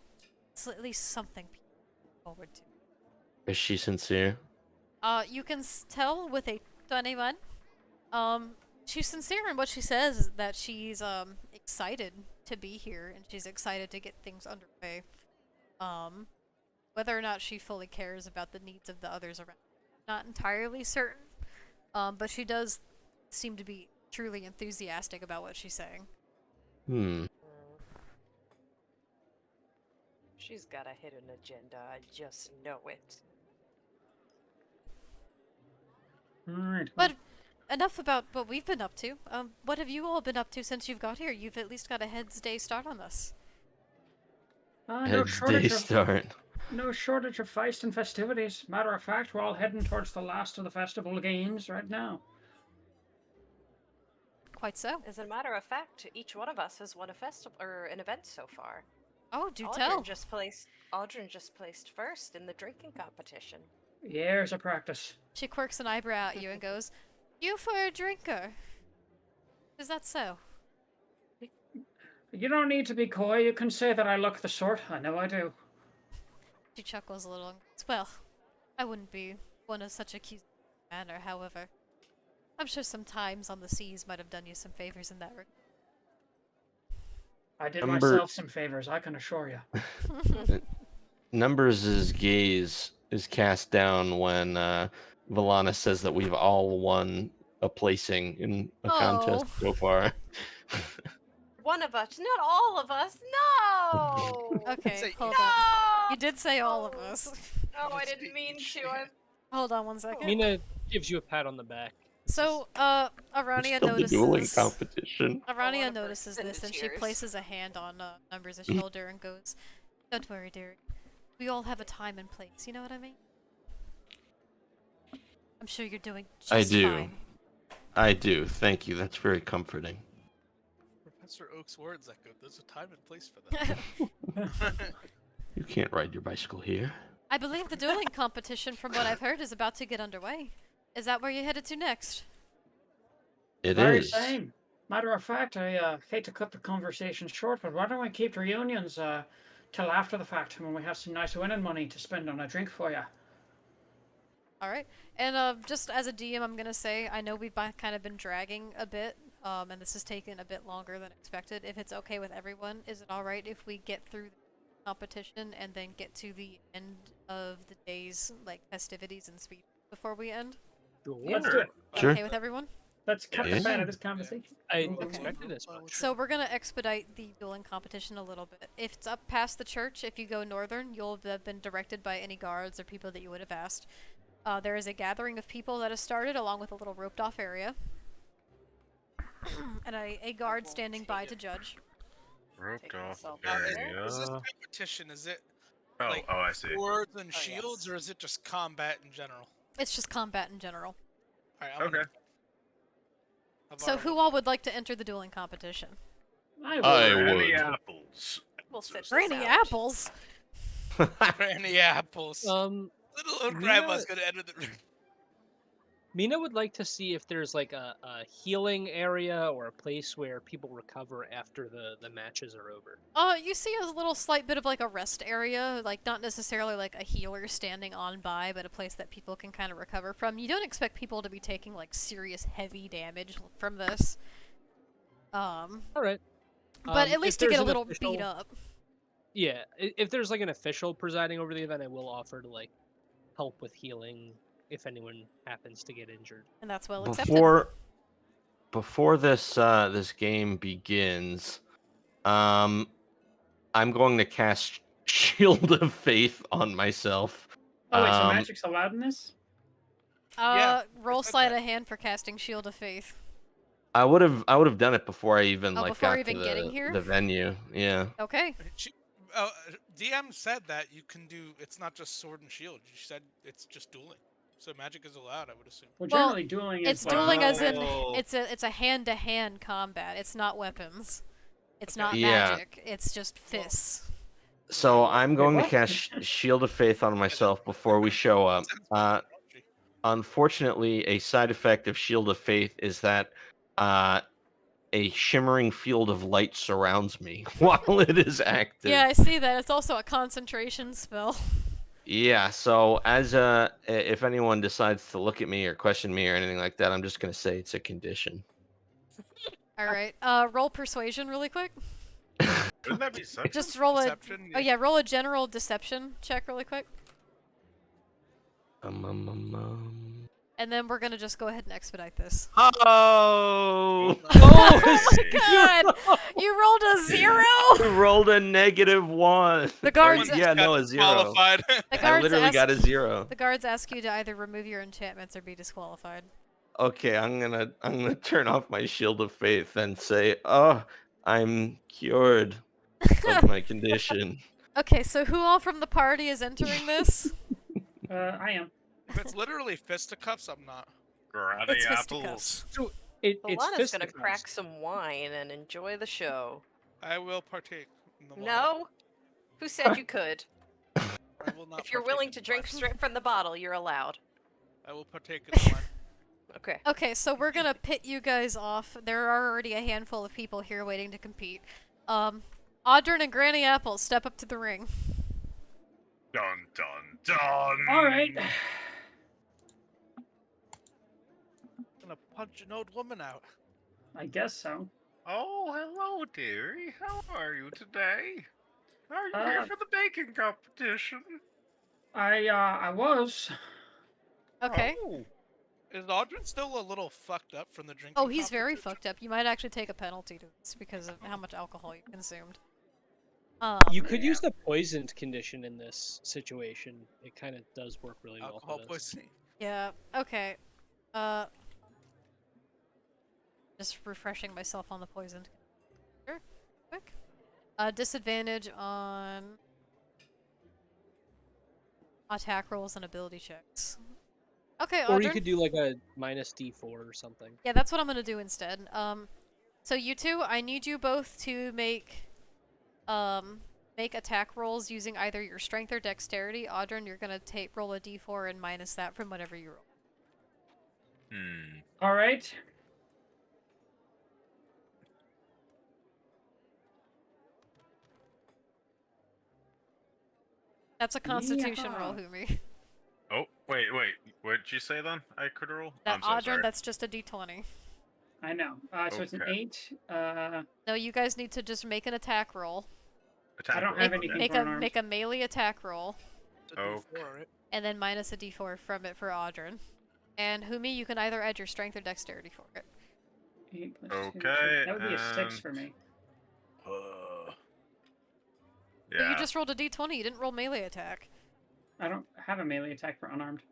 at least something people look forward to. Is she sincere? You can tell with a 21. She's sincere in what she says, that she's excited to be here and she's excited to get things underway. Whether or not she fully cares about the needs of the others around, not entirely certain. But she does seem to be truly enthusiastic about what she's saying. She's got a hidden agenda. I just know it. Alright. But enough about what we've been up to. What have you all been up to since you've got here? You've at least got a head's day start on this. No Heads day shortage of start. no shortage of feast and festivities. Matter of fact, we're all heading towards the last of the festival games right now. Quite so. As a matter of fact, each one of us has won a festival or an event so far. Oh, do Aldrin tell. Aldrin just placed first in the drinking competition. Years of practice. She quirks an eyebrow at you and goes, "You for a drinker? Is that so?" You don't need to be coy. You can say that I look the sort. I know I do. She chuckles a little and goes, "Well, I wouldn't be one of such accusing manner, however. I'm sure some times on the seas might have done you some favors in that regard." I did Number- myself some favors, I can assure you. Numbers' gaze is cast down when Valana says that we've all won a placing in a contest so far. One of us, not all of us. No. Okay, Say- hold no. on. You did say all of us. Oh, I didn't mean to. Hold on one second. Mina gives you a pat on the back. So, There's Arania still the dueling notices. competition. Arania wanna notices burst into this, and she tears. places a hand on Numbers' shoulder and goes, "Don't worry, Derek. We all have a time and place. You know what I mean? I'm sure you're doing just I do. fine." I do. Thank you. That's very comforting. Professor Oak's words echoed. There's a time and place for that. You can't ride your bicycle here. I believe the dueling competition, from what I've heard, is about to get underway. Is that where you're headed to next? It Very is. same. Matter of fact, I hate to cut the conversation short, but why don't we keep reunions till after the fact when we have some nice winning money to spend on a drink for you? Alright. And just as a DM, I'm gonna say, I know we've kind of been dragging a bit, and this has taken a bit longer than expected. If it's okay with everyone, is it alright if we get through the competition and then get to the end of the day's, like, festivities and speech before we end? Let's do it. Sure. Okay with everyone? Let's cut Yeah. the fat of this conversation. I Okay. expected as much. So we're gonna expedite the dueling competition a little bit. If it's up past the church, if you go northern, you'll have been directed by any guards or people that you would have asked. There is a gathering of people that has started, along with a little roped-off area. And a guard standing by to judge. Roped Taking off myself Is, out area. is this competition? Is it Oh, like I see. swords and Oh, shields, yes. or is it just combat in general? It's just combat in general. All right, Okay. So who all would like to enter the dueling competition? I I will. Granny would. apples. We'll sit this Granny out. Apples! Granny apples. Little old Mina- grandma's gonna enter the ring. Mina would like to see if there's like a healing area or a place where people recover after the matches are over. You see a little slight bit of like a rest area, like not necessarily like a healer standing on by, but a place that people can kind of recover from. You don't expect people to be taking like serious heavy damage from this. All right. But at if least to there's get a an little beat official- up. Yeah, if there's like an official presiding over the event, I will offer to like help with healing if anyone happens to get injured. And that's well accepted. Before this this game begins, I'm going to cast Shield of Faith on myself. Oh wait, so magic's allowed in this? Yeah, Roll said sleight that. of hand for casting Shield of Faith. I would have done it before I even Oh, like before got even to getting here? the venue. Yeah. Okay. DM said that you can do. It's not just sword and shield. You said it's just dueling. So magic is allowed, I would assume. Well, Well, generally dueling is It's like dueling as in Oh. it's a hand-to-hand combat. It's not weapons. It's Okay. not Yeah. magic. It's just fists. So I'm Wait, going to what? cast Shield of Faith on myself before we show up. Unfortunately, a side effect of Shield of Faith is that a shimmering field of light surrounds me while it is active. Yeah, I see that. It's also a concentration spell. Yeah, so as if anyone decides to look at me or question me or anything like that, I'm just gonna say it's a condition. All right. Roll persuasion really quick. Wouldn't that be such? Just roll a. Deception, Oh yeah, roll a general deception check really quick, and then we're gonna just go ahead and expedite this. Oh! Oh my god! You rolled a 0. I rolled a -1. The guards. Yeah, no, a 0. Qualified. The I guards literally ask, got a 0. The guards ask you to either remove your enchantments or be disqualified. Okay, I'm gonna turn off my Shield of Faith and say, "Oh, I'm cured of my condition." Okay, so who all from the party is entering this? I am. If it's literally fisticuffs, I'm not. Granny It's apples. fisticuffs. It's Alana's gonna fisticuffs. crack some wine and enjoy the show. I will partake in the wine. No? Who said you could? I will not If you're partake willing in to the drink wine. straight from the bottle, you're allowed. I will partake in the wine. Okay. Okay, so we're gonna pit you guys off. There are already a handful of people here waiting to compete. Audrin and Granny Apple, step up to the ring. Dun dun dun. All right. I'm gonna punch an old woman out. I guess so. Oh, hello, dearie. How are you today? Are you here for the baking competition? I was. Okay. Oh. Is Audrin still a little fucked up from the drinking? Oh, he's very competition? fucked up. You might actually take a penalty to this because of how much alcohol you consumed. You could use the poisoned condition in this situation. It kind of does work really well Alcohol for this. poisoning. Yeah. Okay. Just refreshing myself on the poisoned. Sure, quick. Disadvantage on attack rolls and ability checks. Okay, Or you Audrey. could do like a minus D4 or something. Yeah, that's what I'm gonna do instead. So you two, I need you both to make attack rolls using either your strength or dexterity. Audrey, you're gonna roll a d4 and minus that from whatever you roll. All right. That's a constitution roll, Yeehaw. Humi. Oh, wait. What did you say then? I could roll? That I'm so Audrey, sorry. that's just a d20. I know. So it's an Okay. 8. No, you guys need to just make an attack roll. Attack I don't roll, have Make, anything make for a unarmed. make a melee attack roll, It's a Okay. D4, right? and then minus a d4 from it for Audrey. And Humi, you can either add your strength or dexterity for it. 8 plus 2. Okay, That would be a 6 and- for me. But Yeah. you just rolled a d20. You didn't roll melee attack. I don't have a melee attack for unarmed.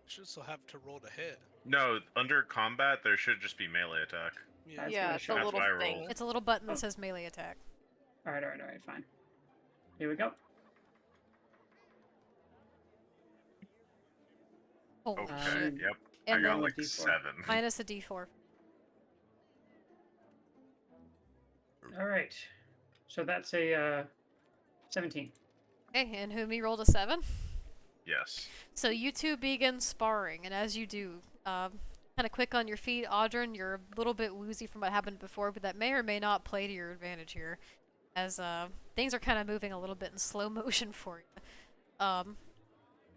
Should still have to roll to hit. No, under combat there should just be melee attack. Yeah. That's Yeah, what I it's a tried. That's little what I thing. rolled. It's a little button that Oh. says melee attack. All right, fine. Here we go. Holy Okay, shit. yep. And I got then like D4. 7. minus a d4. All right. So that's a 17. Okay, and Humi rolled a 7. Yes. So you two begin sparring, and as you do, kind of quick on your feet. Audrey, you're a little bit woozy from what happened before, but that may or may not play to your advantage here, as things are kind of moving a little bit in slow motion for you.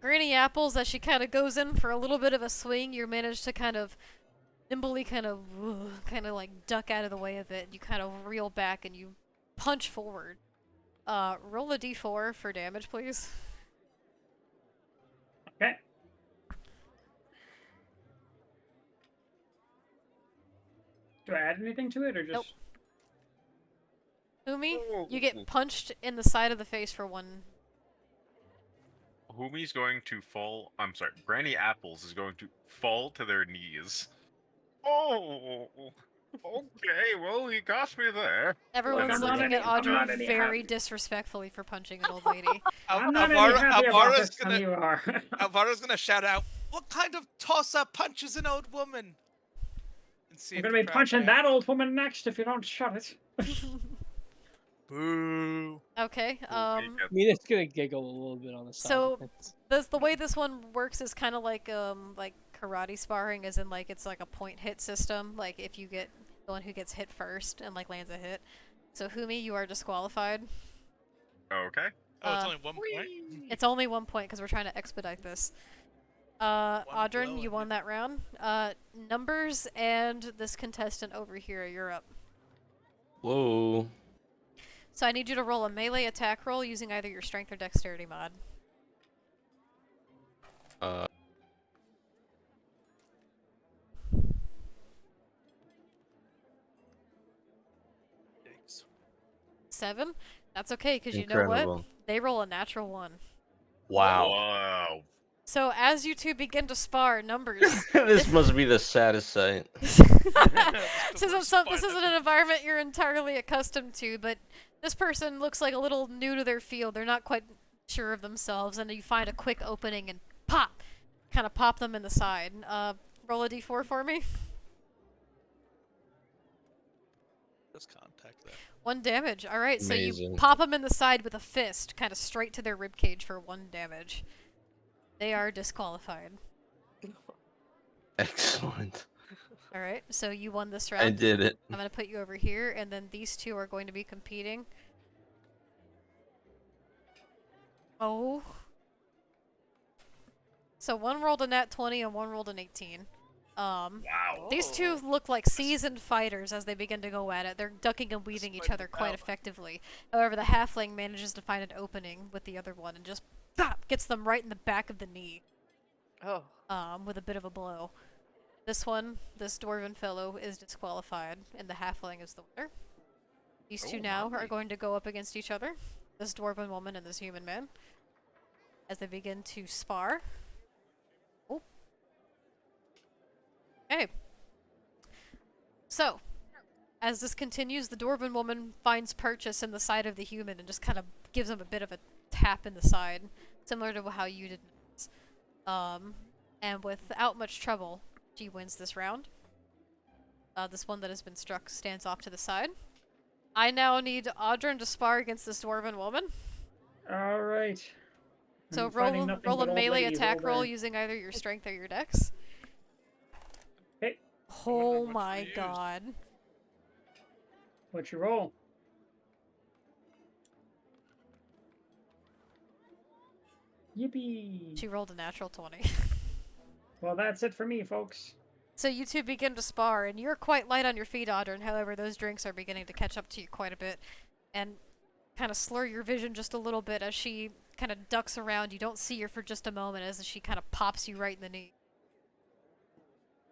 Granny Apples, as she kind of goes in for a little bit of a swing, you manage to kind of nimbly kind of like duck out of the way of it. You kind of reel back and you punch forward. Roll a d4 for damage, please. Okay. Do I add anything to it or just? Nope. Humi, you Oh. get punched in the side of the face for 1. Humi's going to fall. I'm sorry. Granny Apples is going to fall to their knees. Oh. Okay. Well, you got me there. Everyone's I'm not looking any- at I'm Audrey not any very happy. disrespectfully for punching an old lady. I'm not any happy about Alvara's this than gonna you are. Alvara's gonna shout out, "What kind of toss-up punches an old woman?" And see I'm if gonna the be crowd punching reacts. that old woman next if you don't shut it. Boo. Okay, Humi gets- Mina's gonna giggle a little bit on the side. So- of things. the way this one works is kind of like karate sparring, as in like it's like a point hit system. Like if you get the one who gets hit first and like lands a hit. So Humi, you are disqualified. Okay. Oh, it's Uh, only 1 point. It's only 1 point because we're trying to expedite this. Audrey, blow you and won that round. Numbers and this contestant over here, you're up. Whoa. So I need you to roll a melee attack roll using either your strength or dexterity mod. Uh, Yikes. 7? That's okay, because you know what? incredible. They roll a natural 1. Wow. Wow. So as you two begin to spar, numbers. This must be the saddest sight. This That's the isn't worst this part isn't of an environment you're entirely accustomed to, but this person looks like a little new to their field. They're not quite sure of themselves, and you find a quick opening and pop, kind of pop them in the side. Roll a d4 for me. Just contact that. 1 damage. All right, so you Amazing. pop them in the side with a fist, kind of straight to their ribcage for 1 damage. They are disqualified. Excellent. All right, so you won this round. I did it. I'm gonna put you over here, and then these two are going to be competing. Oh. So one rolled a nat 20 and one rolled an 18. Wow. These two look like seasoned fighters as they begin to go at it. They're ducking and weaving each Despite other the quite power. effectively. However, the halfling manages to find an opening with the other one and just bop, gets them right in the back of the knee. Oh. With a bit of a blow. This one, this dwarven fellow, is disqualified, and the halfling is the winner. These two Oh, now my. are going to go up against each other. This dwarven woman and this human man. As they begin to spar. Oh. Okay. So, as this continues, the dwarven woman finds purchase in the side of the human and just kind of gives him a bit of a tap in the side, similar to how you did. And without much trouble, she wins this round. This one that has been struck stands off to the side. I now need Audryn to spar against this dwarven woman. All right. So I'm finding roll nothing a but old melee ladies attack all roll day. using either your strength or your dex. Hey, wonder Oh which my we used. god. what you roll? Yippee! She rolled a natural 20. Well, that's it for me, folks. So you two begin to spar, and you're quite light on your feet, Audryn. However, those drinks are beginning to catch up to you quite a bit, and kind of slur your vision just a little bit as she kind of ducks around. You don't see her for just a moment as she kind of pops you right in the knee.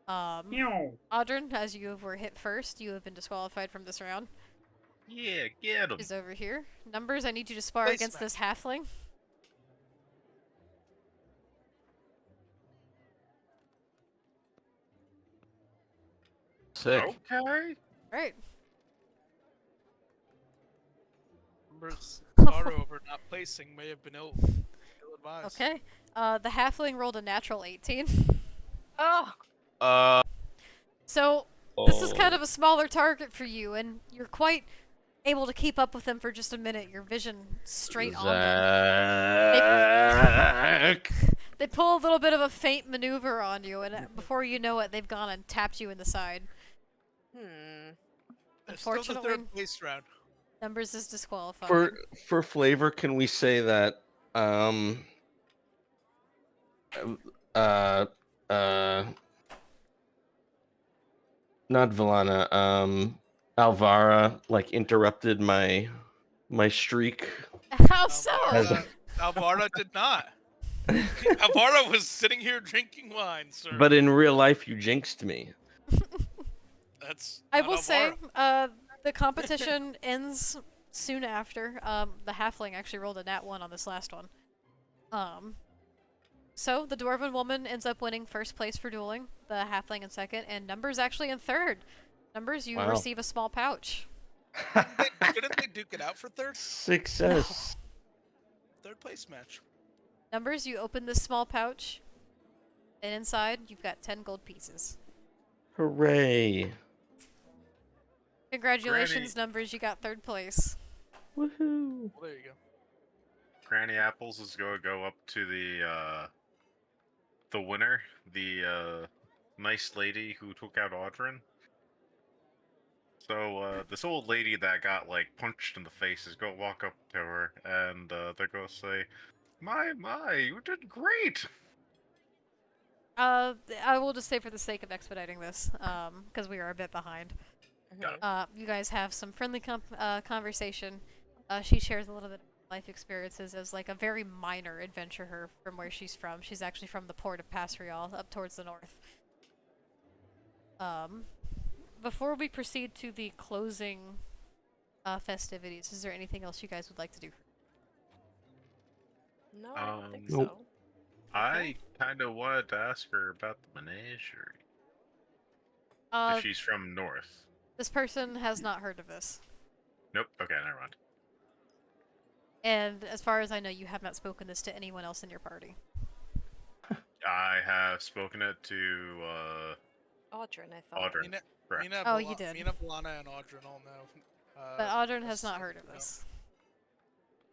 Meow. Audryn, as you were hit first, you have been disqualified from this round. Yeah, get him. Is over here. Numbers, I need you to spar Place against this halfling. Sick. Okay. Right. Numbers sorrow over not placing may have been ill-advised. Okay. The halfling rolled a natural 18. Oh, Uh. So, this is kind oh. of a smaller target for you, and you're quite able to keep up with them for just a minute. Your vision straight on them. Zach. They pull a little bit of a feint maneuver on you, and before you know it, they've gone and tapped you in the side. It's still the Unfortunately, third place round. Numbers is disqualified. For flavor, can we say that uh not Valana, Alvara like interrupted my streak? How so? Alvara did not. Alvara was sitting here drinking wine, sir. But in real life you jinxed me. That's I not will say, Alvara. the competition ends soon after. The halfling actually rolled a nat 1 on this last one. So the dwarven woman ends up winning first place for dueling, the halfling in second, and Numbers actually in third. Numbers, you Wow. receive a small pouch. Couldn't they duke it out for third? Success. Third place match. Numbers, you open this small pouch, and inside you've got 10 gold pieces. Hooray. Congratulations, Granny. Numbers, you got third place. Woohoo. Well, there you go. Granny Apples is going to go up to the winner, the nice lady who took out Audryn. So this old lady that got like punched in the face is going to walk up to her, and they're going to say, "My, you did great." I will just say for the sake of expediting this, because we are a bit behind. You guys have some friendly conversation. She shares a little bit of life experiences as like a very minor adventurer from where she's from. She's actually from the port of Pasrial, up towards the north. Before we proceed to the closing festivities, is there anything else you guys would like to do? No, I don't think Nope. so. I kind of wanted to ask her about the menagerie. She's from north. This person has not heard of this. Nope. Okay, never mind. And as far as I know, you have not spoken this to anyone else in your party. I have spoken it to Audryn, I thought. Audryn. Correct. Oh, you did. Mina, Valana, and Audryn all know. But Audryn has that's not something heard of to know. this.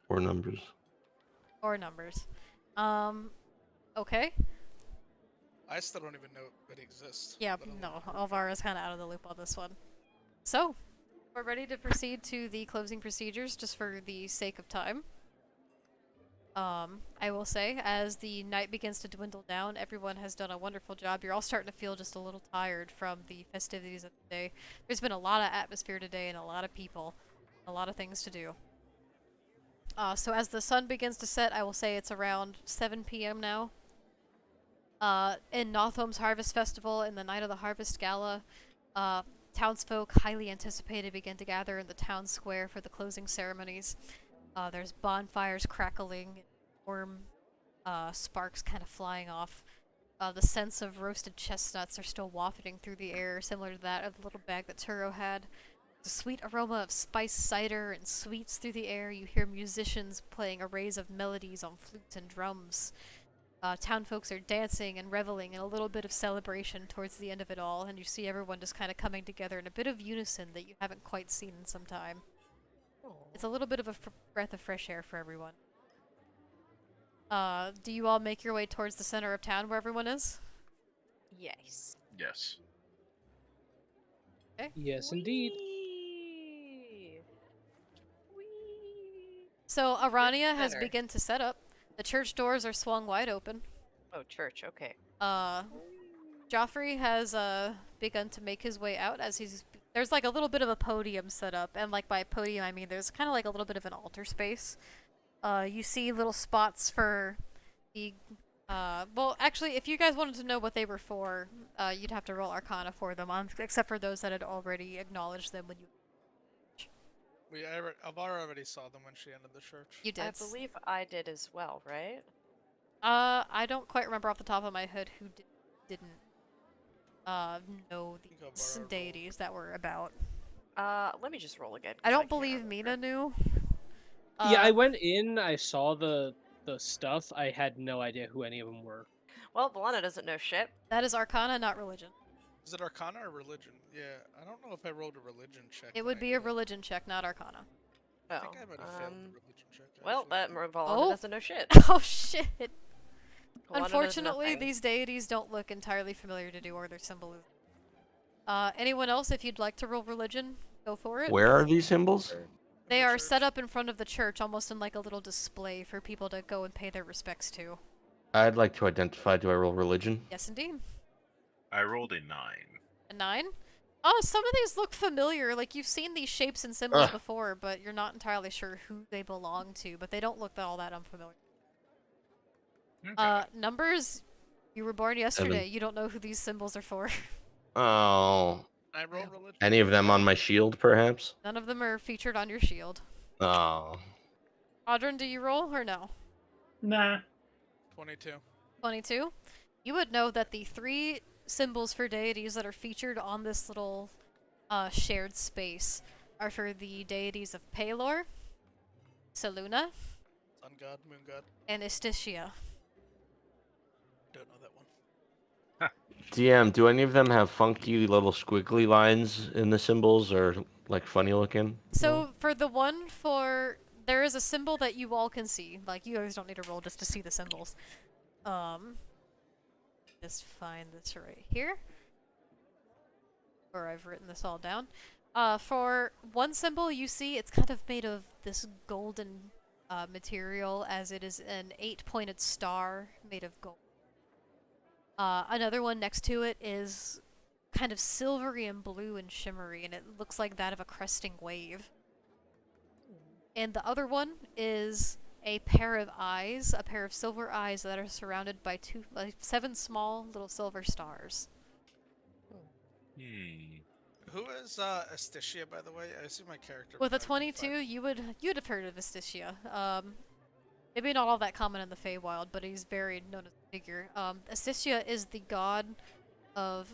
Or numbers. Or Numbers. Okay. I still don't even know it exists. Yeah, let alone no, heard of it. Alvara's kind of out of the loop on this one. So, we're ready to proceed to the closing procedures just for the sake of time. I will say, as the night begins to dwindle down, everyone has done a wonderful job. You're all starting to feel just a little tired from the festivities of the day. There's been a lot of atmosphere today and a lot of people, a lot of things to do. So as the sun begins to set, I will say it's around 7 p.m. now. In Notholm's Harvest Festival, in the Night of the Harvest Gala, townsfolk, highly anticipated, begin to gather in the town square for the closing ceremonies. There's bonfires crackling, warm sparks kind of flying off. The scents of roasted chestnuts are still wafting through the air, similar to that of the little bag that Turo had. The sweet aroma of spiced cider and sweets through the air. You hear musicians playing arrays of melodies on flutes and drums. Town folks are dancing and reveling in a little bit of celebration towards the end of it all, and you see everyone just kind of coming together in a bit of unison that you haven't quite seen in some time. It's a little bit of a breath of fresh air for everyone. Do you all make your way towards the center of town where everyone is? Yes. Yes. Yes, indeed. Whee! Whee! So Arania has Center. begun to set up. The church doors are swung wide open. Oh, church. Okay. Joffrey has begun to make his way out as there's like a little bit of a podium set up, and like by podium I mean there's kind of like a little bit of an altar space. You see little spots for the well, actually, if you guys wanted to know what they were for, you'd have to roll Arcana for them, except for those that had already acknowledged them when you. Alvara already saw them when she entered the church. You did. I believe I did as well, right? I don't quite remember off the top of my head who didn't know think the Alvara deities that were about. Let me just roll again. I 'cause don't can't believe remember. Mina knew. Yeah, I went in, I saw the stuff. I had no idea who any of them were. Well, Valana doesn't know shit. That is Arcana, not religion. Is it Arcana or religion? Yeah, I don't know if I rolled a religion check. It when would I be did a it. religion check, not Arcana. Oh. I think I might have failed the religion check. Well, actually. that Valana Oh. doesn't know shit. Oh shit! Valana knows Unfortunately, nothing. these deities don't look entirely familiar to do or their symbolism. Anyone else, if you'd like to roll religion, go for it. Where are these symbols? They the are church. set up in front of the church, almost in like a little display for people to go and pay their respects to. I'd like to identify. Do I roll religion? Yes, indeed. I rolled a 9. A 9? Oh, some of these look familiar. Like, you've seen these shapes and symbols Ugh. before, but you're not entirely sure who they belong to. But they don't look all that unfamiliar. Okay. Numbers, you were born yesterday. 7. You don't know who these symbols are for. Oh. I roll religion. Any of them on my shield, perhaps? None of them are featured on your shield. Oh. Audrun, do you roll or no? Nah. 22. 22? You would know that the 3 symbols for deities that are featured on this little shared space are for the deities of Pelor, Seluna, Sun god, moon god. and Istitia. Don't know that one. DM, do any of them have funky little squiggly lines in the symbols or like funny looking? So for the one there is a symbol that you all can see. Like, you guys don't need to roll just to see the symbols. Just find this right here. Or I've written this all down. For one symbol you see, it's kind of made of this golden material, as it is an 8-pointed star made of gold. Another one next to it is kind of silvery and blue and shimmery, and it looks like that of a cresting wave. And the other one is a pair of eyes, a pair of silver eyes that are surrounded by 7 small little silver stars. Hmm. Who is Astitia, by the way? I assume my character. With a would know 22, identify. you'd have heard of Astitia. Maybe not all that common in the Feywild, but he's very known as a figure. Astitia is the god of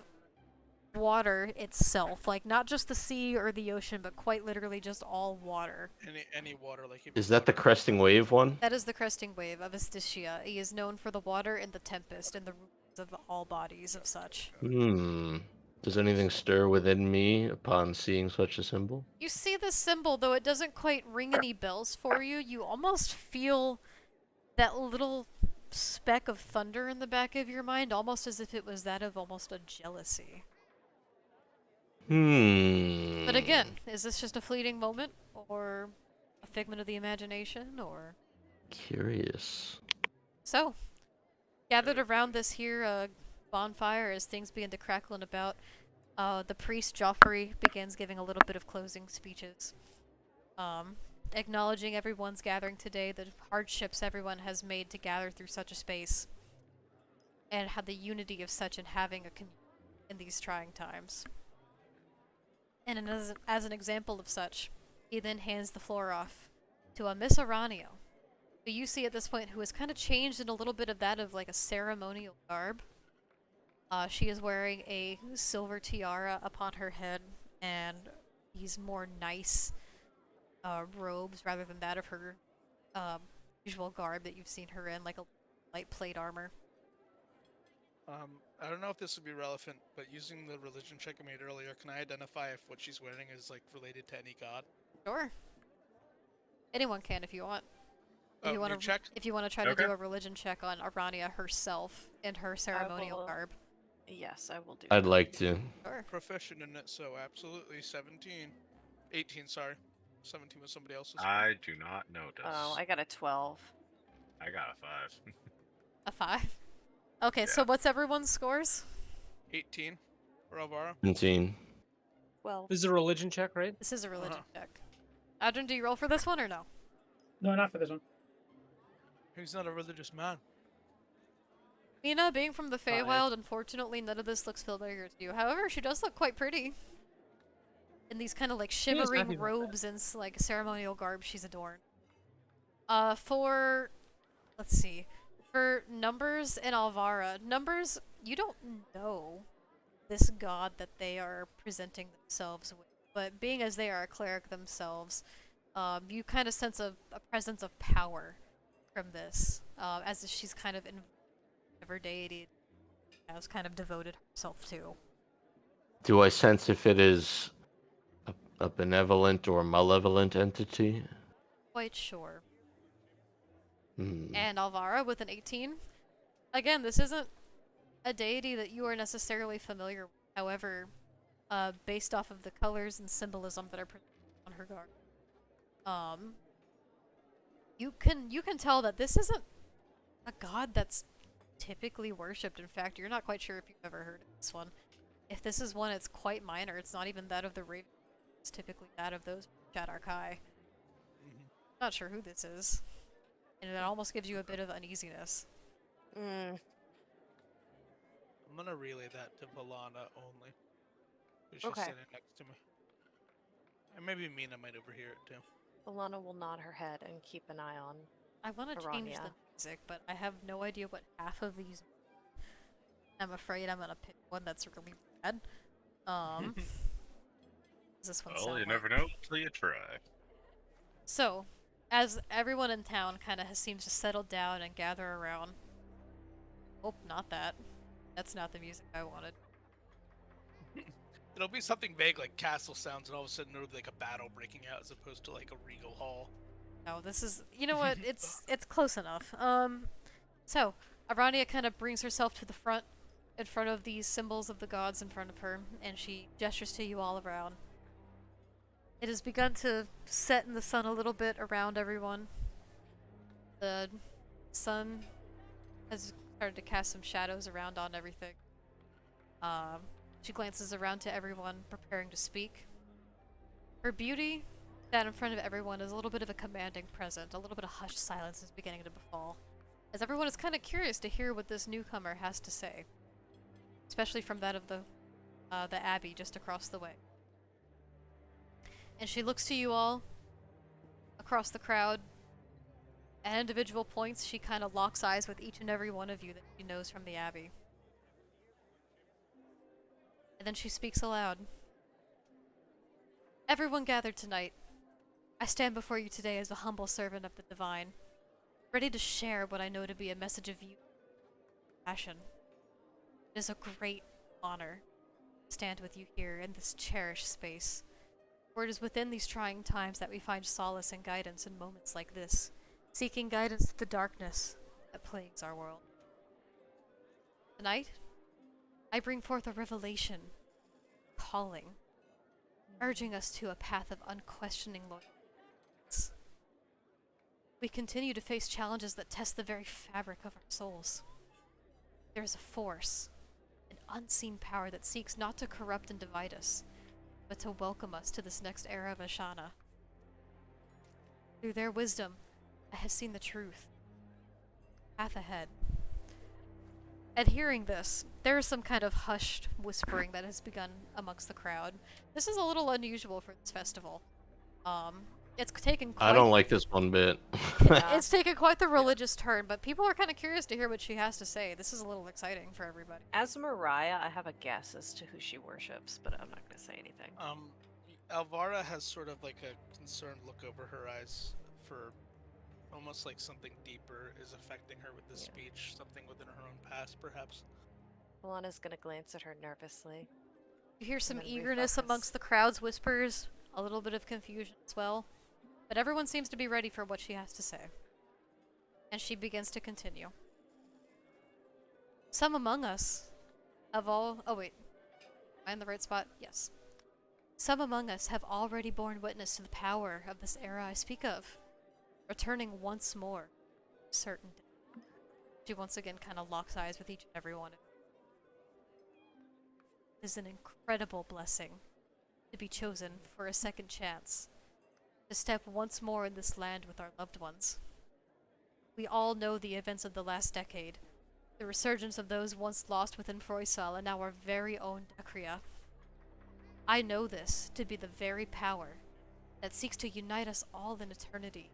water itself, like not just the sea or the ocean, but quite literally just all water. Any water, like. Is that the cresting wave one? That is the cresting wave of Astitia. He is known for the water and the tempest and the roots of all bodies of such. Does anything stir within me upon seeing such a symbol? You see this symbol, though it doesn't quite ring any bells for you. You almost feel that little speck of thunder in the back of your mind, almost as if it was that of almost a jealousy. But again, is this just a fleeting moment, or a figment of the imagination, or... Curious. So, gathered around this here bonfire as things begin to crackle and about, the priest Joffrey begins giving a little bit of closing speeches. Acknowledging everyone's gathering today, the hardships everyone has made to gather through such a space, and how the unity of such and having a community in these trying times. And as an example of such, he then hands the floor off to a Miss Aranio, who you see at this point who has kind of changed in a little bit of that of like a ceremonial garb. She is wearing a silver tiara upon her head and these more nice robes rather than that of her um, usual garb that you've seen her in, like a light plate armor. I don't know if this would be relevant, but using the religion check I made earlier, can I identify if what she's wearing is like related to any god? Sure. Anyone can if you want. If you New want to, check? if you want to try to Okay. do a religion check on Arania herself in her ceremonial will- garb. Yes, I will do I'd that. like to. Sure. Proficient in it, so absolutely 17. 18, sorry. 17 was somebody else's. I do not notice. Oh, I got a 12. I got a 5. A 5. Okay, so Yeah. what's everyone's scores? 18 for Alvaro. 17. Well, This is a religion check, right? This is a religion Uh-huh. check. Adrian, do you roll for this one or no? No, not for this one. He's not a religious man. Mina, being from the Five. Feywild, unfortunately none of this looks familiar to you. However, she does look quite pretty. In these kind of like is shimmering happy about robes and like ceremonial garb she's adorned. Let's see. For Numbers and Alvara, Numbers, you don't know this god that they are presenting themselves with. But being as they are a cleric themselves, you kind of sense a presence of power from this, as if she's kind of in whatever deity has kind of devoted herself to. Do I sense if it is a benevolent or malevolent entity? Quite sure. Hmm. And Alvara with an 18. Again, this isn't a deity that you are necessarily familiar with. However, based off of the colors and symbolism that are presented on her garb, you can tell that this isn't a god that's typically worshipped. In fact, you're not quite sure if you've ever heard of this one. If this is one, it's quite minor. It's not even that of the Raven. It's typically that of those Shadarkai. Not sure who this is. And it almost gives you a bit of uneasiness. mm, I'm gonna relay that to Valana only. 'Cause she's Okay. sitting next to me. And maybe Mina might overhear it too. Alana will nod her head and keep an eye on. I want to change the Arania. music, but I have no idea what half of these. I'm afraid I'm gonna pick one that's really bad. Does this one Well, sound you like? never know till you try. So, as everyone in town kind of seems to settle down and gather around. Oh, not that. That's not the music I wanted. It'll be something vague like castle sounds, and all of a sudden it'll be like a battle breaking out as opposed to like a regal hall. No, this is. You know what? It's close enough. So Arania kind of brings herself to the front, in front of these symbols of the gods in front of her, and she gestures to you all around. It has begun to set in the sun a little bit around everyone. The sun has started to cast some shadows around on everything. She glances around to everyone, preparing to speak. Her beauty, that in front of everyone, is a little bit of a commanding present. A little bit of hushed silence is beginning to befall, as everyone is kind of curious to hear what this newcomer has to say, especially from that of the abbey just across the way. And she looks to you all across the crowd. At individual points, she kind of locks eyes with each and every one of you that she knows from the abbey. And then she speaks aloud. Everyone gathered tonight. I stand before you today as a humble servant of the divine, ready to share what I know to be a message of you. Passion. It is a great honor to stand with you here in this cherished space, for it is within these trying times that we find solace and guidance in moments like this, seeking guidance through the darkness that plagues our world. Tonight, I bring forth a revelation, calling, urging us to a path of unquestioning loyalty. We continue to face challenges that test the very fabric of our souls. There is a force, an unseen power that seeks not to corrupt and divide us, but to welcome us to this next era of Ashana. Through their wisdom, I have seen the truth. Path ahead. At hearing this, there is some kind of hushed whispering that has begun amongst the crowd. This is a little unusual for this festival. It's taken quite I don't like this one bit. Yeah. it's taken quite the religious turn, but people are kind of curious to hear what she has to say. This is a little exciting for everybody. As Mariah, I have a guess as to who she worships, but I'm not going to say anything. Alvara has sort of like a concerned look over her eyes for almost like something deeper is affecting her with this Yeah. speech, something within her own past, perhaps. Alana's going to glance at her nervously. You hear some then eagerness refocus. amongst the crowd's whispers, a little bit of confusion as well, but everyone seems to be ready for what she has to say. And she begins to continue. Some among us have all. Oh, wait. Am I in the right spot? Yes. Some among us have already borne witness to the power of this era I speak of, returning once more, certain. She once again kind of locks eyes with each and every one. It is an incredible blessing to be chosen for a second chance, to step once more in this land with our loved ones. We all know the events of the last decade, the resurgence of those once lost within Froysal and now our very own Dakria. I know this to be the very power that seeks to unite us all in eternity.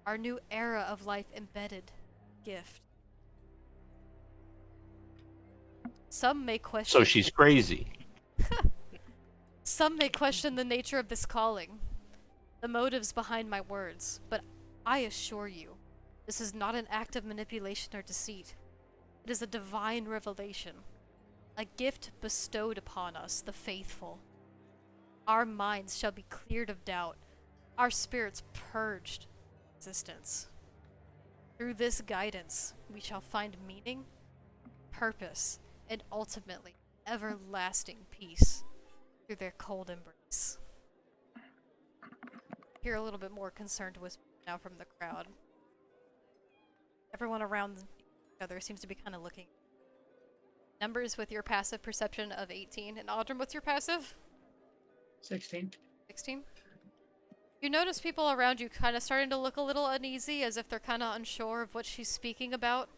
Our new era of life embedded gift. Some may question. So she's crazy. Some may question the nature of this calling, the motives behind my words, but I assure you, this is not an act of manipulation or deceit. It is a divine revelation, a gift bestowed upon us, the faithful. Our minds shall be cleared of doubt, our spirits purged of resistance. Through this guidance, we shall find meaning, purpose, and ultimately everlasting peace through their cold embrace. Hear a little bit more concerned whisper now from the crowd. Everyone around each other seems to be kind of looking. Numbers with your passive perception of 18, and Audrum, what's your passive? 16. 16? You notice people around you kind of starting to look a little uneasy, as if they're kind of unsure of what she's speaking about.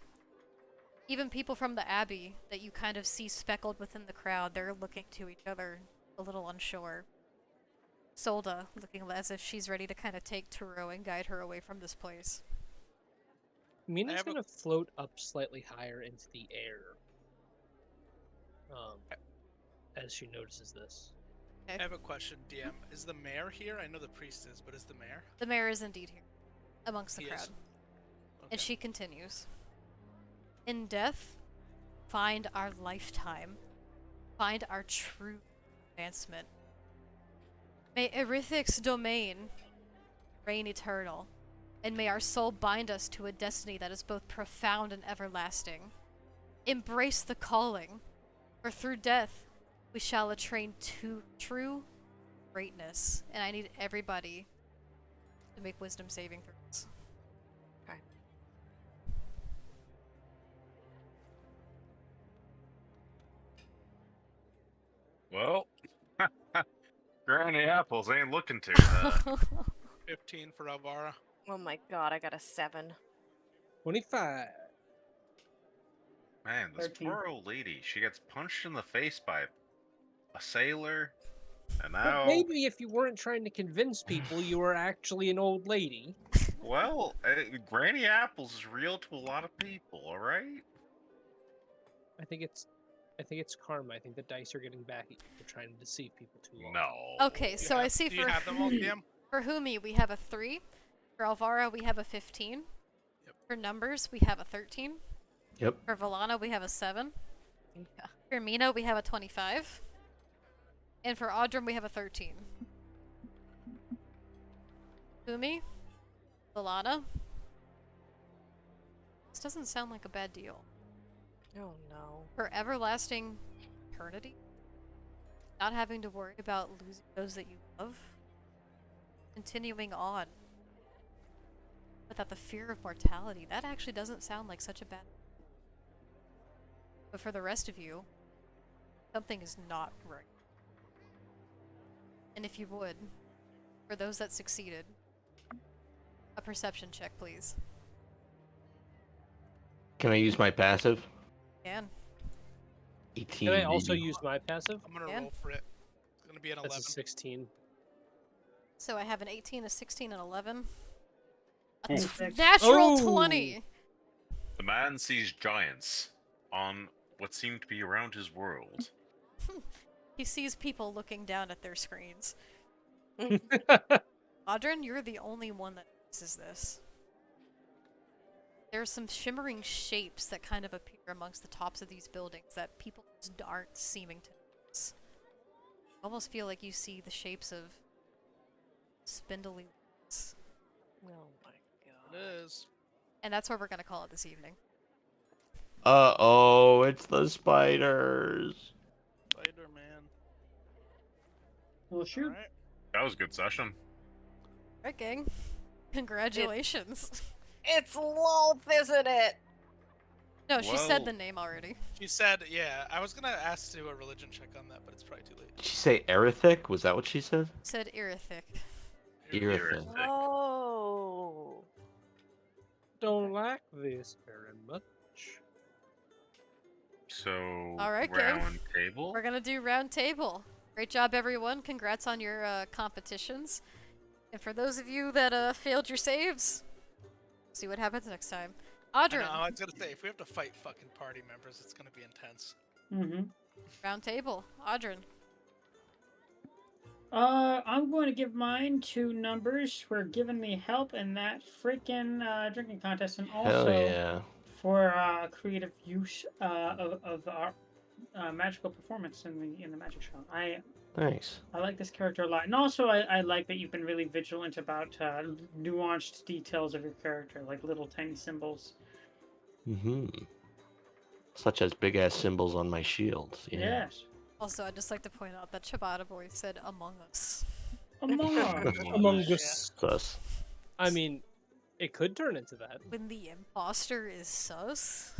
Even people from the Abbey that you kind of see speckled within the crowd, they're looking to each other a little unsure. Solda looking as if she's ready to kind of take Turo and guide her away from this place. Mina's have a- gonna float up slightly higher into the air. As she notices this. I have a question, DM. Is the mayor here? I know the priest is, but is the mayor? The mayor is indeed here, amongst the He crowd. is? And Okay. she continues. In death, find our lifetime. Find our true advancement. May Erithic's domain reign eternal, and may our soul bind us to a destiny that is both profound and everlasting. Embrace the calling, for through death we shall attain to true greatness. And I need everybody to make wisdom saving throws. Okay. Well, Granny Apples ain't looking too. 15 for Alvara. Oh my god, I got a 7. 25. Man, this 13. poor old lady. She gets punched in the face by a sailor, and But now, maybe if you weren't trying to convince people you were actually an old lady. well, Granny Apples is real to a lot of people. All right. I think it's karma. I think the dice are getting back at you for trying to deceive people too long. No. Okay, so I see Do you for have them all, DM? for Humi we have a 3. For Alvara we have a 15. Yep. For Numbers we have a 13. Yep. For Volana we have a 7. Yeah. For Mina we have a 25. And for Audrum we have a 13. Humi? Volana? This doesn't sound like a bad deal. Oh no. For everlasting eternity? Not having to worry about losing those that you love? Continuing on without the fear of mortality? That actually doesn't sound like such a bad. But for the rest of you, something is not right. And if you would, for those that succeeded, a perception check, please. Can I use my passive? And 18. Can I also baby. use my passive? I'm gonna Yeah. roll for it. It's gonna be an 11. That's a 16. So I have an 18, a 16, and 11. Ooh. Natural Oh! 20! The man sees giants on what seem to be around his world. He sees people looking down at their screens. Audrin, you're the only one that notices this. There are some shimmering shapes that kind of appear amongst the tops of these buildings that people just aren't seeming to notice. I almost feel like you see the shapes of spindly legs. Oh my It god. is. And that's what we're gonna call it this evening. Uh-oh, it's the spiders. Spider-Man. Well, shoot. Alright. That was a good session. Alright, gang. Congratulations. It's Lolth, isn't it? No, she said Well- the name already. She said, yeah, I was gonna ask to do a religion check on that, but it's probably too late. Did she say erithic? Was that what she said? Said Irithic. Erithic. Oh. Don't like this very much. So, Alright, gang. round table. We're gonna do round table. Great job, everyone. Congrats on your competitions. And for those of you that failed your saves, see what happens next time. I Audrin, know, I was gonna say, if we have to fight fucking party members, it's gonna be intense. Mm-hmm. round table. Audrin. I'm going to give mine to Numbers for giving me help in that freaking drinking contest, and also Hell yeah. for creative use of our magical performance in the magic show. I Thanks. like this character a lot, and also I like that you've been really vigilant about nuanced details of your character, like little tiny symbols. Mm-hmm. Such as big-ass symbols on my shields. Yeah. Yes. Also, I'd just like to point out that Ciabatta Boy said Among Us. Among Us. Among Yeah. Us. Sus. I mean, it could turn into that. When the imposter is sus.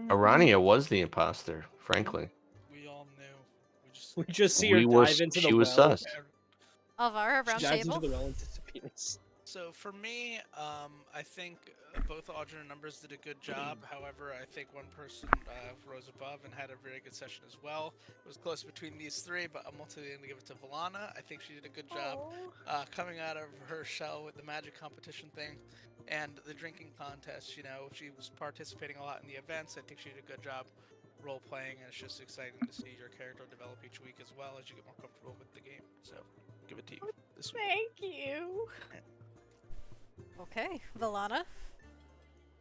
Arania was the imposter, frankly. We all knew. We just We just see We her were, dive into she the was well. sus. Alvara, She round dives table. into the well and disappears. So for me, I think both Audrey and Numbers did a good job. However, I think one person rose above and had a very good session as well. It was close between these three, but I'm ultimately going to give it to Valana. I think she did a good job coming out of her shell with the magic competition thing and the drinking contest. You know, she was participating a lot in the events. I think she did a good job role playing, and it's just exciting to see your character develop each week as well as you get more comfortable with the game. So, give it to you this week. Thank you. Okay, Valana.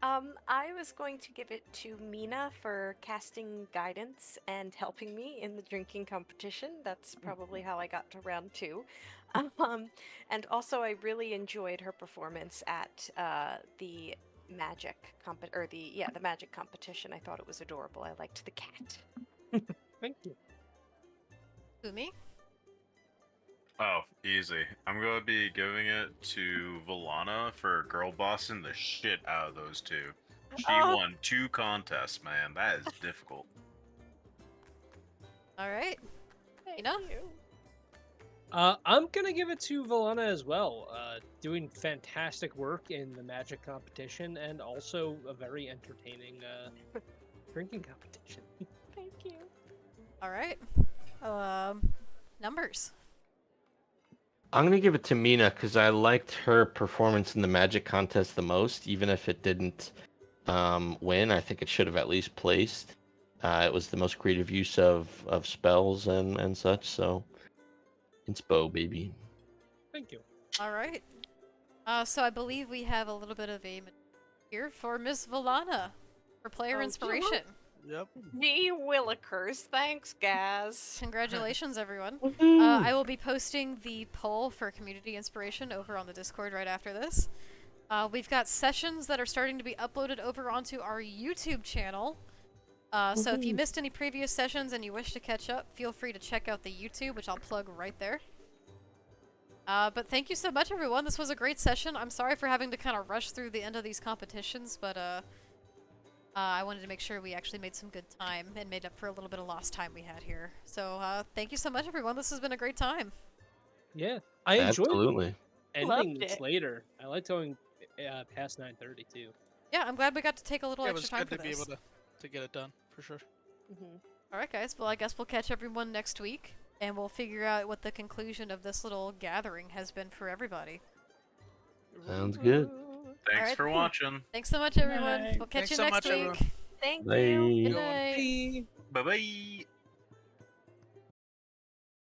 I was going to give it to Mina for casting guidance and helping me in the drinking competition. That's probably how I got to round 2. And also, I really enjoyed her performance at the magic the magic competition. I thought it was adorable. I liked the cat. Thank you. Umi. Oh, easy. I'm gonna be giving it to Valana for girl bossing the shit out of those two. She Oh. won 2 contests, man. That is difficult. Alright. Thank Ina? you. I'm gonna give it to Valana as well. Doing fantastic work in the magic competition and also a very entertaining drinking competition. Thank you. Alright. Numbers. I'm going to give it to Mina because I liked her performance in the magic contest the most, even if it didn't win. I think it should have at least placed. It was the most creative use of spells and such, so it's Bo, baby. Thank you. Alright. So I believe we have a little bit of a here for Miss Valana for player Oh, inspiration. Yep. Gee willikers. Thanks, guys. Congratulations, everyone. I will be posting the poll for community inspiration over on the Discord right after this. We've got sessions that are starting to be uploaded over onto our YouTube channel. So if you missed any previous sessions and you wish to catch up, feel free to check out the YouTube, which I'll plug right there. But thank you so much, everyone. This was a great session. I'm sorry for having to kind of rush through the end of these competitions, but I wanted to make sure we actually made some good time and made up for a little bit of lost time we had here. So thank you so much, everyone. This has been a great time. Yeah, I enjoyed Absolutely. ending Loved this it. later. I like going past 9:30 too. Yeah, I'm glad we got to take a little Yeah, it was extra time good for to be this. able to get it done, for sure. Mm-hmm. Alright, guys. Well, I guess we'll catch everyone next week. and we'll figure out what the conclusion of this little gathering has been for everybody. Sounds good. Thanks Alright. for watching. Thanks so much, everyone. Bye. We'll catch Thanks you so next much, week. everyone. Thank Bye. you. Good Good one. night. Bye bye.